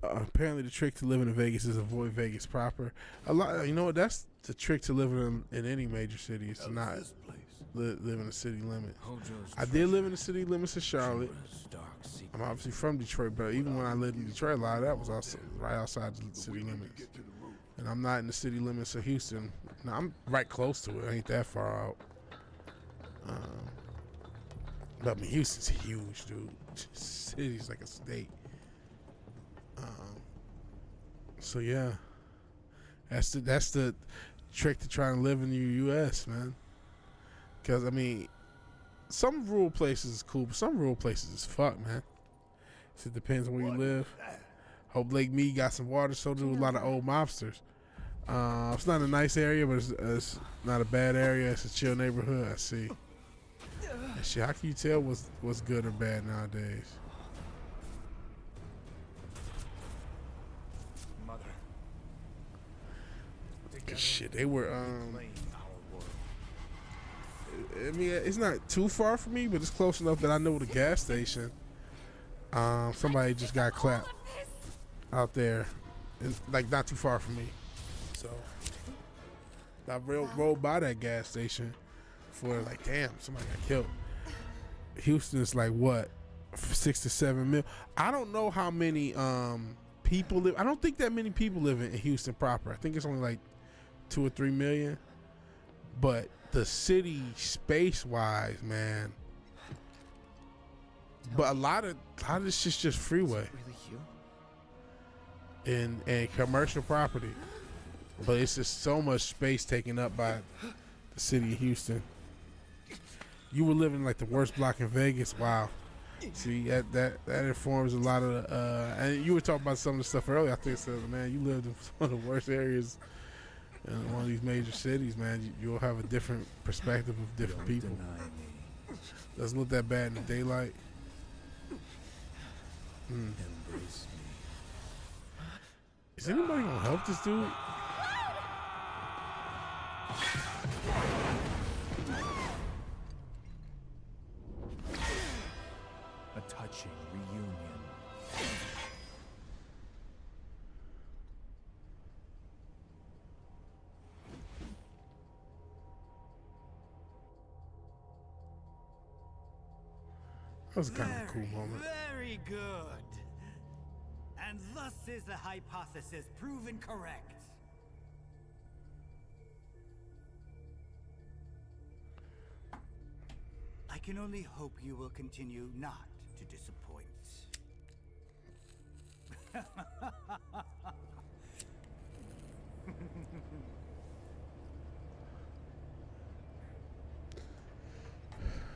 Apparently, the trick to living in Vegas is avoid Vegas proper. A lot, you know what? That's the trick to living in any major city is to not live in the city limit. I did live in the city limits of Charlotte. I'm obviously from Detroit, but even when I lived in Detroit, a lot of that was also right outside the city limits. And I'm not in the city limits of Houston. No, I'm right close to it. I ain't that far out. But I mean, Houston's huge, dude. City's like a state. So yeah, that's the trick to trying to live in the U.S., man. Because I mean, some rural places is cool, but some rural places is fuck, man. So it depends on where you live. Hope Lake Mead got some water, so do a lot of old mobsters. It's not a nice area, but it's not a bad area. It's a chill neighborhood. I see. And shit, how can you tell what's good or bad nowadays? Shit, they were I mean, it's not too far from me, but it's close enough that I know the gas station. Somebody just got clapped out there, it's like not too far from me. So I rolled by that gas station for like, damn, somebody got killed. Houston's like what, 6 to 7 mil. I don't know how many people live. I don't think that many people live in Houston proper. I think it's only like 2 or 3 million, but the city space wise, man. But a lot of this shit's just freeway and commercial property. But it's just so much space taken up by the city of Houston. You were living like the worst block in Vegas. Wow. See, that informs a lot of and you were talking about some of the stuff earlier. I think it said, man, you lived in one of the worst areas in one of these major cities, man. You'll have a different perspective of different people. Doesn't look that bad in the daylight. Embrace me. Is anybody gonna help this dude? A touching reunion. That was kind of a cool moment. Very good. And thus is the hypothesis proven correct. I can only hope you will continue not to disappoint.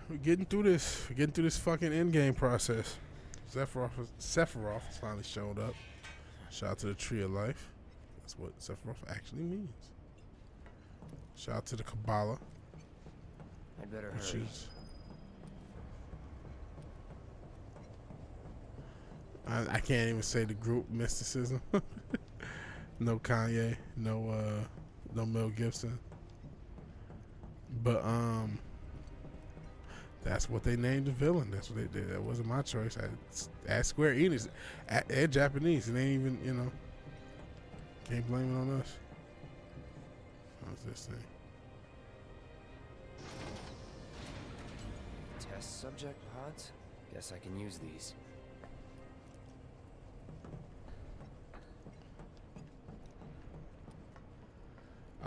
We're getting through this. We're getting through this fucking endgame process. Sephiroth has finally showed up. Shout out to the Tree of Life. That's what Sephiroth actually means. Shout out to the Kabbalah. I'd better Which hurry. is, I can't even say the group mysticism. No Kanye, no Mel Gibson. But that's what they named the villain. That's what they did. That wasn't my choice. I asked Square Enix. They're Japanese. And they ain't even, can't blame it on us. How's this thing? Test subject pods? Guess I can use these.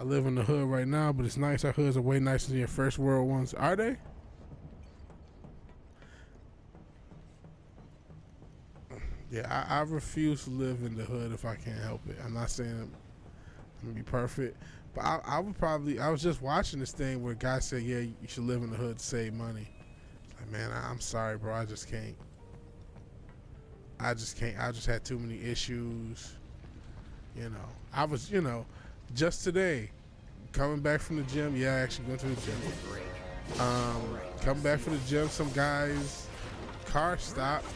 I live in the hood right now, but it's nice. Our hoods are way nicer than your first world ones. Are they? Yeah, I refuse to live in the hood if I can't help it. I'm not saying I'm gonna be perfect, but I would probably. I was just watching this thing where a guy said, "Yeah, you should live in the hood to save money." Like, man, I'm sorry, bro. I just can't. I just had too many issues. You know, I was, just today, coming back from the gym. Yeah, I actually went to the gym. Coming back from the gym, some guy's car stopped.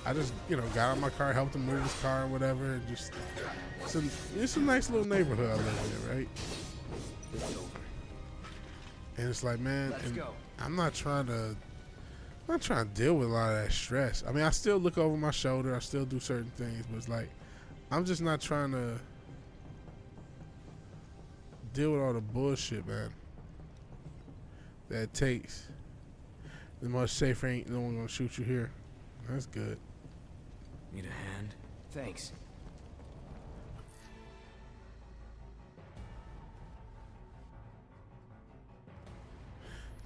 I just, got out of my car, helped him move his car or whatever, and just, it's a nice little neighborhood I live in, right? And it's like, man, and I'm not trying to deal with a lot of that stress. I mean, I still look over my shoulder, I still do certain things, but it's like, I'm just not trying to deal with all the bullshit, man, that it takes. The much safer ain't no one gonna shoot you here. That's good. Need a hand? Thanks.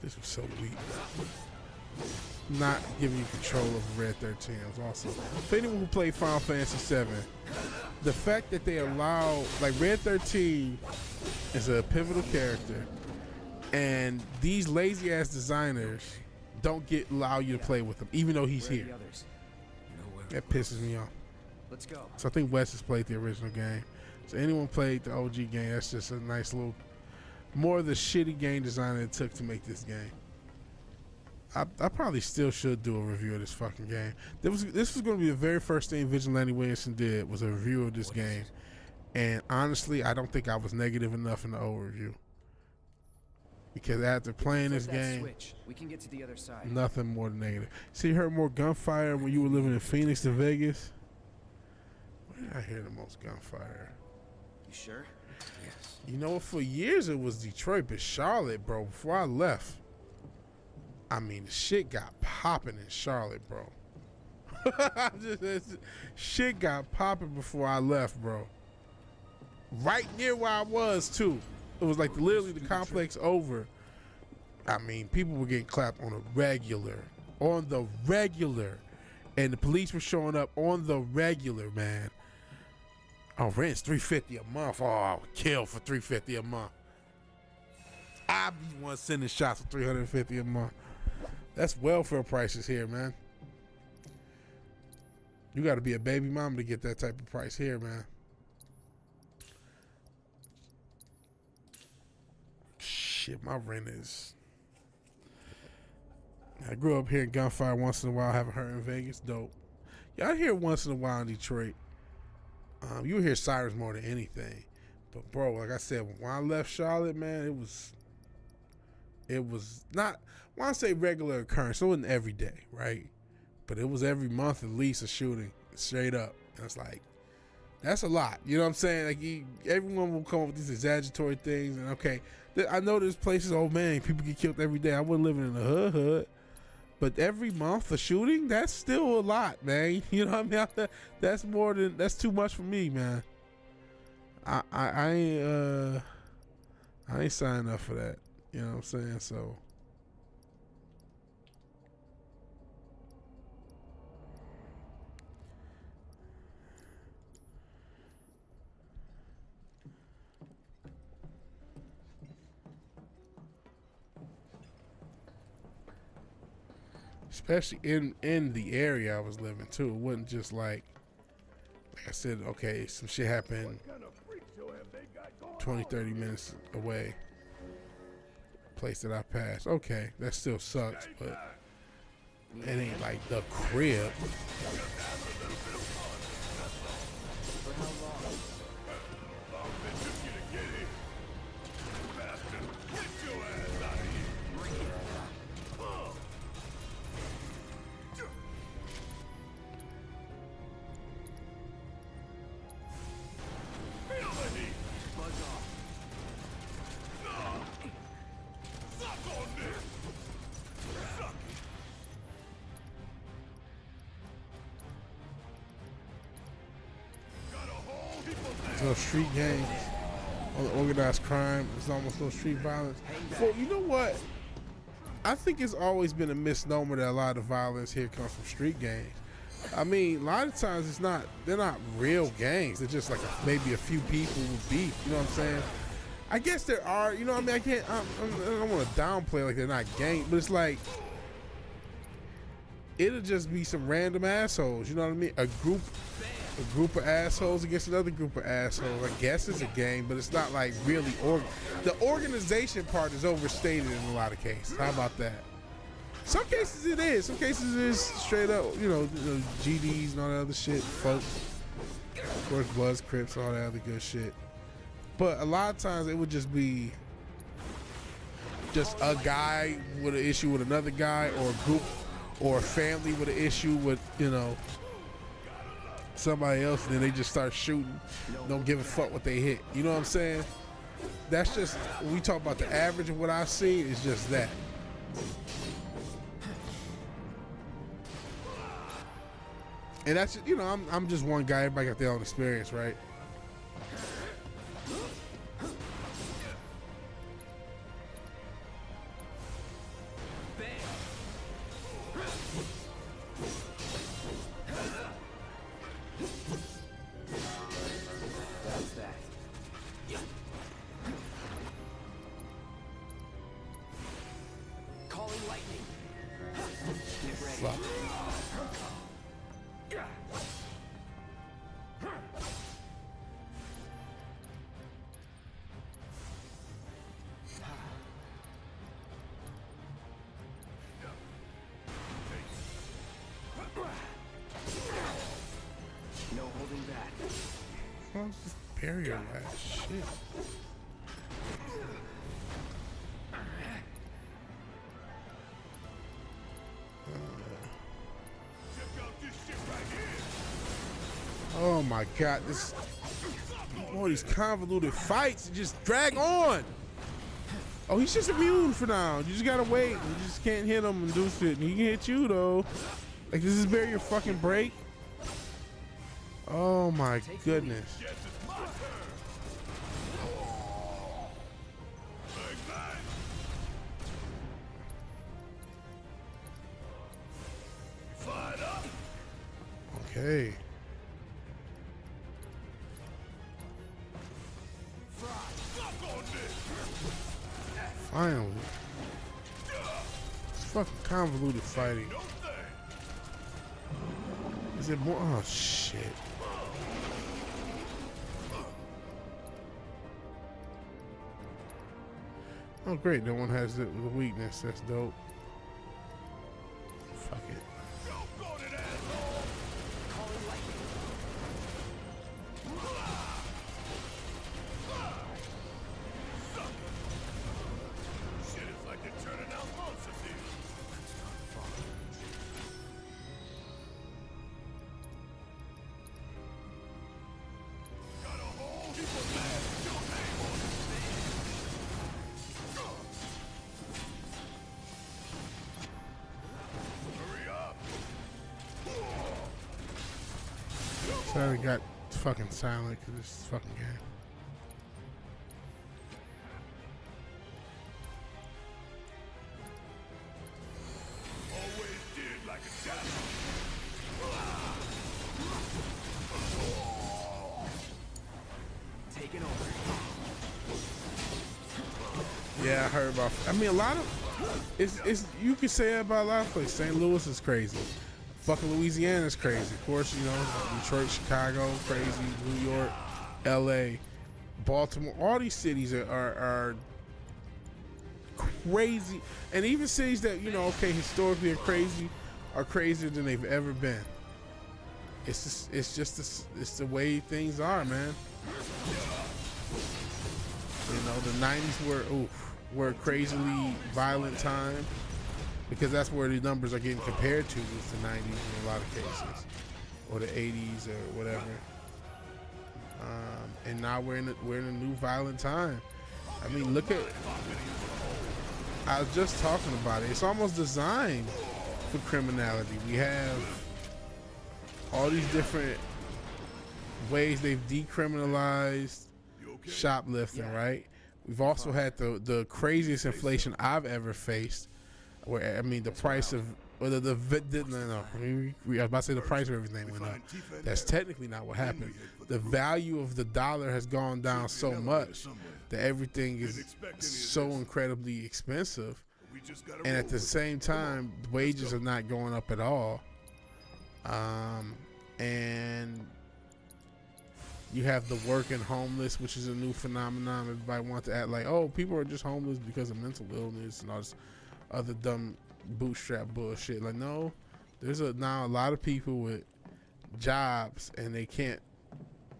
This was so weak. Not giving you control over Red 13 was awesome. For anyone who played Final Fantasy VII, the fact that they allow, like, Red 13 is a pivotal character, and these lazy ass designers don't allow you to play with him, even though he's here. That pisses me off. Let's go. So I think Wes has played the original game. So anyone played the OG game, that's just a nice little, more of the shitty game design it took to make this game. I probably still should do a review of this fucking game. This was going to be the very first thing VigilanteWilliamson did, was a review of this game. And honestly, I don't think I was negative enough in the old review. Because after playing this game, we can get to the other side. Nothing more than negative. See, you heard more gunfire when you were living in Phoenix than Vegas? Where did I hear the most gunfire? You sure? Yes. You know what? For years it was Detroit, but Charlotte, bro, before I left, I mean, the shit got popping in Charlotte, bro. Shit got popping before I left, bro. Right near where I was, too. It was like literally the complex over. I mean, people were getting clapped on the regular. And the police were showing up on the regular, man. Oh, rent's $350 a month. Oh, I would kill for $350 a month. I'd be one sending shots for $350 a month. That's welfare prices here, man. You got to be a baby mama to get that type of price here, man. Shit, my rent is... I grew up hearing gunfire once in a while. Haven't heard in Vegas. Dope. Yeah, I hear once in a while in Detroit. You hear sirens more than anything. But, bro, like I said, when I left Charlotte, man, it was not... When I say regular occurrence, it wasn't every day, right? But it was every month at least a shooting, straight up. And it's like, that's a lot. You know what I'm saying? Like, everyone will come up with these exaggeratory things. And, okay, I know there's places, oh, man, people get killed every day. I wasn't living in the hood. But every month a shooting, that's still a lot, man. You know what I mean? That's too much for me, man. I ain't signing up for that. You know what I'm saying? So... especially in the area I was living too. It wasn't just like I said, okay, some shit happened 20, 30 minutes away. Place that I passed. Okay, that still sucks, but it ain't like the crib. No street gangs. On the organized crime, there's almost no street violence. Well, you know what? I think it's always been a misnomer that a lot of violence here comes from street gangs. I mean, a lot of times they're not real gangs. They're just like maybe a few people with beef. You know what I'm saying? I guess there are. You know what I mean? I don't want to downplay like they're not gangs, but it's like it'll just be some random assholes. You know what I mean? A group of assholes against another group of assholes. I guess it's a gang, but it's not like really the organization part is overstated in a lot of cases. How about that? Some cases it is. Some cases it is straight up, you know, GDs and all that other shit, folks. Of course, Bloods, Crips, all that other good shit. But a lot of times it would just be just a guy with an issue with another guy, or a group or a family with an issue with, you know, somebody else, and then they just start shooting. Don't give a fuck what they hit. You know what I'm saying? That's just, when we talk about the average of what I've seen, is just that. And that's, you know, I'm just one guy. Everybody got their own experience, right? Just bury your last shit. Oh my God, all these convoluted fights just drag on. Oh, he's just immune for now. You just gotta wait. You just can't hit him and do shit. He can hit you though. Like, does this bury your fucking break? Oh my goodness. Okay. Finally. It's fucking convoluted fighting. Is it more? Oh shit. Oh great, no one has the weakness. That's dope. Fuck it. Sorry, got fucking silent because this is fucking game. Always did like a child. Taking over. Yeah, I heard about. I mean, a lot of it's you could say that about a lot of places. St. Louis is crazy. Fucking Louisiana is crazy. Of course, you know, Detroit, Chicago, crazy. New York, L.A., Baltimore. All these cities are crazy, and even cities that, you know, okay, historically are crazier than they've ever been. It's the way things are, man. You know, the '90s were a crazily violent time, because that's where the numbers are getting compared to, is the '90s in a lot of cases, or the '80s or whatever. And now we're in a new violent time. I mean, look at. I was just talking about it. It's almost designed for criminality. We have all these different ways they've decriminalized shoplifting, Yeah. right? We've also had the craziest inflation I've ever faced, where I mean the price of or I was about to say the price of everything went up. That's technically not what happened. The value of the dollar has gone down so much that everything is so incredibly expensive, and at the same time, wages are not going up at all. And you have the working homeless, which is a new phenomenon. Everybody wants to act like, oh, people are just homeless because of mental illness and all this other dumb bootstrap bullshit. Like, no, there's now a lot of people with jobs and they can't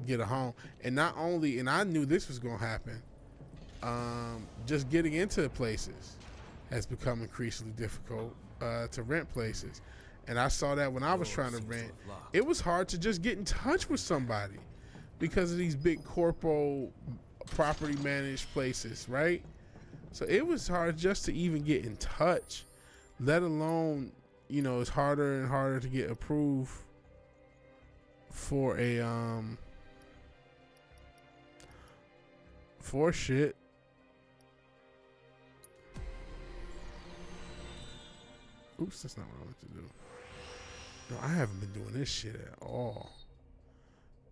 get a home. And not only, and I knew this was going to happen, just getting into places has become increasingly difficult to rent places. And I saw that when I was trying to rent. It was hard to just get in touch with somebody because of these big corpo property managed places, right? So it was hard just to even get in touch, let alone, you know, it's harder and harder to get approved for a for shit. Oops, that's not what I wanted to do. No, I haven't been doing this shit at all.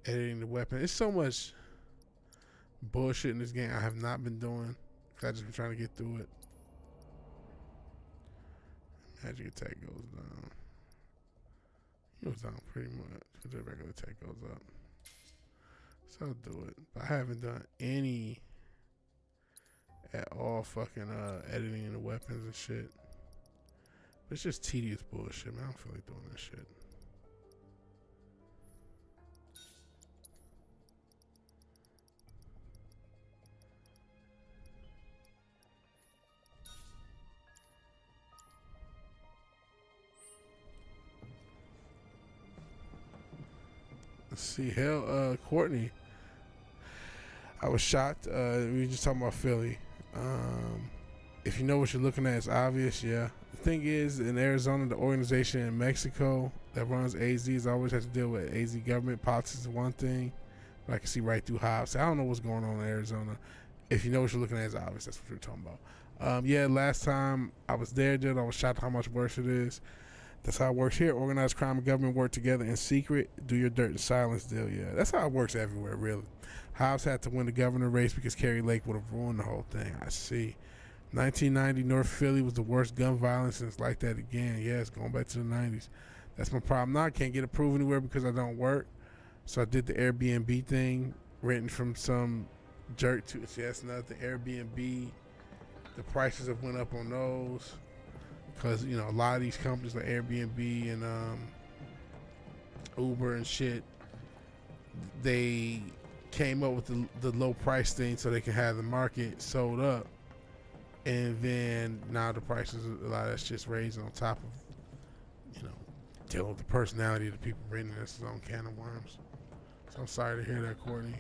Editing the weapon. It's so much bullshit in this game I have not been doing. I just been trying to get through it. Magic attack goes down. It goes down pretty much. The regular attack goes up. So I'll do it. But I haven't done any at all fucking editing the weapons and shit. But it's just tedious bullshit, man. I don't feel like doing this shit. Let's see, hell, Courtney. I was shocked. We were just talking about Philly. If you know what you're looking at, it's obvious, yeah. The thing is, in Arizona, the organization in Mexico that runs AZ has always had to deal with AZ government. Politics is one thing, but I can see right through Hobbs. I don't know what's going on in Arizona. If you know what you're looking at, it's obvious. That's what we're talking about. Yeah, last time I was there, dude, I was shocked how much worse it is. That's how it works here. Organized crime and government work together in secret. Do your dirt in silence deal. Yeah, that's how it works everywhere, really. Hobbs had to win the governor race because Kerry Lake would have ruined the whole thing. I see. 1990, North Philly was the worst gun violence, and it's like that again. Yeah, it's going back to the 90s. That's my problem now. I can't get approved anywhere because I don't work. So I did the Airbnb thing, renting from some jerk to. See, that's nothing. Airbnb, the prices have went up on those. Because, you know, a lot of these companies like Airbnb and Uber and shit, they came up with the low price thing so they can have the market sold up. And then now the prices, a lot of that's just raised on top of, you know, dealing with the personality of the people renting. That's his own can of worms. So I'm sorry to hear that, Courtney.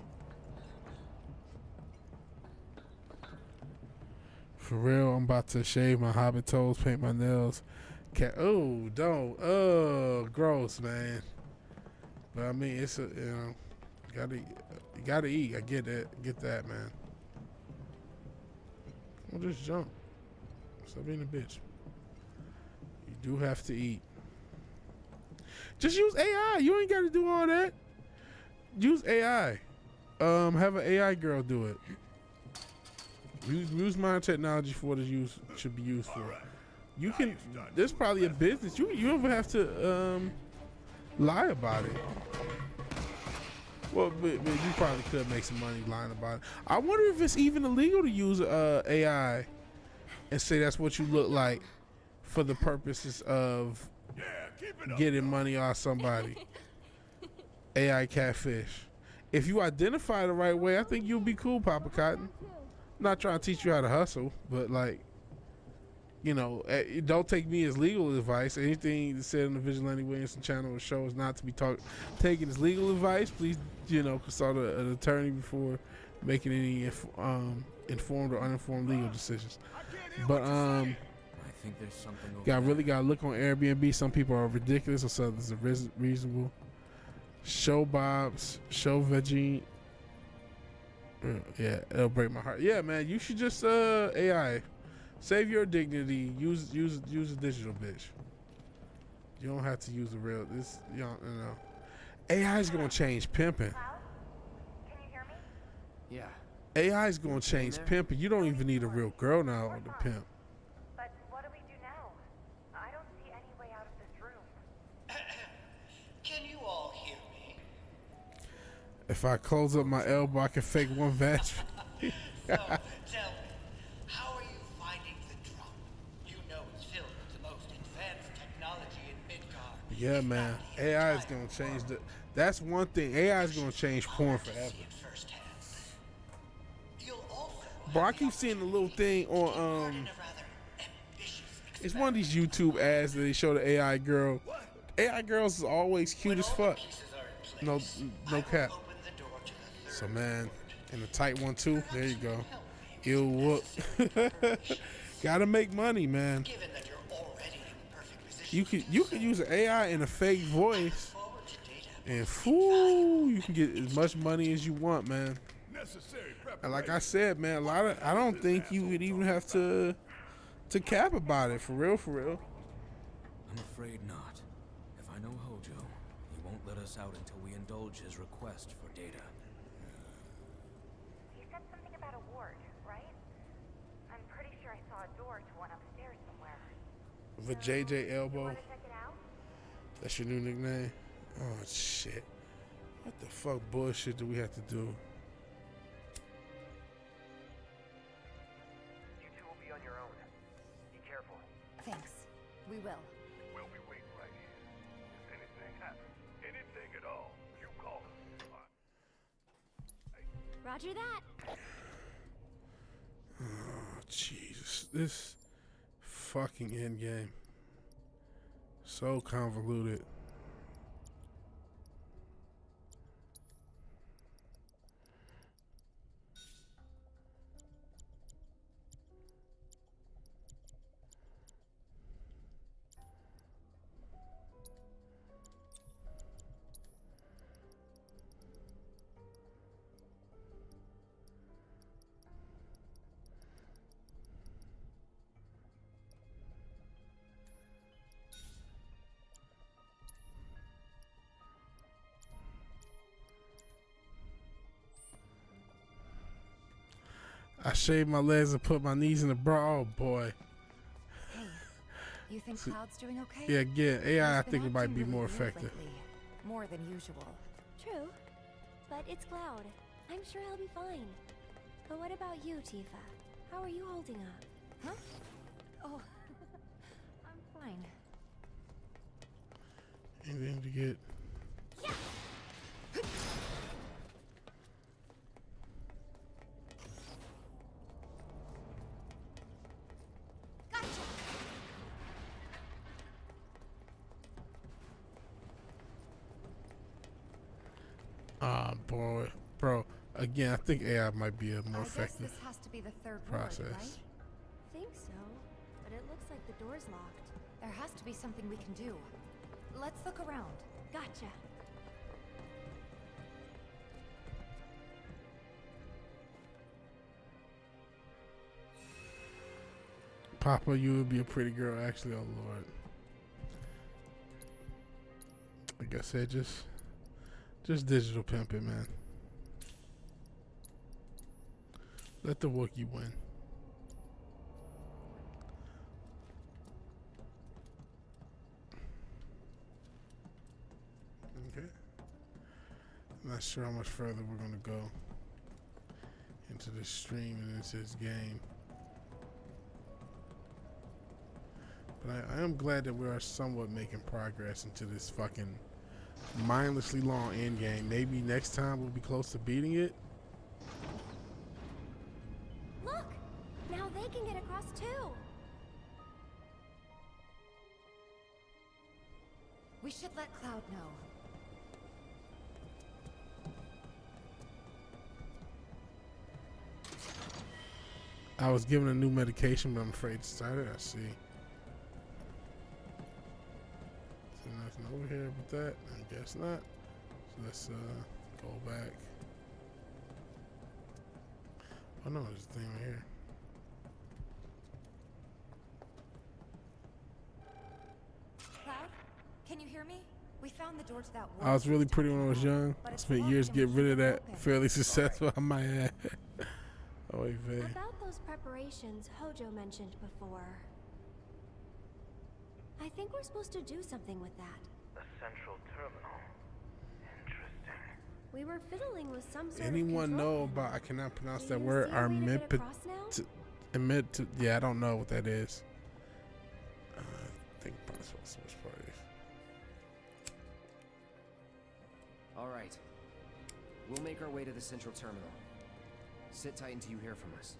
For real, I'm about to shave my hobbit toes, paint my nails. Oh, don't. Oh, gross, man. But I mean, it's a, you know, you gotta eat. I get that, man. Well, just jump. Stop being a bitch. You do have to eat. Just use AI. You ain't got to do all that. Use AI. Have an AI girl do it. Use modern technology for what it should be used for. You can. There's probably a business. You don't even have to lie about it. Well, but you probably could make some money lying about it. I wonder if it's even illegal to use AI and say that's what you look like for the purposes of getting money off somebody. AI catfish. If you identify the right way, I think you'll be cool, Papa Cotton. Not trying to teach you how to hustle, but like, you know, don't take me as legal advice. Anything that's said on the VigilanteWilliamson channel or show is not to be taken as legal advice. Please, you know, consult an attorney before making any informed or uninformed legal decisions. But I think there's something over really got to look on Airbnb. Some people are ridiculous, or some others are reasonable. Show Bob's, show Veggie. Yeah, it'll break my heart. Yeah, man, you should just AI. Save your dignity. Use a digital bitch. You don't have to use the real. This you know. AI is gonna change pimping. Can you hear me? Yeah. AI is gonna change pimping. You don't even need a real girl now to pimp. But what do we do now? I don't see any way out of this room. Can you all hear me? If I close up my elbow, I can fake one vag. So, tell me, how are you finding the drop? You know it's filled with the most advanced technology in Midgard. Yeah, man. AI is gonna change the. That's one thing. AI is gonna change porn forever. Bro, I keep seeing the little thing on it's one of these YouTube ads that they show the AI girl. AI girls is always cute as fuck. No cap. So man, and the tight one too. There you go. Ill whoop. Gotta make money, man. You could use an AI in a fake voice, and fool, you can get as much money as you want, man. And like I said, man, I don't think you would even have to cap about it, for real, for real. I'm afraid not. If I know Hojo, he won't let us out until we indulge his request for data. He said something about a ward, right? I'm pretty sure I saw a door to one upstairs somewhere. The JJ Elbow. Wanna check it out? That's your new nickname? Oh shit. What the fuck bullshit do we have to do? You two will be on your own. Be careful. Thanks. We will. We'll be waiting right here. If anything happens, anything at all, you call us. Roger that. Oh Jesus. This fucking endgame. So convoluted. I shaved my legs and put my knees in the bra. Oh boy. Hey, you think Cloud's doing okay? Yeah, again, AI I He's think been it might acting be really more weird effective. lately. More than usual. True. But it's Cloud. I'm sure he'll be fine. But what about you, Tifa? How are you holding up? Huh? Oh, I'm fine. Anything to get. Boy, bro. Again, I think AI might be a more effective This has to be the third process. ward, right? Think so. But it looks like the door's locked. There has to be something we can do. Let's look around. Gotcha. Papa, you would be a pretty girl, actually. Oh Lord. Like I said, just digital pimping, man. Let the Wookiee win. Okay. I'm not sure how much further we're gonna go into this stream and into this game. But I am glad that we are somewhat making progress into this fucking mindlessly long end game. Maybe next time we'll be close to beating it. Look! Now they can get across too. We should let Cloud know. I was given a new medication, but I'm afraid to start it. I see. So nothing over here with that. I guess not. So let's go back. Oh no, there's a thing right here. Cloud, can you hear me? We found the door to that wall. I was really pretty when I was young. I spent years getting rid of that. Fairly successful, I might add. Oh, wait, Faye. About those preparations Hojo mentioned before. I think we're supposed to do something with that. The central terminal. Interesting. We were fiddling with some sort Anyone of know control about, I cannot pronounce Do that you word, see a way to get armip across now? emit to, yeah, I don't know what that is. I think possible switch parties. All right. We'll make our way to the central terminal. Sit tight until you hear from us.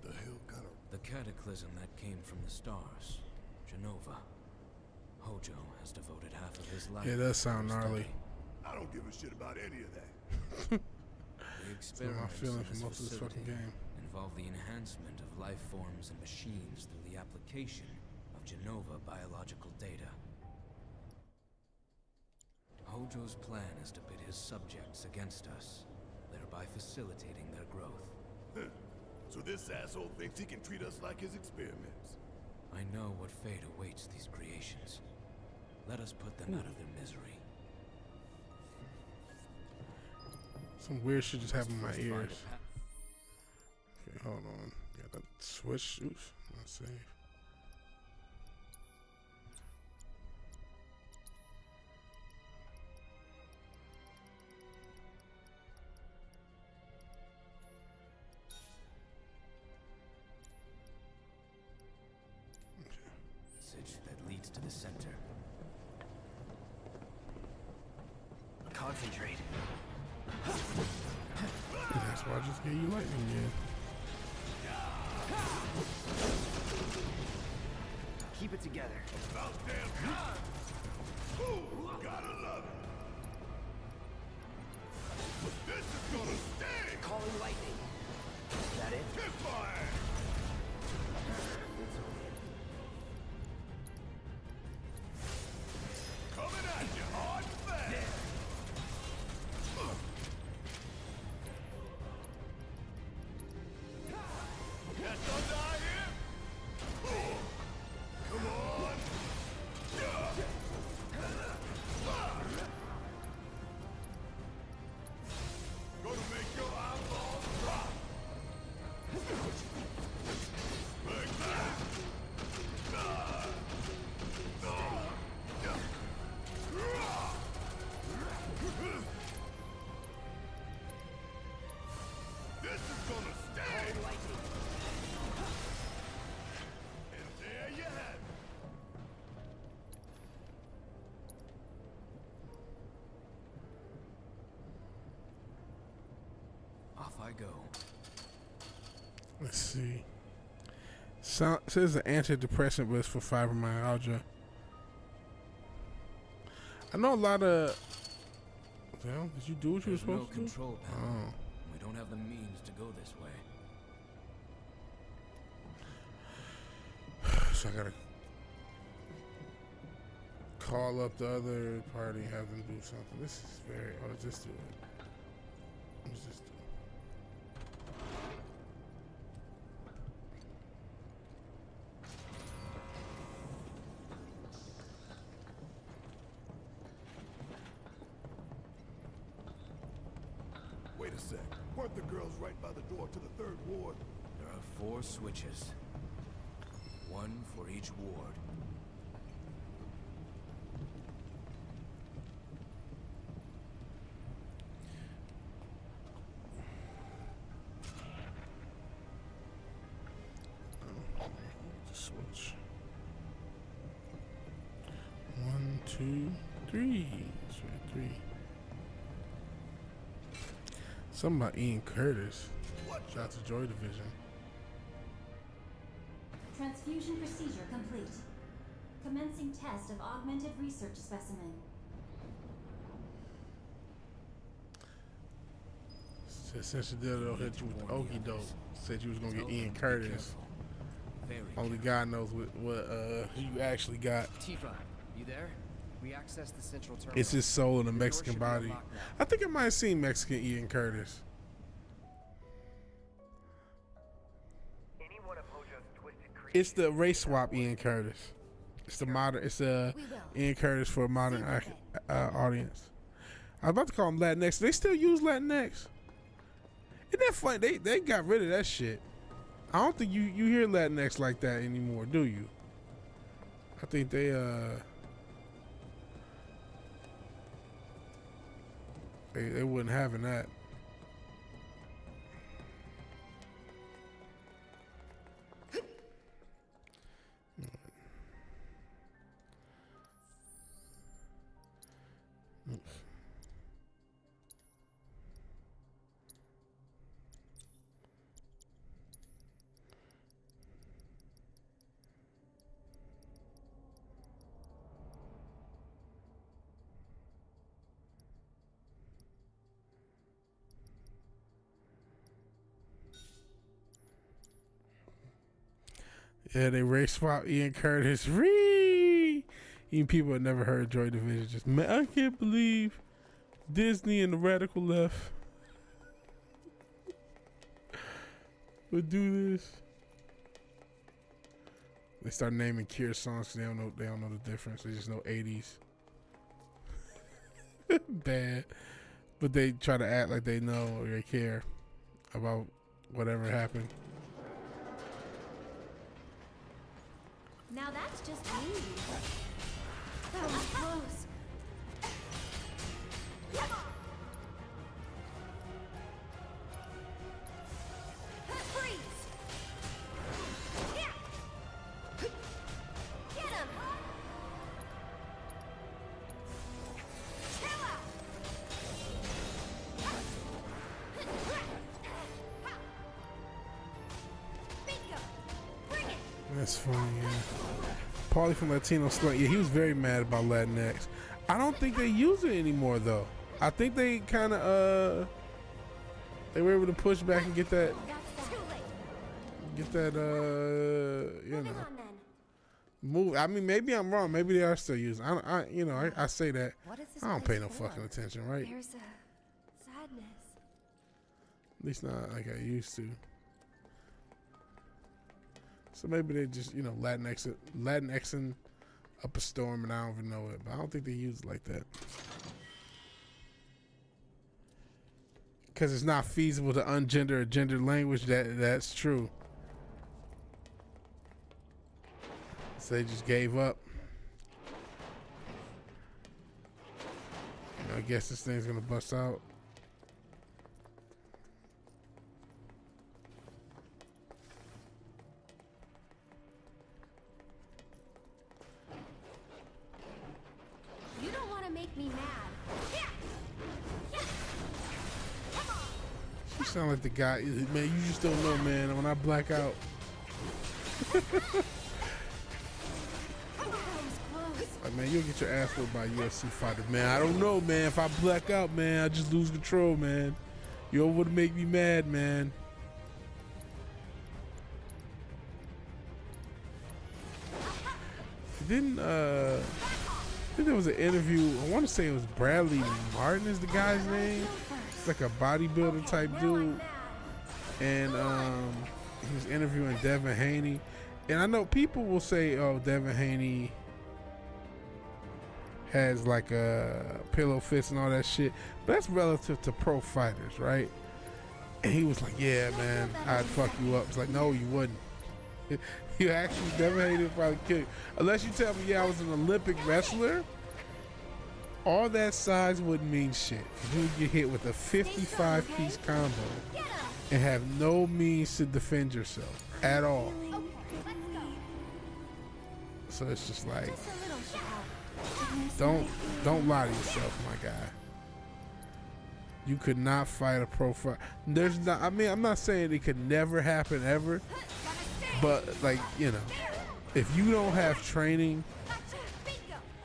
The hell kind of... The cataclysm that came from the stars. Genova. Hojo has devoted half of his life. Yeah, that sound to gnarly. study. I don't give a shit about any of that. The That's my experiments feeling in for this most of this facility fucking game. involve the enhancement of life forms and machines through the application of Genova biological data. Hojo's plan is to pit his subjects against us, thereby facilitating their growth. So this asshole thinks he can treat us like his experiments. I know what fate awaits these creations. Let us put them out of their misery. Some weird shit just happened in my First find a ears. pa- Okay, hold on. Gotta switch. Oops, not save. Passage that leads to the center. Concentrate. That's why I just gave you lightning again. Keep it together. About damn time. Ooh, gotta love it. This is gonna sting. Calling lightning. Is that it? Kick my ass. Coming at you hard and fast. That's under here. Come on. Gonna make your eyeballs drop. Like that. This is gonna sting. And there you have it. Off I go. Let's see. Says an antidepressant, but it's for fibromyalgia. I know a lot of. Well, did you do what you were There's no supposed to do? control panel. Oh. We don't have the means to go this way. So I gotta call up the other party, have them do something. This is very. Oh, let's just do it. Let's just do it. Wait a sec. Weren't the girls right by the door to the third ward? There are 4 switches. 1 for each ward. Switch. 1, 2, 3. That's right, 3. Something about Ian Curtis. Shout out to Joy Division. Transfusion procedure complete. Commencing test of augmented research specimen. Since you did it, hit you with the okie doke. Said you was gonna get Ian Curtis. Very Only God knows what you actually got. Tifa, you there? We access the central terminal. It's his soul in a The door Mexican should be body. unlocked now. I think I might have seen Mexican Ian Curtis. Any one of Hojo's twisted It's the race swap Ian Curtis. It's the modern. It's Ian Curtis for a modern audience. I was about to call him Latinx. They still use Latinx. Isn't that funny? They got rid of that shit. I don't think you hear Latinx like that anymore, do you? I think they wasn't having that. Yeah, they race swap Ian Curtis. Even people had never heard Joy Division. Just, man, I can't believe Disney and the radical left would do this. They start naming Cure songs because they don't know the difference. They just know 80s. Bad. But they try to act like they know or they care about whatever happened. Now that's just me. That was close. Freeze! Get him! Chill out! Bingo! Bring it! That's funny, yeah. Paulie from Latino Slang. Yeah, he was very mad about Latinx. I don't think they use it anymore, though. I think they kind of, they were able to push back and get that, you know, move. I mean, maybe I'm wrong. Maybe they are still using. I say that. I don't pay no fucking attention, right? There's a sadness. At least not like I used to. So maybe they just, Latinxing up a storm and I don't even know it. But I don't think they use it like that. Because it's not feasible to ungender a gendered language. That's true. So they just gave up. I guess this thing's going to bust out. Make me mad. You sound like the guy, man. You just don't know, man. When I black out, like, man, you'll get your ass whooped by a UFC fighter, man. I don't know, man. If I black out, man, I just lose control, man. You don't want to make me mad, man. Didn't I think there was an interview. I want to say it was Bradley Martin is the guy's name. It's like a bodybuilder type dude, and he was interviewing Devin Haney. And I know people will say, "Oh, Devin Haney has like a pillow fist and all that shit," but that's relative to pro fighters, right? And he was like, "Yeah, man, I'd fuck you up." It's like, no, you wouldn't. You actually Devin Haney would probably kill you. Unless you tell me, yeah, I was an Olympic wrestler. All that size wouldn't mean shit. You would get hit with a 55-piece combo and have no means to defend yourself at all. So it's just like, don't lie to yourself, my guy. You could not fight a pro fight. There's not. I mean, I'm not saying it could never happen ever, but like, if you don't have training,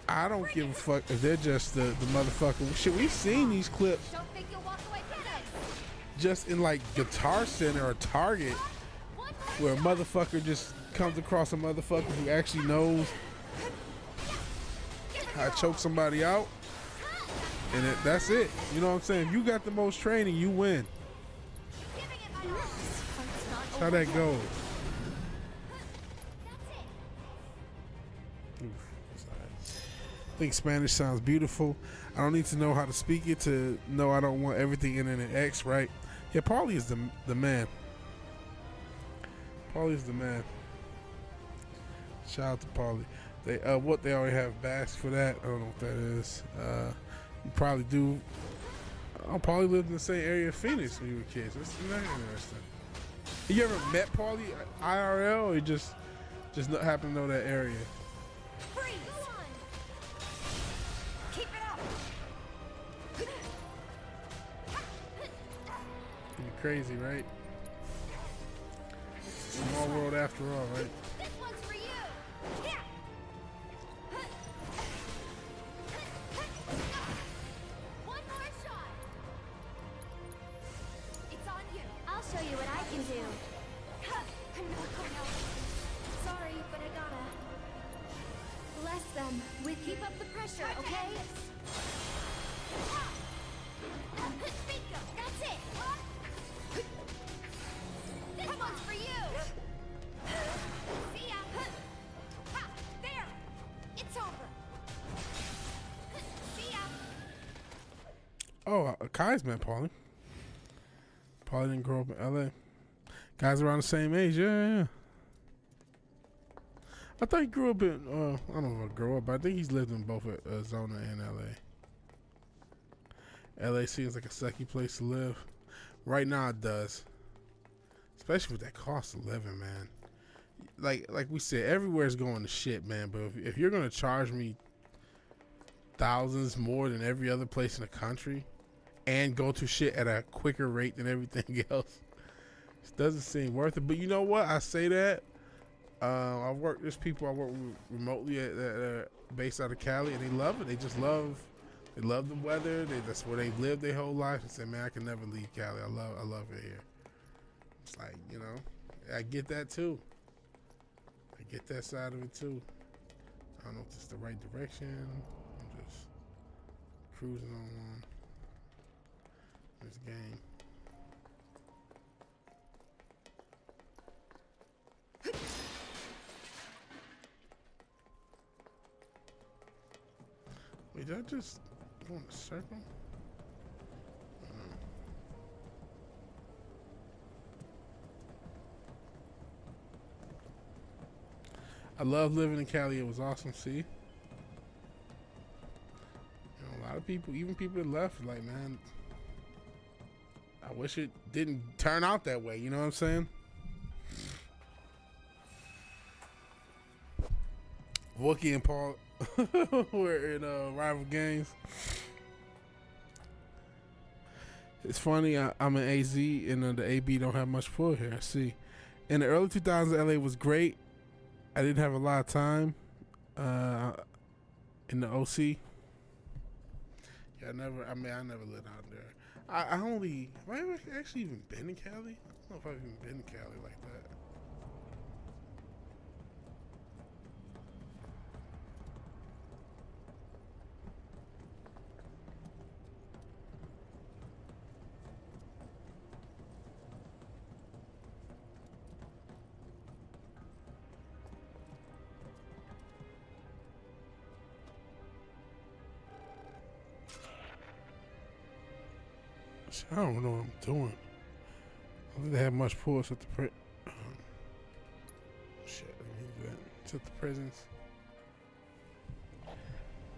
I don't give a fuck if they're just the motherfucker. Shit, we've seen these clips just in like Guitar Center or Target where a motherfucker just comes across a motherfucker who actually knows how to choke somebody out, and that's it. You know what I'm saying? If you got the most training, you win. That's how that goes. I think Spanish sounds beautiful. I don't need to know how to speak it to know I don't want everything in an X, right? Yeah, Paulie is the man. Paulie's the man. Shout out to Paulie. They already have basks for that. I don't know what that is. You probably do. Paulie lived in the same area of Phoenix when you were kids. That's interesting. You ever met Paulie IRL, or you just not happen to know that area? Freeze! Go on. Keep it up. Pretty crazy, right? Small world after all, right? This one's for you. Here. One more shot. It's on you. I'll show you what I can do. No. Sorry, but I gotta. Bless them. We keep up the pressure, okay? Bingo. That's it. This one's for you. See ya. Ha, there. It's over. See ya. Oh, Kai's met Paulie. Paulie didn't grow up in LA. Guys around the same age, yeah. I thought he grew up in, I don't know if I grew up, but I think he's lived in both Arizona and LA. LA seems like a sucky place to live. Right now it does. Especially with that cost of living, man. Like we said, everywhere's going to shit, man. But if you're going to charge me thousands more than every other place in the country and go to shit at a quicker rate than everything else, it doesn't seem worth it. But you know what? I say that. There's people I work with remotely that are based out of Cali, and they love it. They just love the weather. That's where they've lived their whole life. And say, man, I can never leave Cali. I love it here. It's like, you know, I get that too. I get that side of it too. I don't know if it's the right direction. I'm just cruising on this game. Wait, did I just go in a circle? I love living in Cali. It was awesome. See, you know, a lot of people, even people that left, like, man, I wish it didn't turn out that way. You know what I'm saying? Wookie and Paul were in rival games. It's funny. I'm an AZ, and the AB don't have much pull here. I see. In the early 2000s, LA was great. I didn't have a lot of time in the OC. Yeah, I never lived out there. Have I ever actually even been in Cali? I don't know if I've even been in Cali like that. I don't know what I'm doing. I don't think they have much force at the shit, I mean that. It's at the prisons.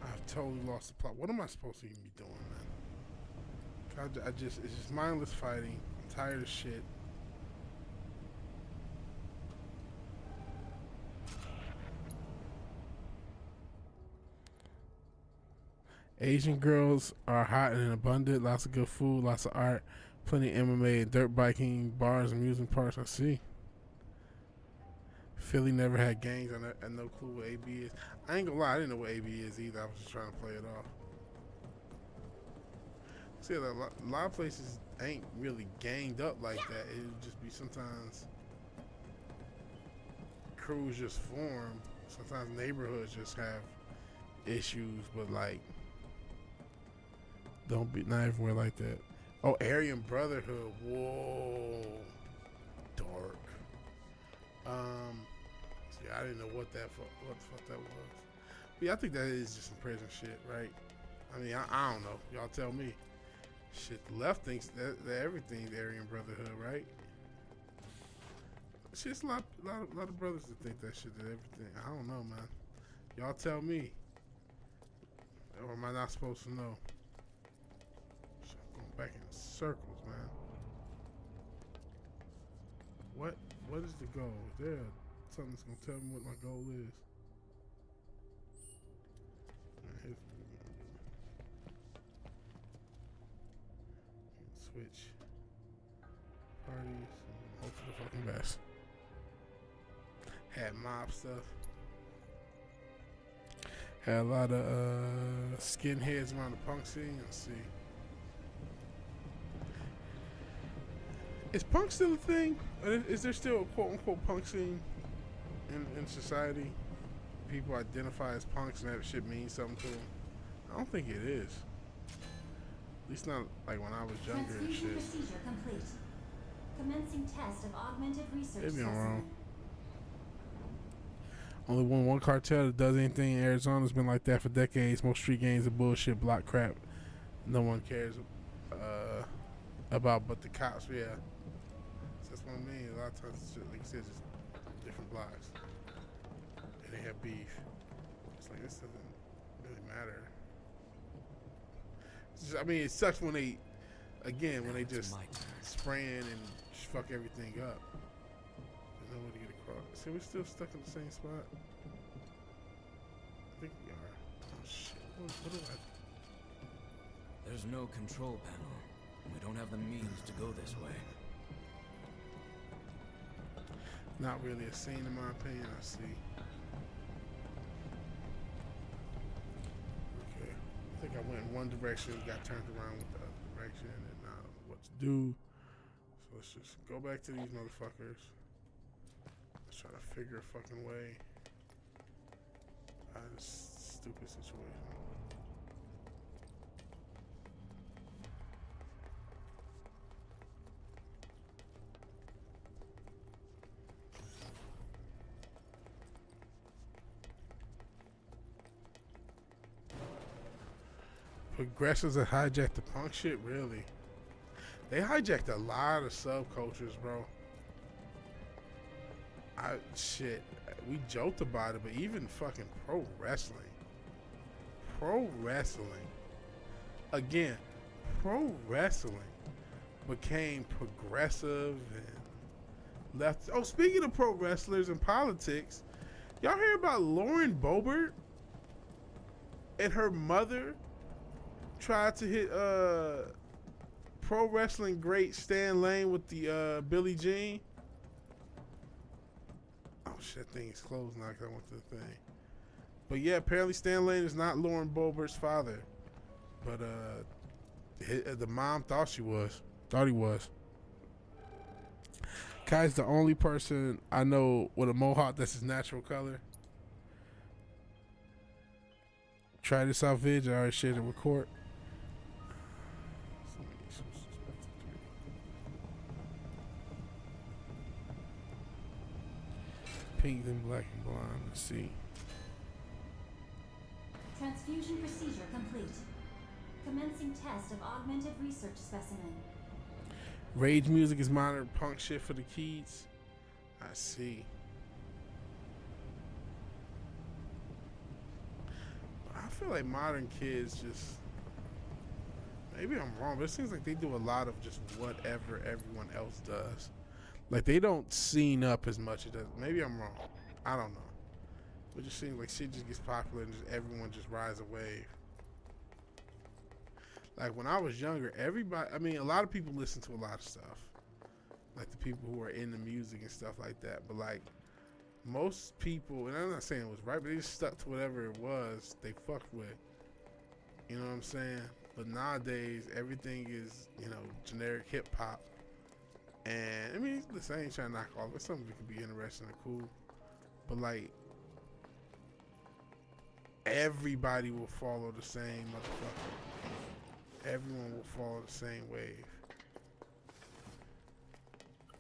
I've totally lost the plot. What am I supposed to even be doing, man? It's just mindless fighting. I'm tired of shit. Asian girls are hot and abundant. Lots of good food, lots of art, plenty of MMA, dirt biking, bars, amusement parks. I see. Philly never had gangs. I no clue what AB is. I ain't gonna lie, I didn't know what AB is either. I was just trying to play it off. See, a lot of places ain't really ganged up like that. It would just be sometimes crews just form. Sometimes neighborhoods just have issues, but like, don't be not everywhere like that. Oh, Aryan Brotherhood. Whoa, dark. See, I didn't know what the fuck that was. But yeah, I think that is just some prison shit, right? I mean, I don't know. Y'all tell me. Shit, the left thinks that everything's Aryan Brotherhood, right? Shit's a lot of brothers that think that shit, that everything. I don't know, man. Y'all tell me. Or am I not supposed to know? Shit, I'm going back in circles, man. What is the goal? There, something's gonna tell me what my goal is. Switch parties. Hope for the fucking best. Had mob stuff. Had a lot of skinheads around the punk scene. Let's see. Is punk still a thing? Is there still a quote unquote punk scene in society? People identify as punks and that shit means something to them. I don't think it is. At least not like when I was younger and shit. Procedure complete. Commencing test of augmented research Maybe I'm specimen. wrong. Only one cartel that does anything in Arizona has been like that for decades. Most street gangs are bullshit, block crap. No one cares about but the cops. Yeah, so that's what I mean. A lot of times, it's just, like you said, just different blocks, and they have beef. It's like this doesn't really matter. Just, I mean, it sucks when they, again, when they just spraying and just fuck everything up. There's no way to get across. See, we're still stuck in the same spot. I think we are. Oh shit! What do I? There's no control panel. We don't have the means to go this way. Not really a scene in my opinion. I see. Okay. I think I went in one direction, got turned around with the other direction, and now I don't know what to do. So let's just go back to these motherfuckers. Let's try to figure a fucking way out of this stupid situation. Progressives that hijacked the punk shit, really? They hijacked a lot of subcultures, bro. Shit, we joked about it, but even fucking pro wrestling. Again, pro wrestling became progressive and left. Oh, speaking of pro wrestlers and politics, y'all hear about Lauren Boebert and her mother tried to hit pro wrestling great Stan Lane with the Billie Jean? Oh shit, that thing is closed now because I went to the thing. But yeah, apparently Stan Lane is not Lauren Boebert's father. But the mom thought he was. Kai's the only person I know with a mohawk that's his natural color. Try this out, Vidge. I already shared it with Court. Pink, then black and blonde. Let's see. Transfusion procedure complete. Commencing test of augmented research specimen. Rage music is modern punk shit for the kids. I see. I feel like modern kids just, maybe I'm wrong, but it seems like they do a lot of just whatever everyone else does. Like they don't scene up as much as that. Maybe I'm wrong. I don't know. It just seems like shit just gets popular and just everyone just rides a wave. Like when I was younger, everybody, I mean, a lot of people listen to a lot of stuff. Like the people who are into music and stuff like that. But like most people, and I'm not saying it was right, but they just stuck to whatever it was they fucked with. You know what I'm saying? But nowadays, everything is, you know, generic hip hop. And I mean, listen, I ain't trying to knock off. It's something that could be interesting and cool. But like, everybody will follow the same motherfucker. Everyone will follow the same wave.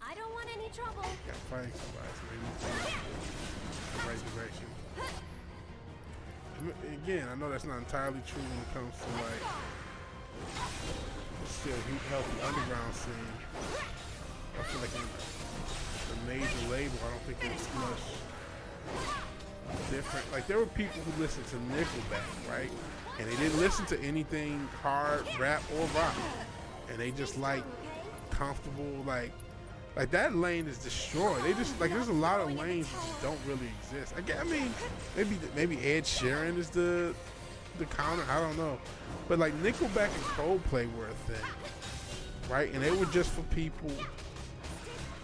I don't want any trouble. Got fighting somebody, so maybe the right direction. Again, I know that's not entirely true when it comes to like still healthy underground scene. I feel like in the major label, I don't think it was much different. Like there were people who listened to Nickelback, right? And they didn't listen to anything hard, rap, or rock. And they just like comfortable, like that lane is destroyed. They just like there's a lot of lanes that just don't really exist. I mean, maybe Ed Sheeran is the counter. I don't know, but like Nickelback and Coldplay were a thing, right? And they were just for people.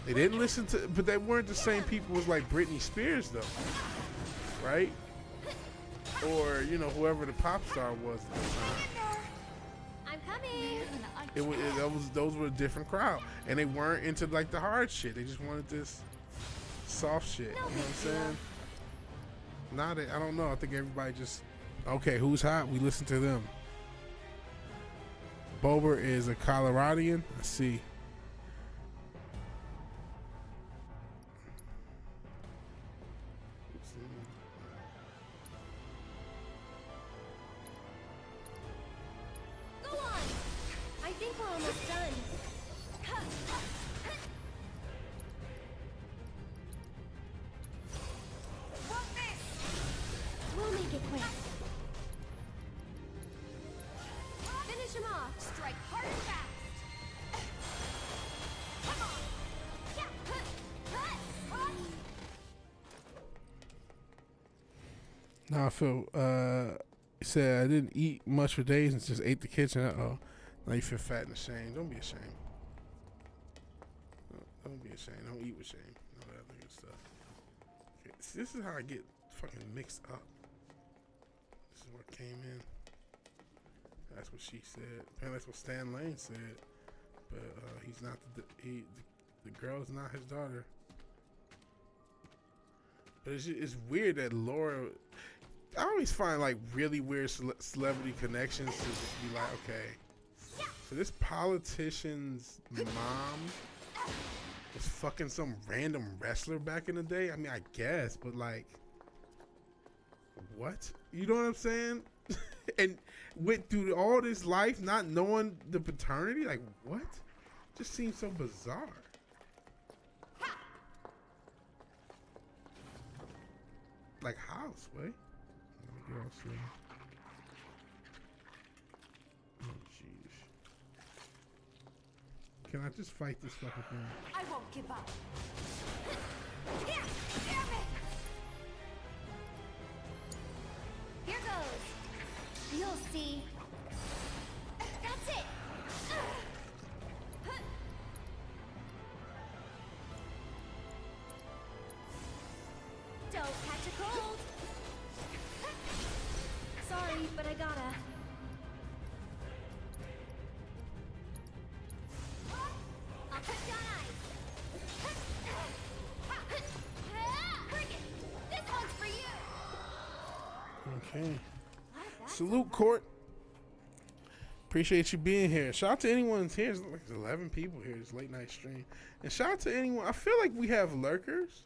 They didn't listen to, but they weren't the same people as like Britney Spears though, right? Or you know whoever the pop star was at the time. I'm coming. Those were a different crowd, and they weren't into like the hard shit. They just wanted this soft shit. You know what I'm saying? I don't know. I think everybody just okay. Who's hot? We listen to them. Bober is a Coloradian. I see. Go on. I think we're almost done. We'll make it quick. Finish him off. Strike hard and fast. Come on. Yeah. Now I feel he said I didn't eat much for days and just ate the kitchen. Uh-oh. Now you feel fat and ashamed. Don't be ashamed. Don't be ashamed. Don't eat with shame. All that other good stuff. Okay, see, this is how I get fucking mixed up. This is what came in. That's what she said. Apparently that's what Stan Lane said. But he's not the girl is not his daughter. But it's weird that Laura. I always find like really weird celebrity connections to just be like, okay, so this politician's mom was fucking some random wrestler back in the day. I mean, I guess, but like, what? You know what I'm saying? And went through all this life not knowing the paternity. Like, what? Just seems so bizarre. Like house, wait. Let me get all see. Oh jeez. Can I just fight this fucking thing? I won't give up. Yeah, damn it! Here goes. You'll see. That's it. Don't catch a cold. Sorry, but I gotta. I'll put down ice. Cricket, this one's for you. Okay. Salute, Court. Appreciate you being here. Shout out to anyone who's here. There's like 11 people here. It's late night stream. And shout out to anyone. I feel like we have lurkers.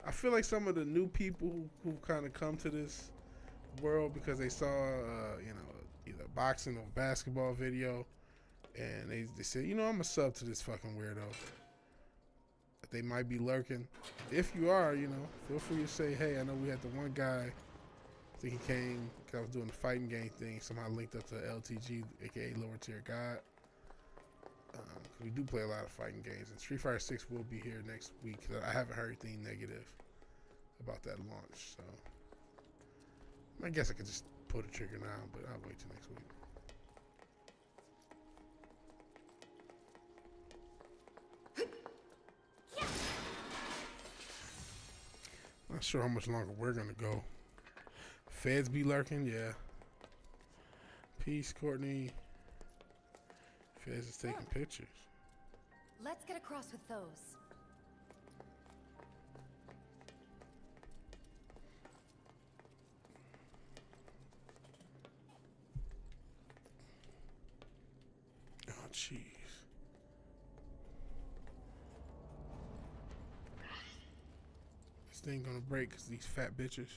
I feel like some of the new people who kind of come to this world because they saw, you know, either a boxing or basketball video, and they said, you know, I'm a sub to this fucking weirdo. But they might be lurking. If you are, you know, feel free to say, hey, I know we had the one guy. I think he came because I was doing the fighting game thing. Somehow linked up to LTG, aka Lower Tier God. We do play a lot of fighting games, and Street Fighter 6 will be here next week. I haven't heard anything negative about that launch, so I guess I could just pull the trigger now, but I'll wait till next week. Not sure how much longer we're gonna go. Feds be lurking, yeah. Peace, Courtney. Feds is taking pictures. Let's get across with those. Jeez. This thing gonna break because these fat bitches.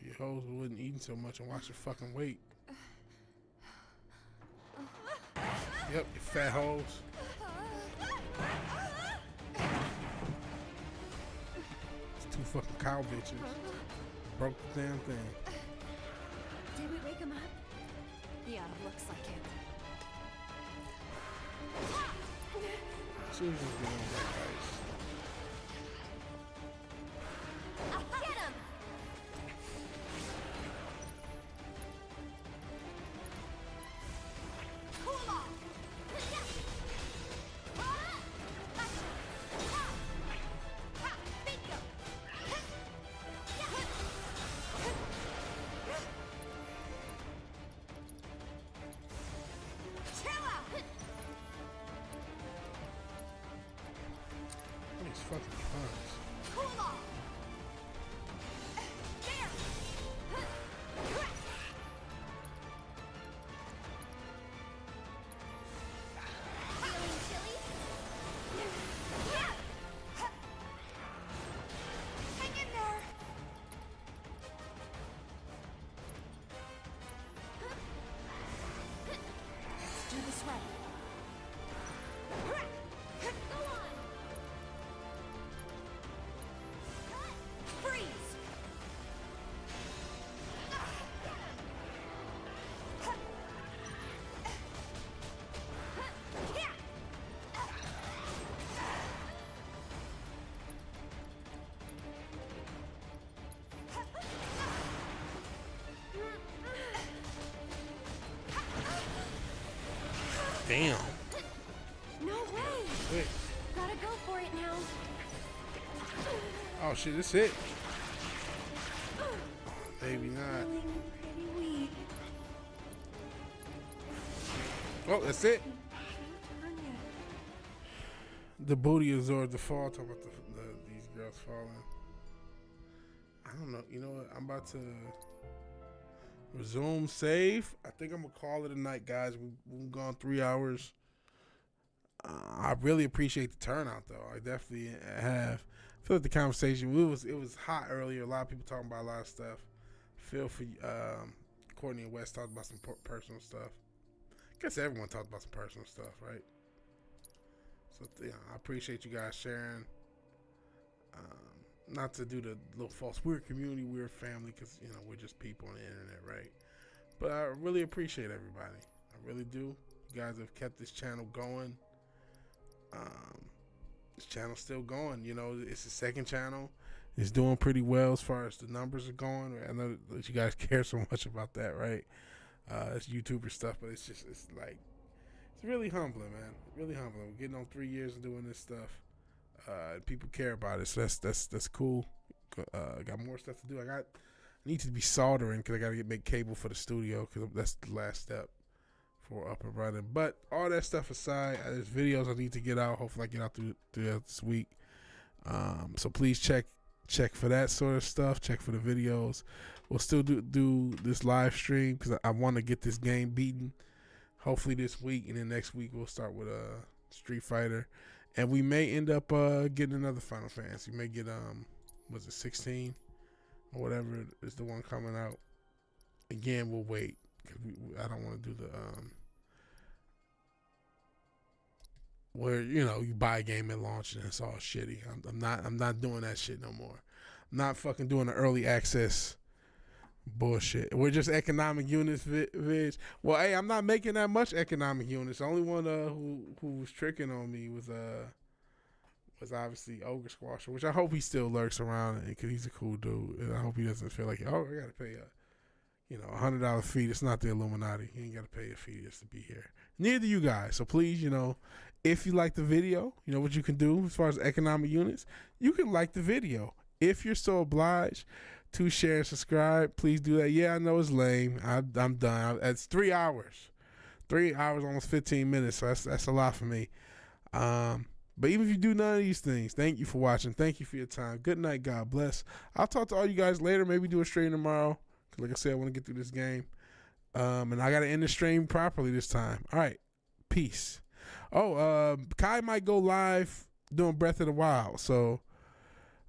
You hoes wouldn't eating so much and watch your fucking weight. Yep, you fat hoes. It's 2 fucking cow bitches. Broke the damn thing. Did we wake him up? Yeah, looks like it. She was just getting on that ice. Get him! Cool off! Bingo! Chill out! These fucking clowns. Cool off! There! Feeling chilly? Hang in there! Let's do this right. Go on! Freeze! Damn. No way! Wait. Gotta go for it now. Oh shit, this it. Maybe not. Feeling pretty weak. Oh, that's it. Turn yet. The booty absorbed the fall. Talk about these girls falling. I don't know. You know what? I'm about to resume save. I think I'm gonna call it a night, guys. We've gone 3 hours. I really appreciate the turnout, though. I definitely have. I feel like the conversation it was hot earlier. A lot of people talking about a lot of stuff. Feel for Courtney and West talked about some personal stuff. I guess everyone talked about some personal stuff, right? So yeah, I appreciate you guys sharing. Not to do the little false weird community, weird family, because we're just people on the internet, right? But I really appreciate everybody. I really do. You guys have kept this channel going. This channel's still going. It's the second channel. It's doing pretty well as far as the numbers are going. I know that you guys care so much about that, right? It's YouTuber stuff, but it's really humbling, man. Really humbling. We're getting on 3 years of doing this stuff. People care about it, so that's cool. Got more stuff to do. I need to be soldering because I got to make cable for the studio because that's the last step for up and running. But all that stuff aside, there's videos I need to get out. Hopefully I get out through this week. So please check for that sort of stuff. Check for the videos. We'll still do this live stream because I want to get this game beaten. Hopefully this week, and then next week we'll start with Street Fighter. And we may end up getting another Final Fantasy. We may get was it 16 or whatever is the one coming out. Again, we'll wait because I don't want to do the where you buy a game at launch and it's all shitty. I'm not doing that shit no more. I'm not fucking doing the early access bullshit. We're just economic units, Vidge. Well, hey, I'm not making that much economic units. The only one who was tricking on me was obviously Ogre Squasher, which I hope he still lurks around because he's a cool dude. And I hope he doesn't feel like, I gotta pay a $100 fee. It's not the Illuminati. You ain't gotta pay a fee just to be here. Neither do you guys. So please, if you like the video, you know what you can do as far as economic units. You can like the video. If you're so obliged to share and subscribe, please do that. Yeah, I know it's lame. I'm done. It's 3 hours. 3 hours, almost 15 minutes. So that's a lot for me. But even if you do none of these things, thank you for watching. Thank you for your time. Good night. God bless. I'll talk to all you guys later. Maybe do a stream tomorrow. Because like I said, I want to get through this game. And I got to end the stream properly this time. All right. Peace. Oh, Kai might go live doing Breath of the Wild. So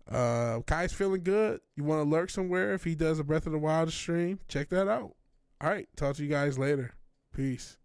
Kai's feeling good. You want to lurk somewhere if he does a Breath of the Wild stream? Check that out. All right. Talk to you guys later. Peace.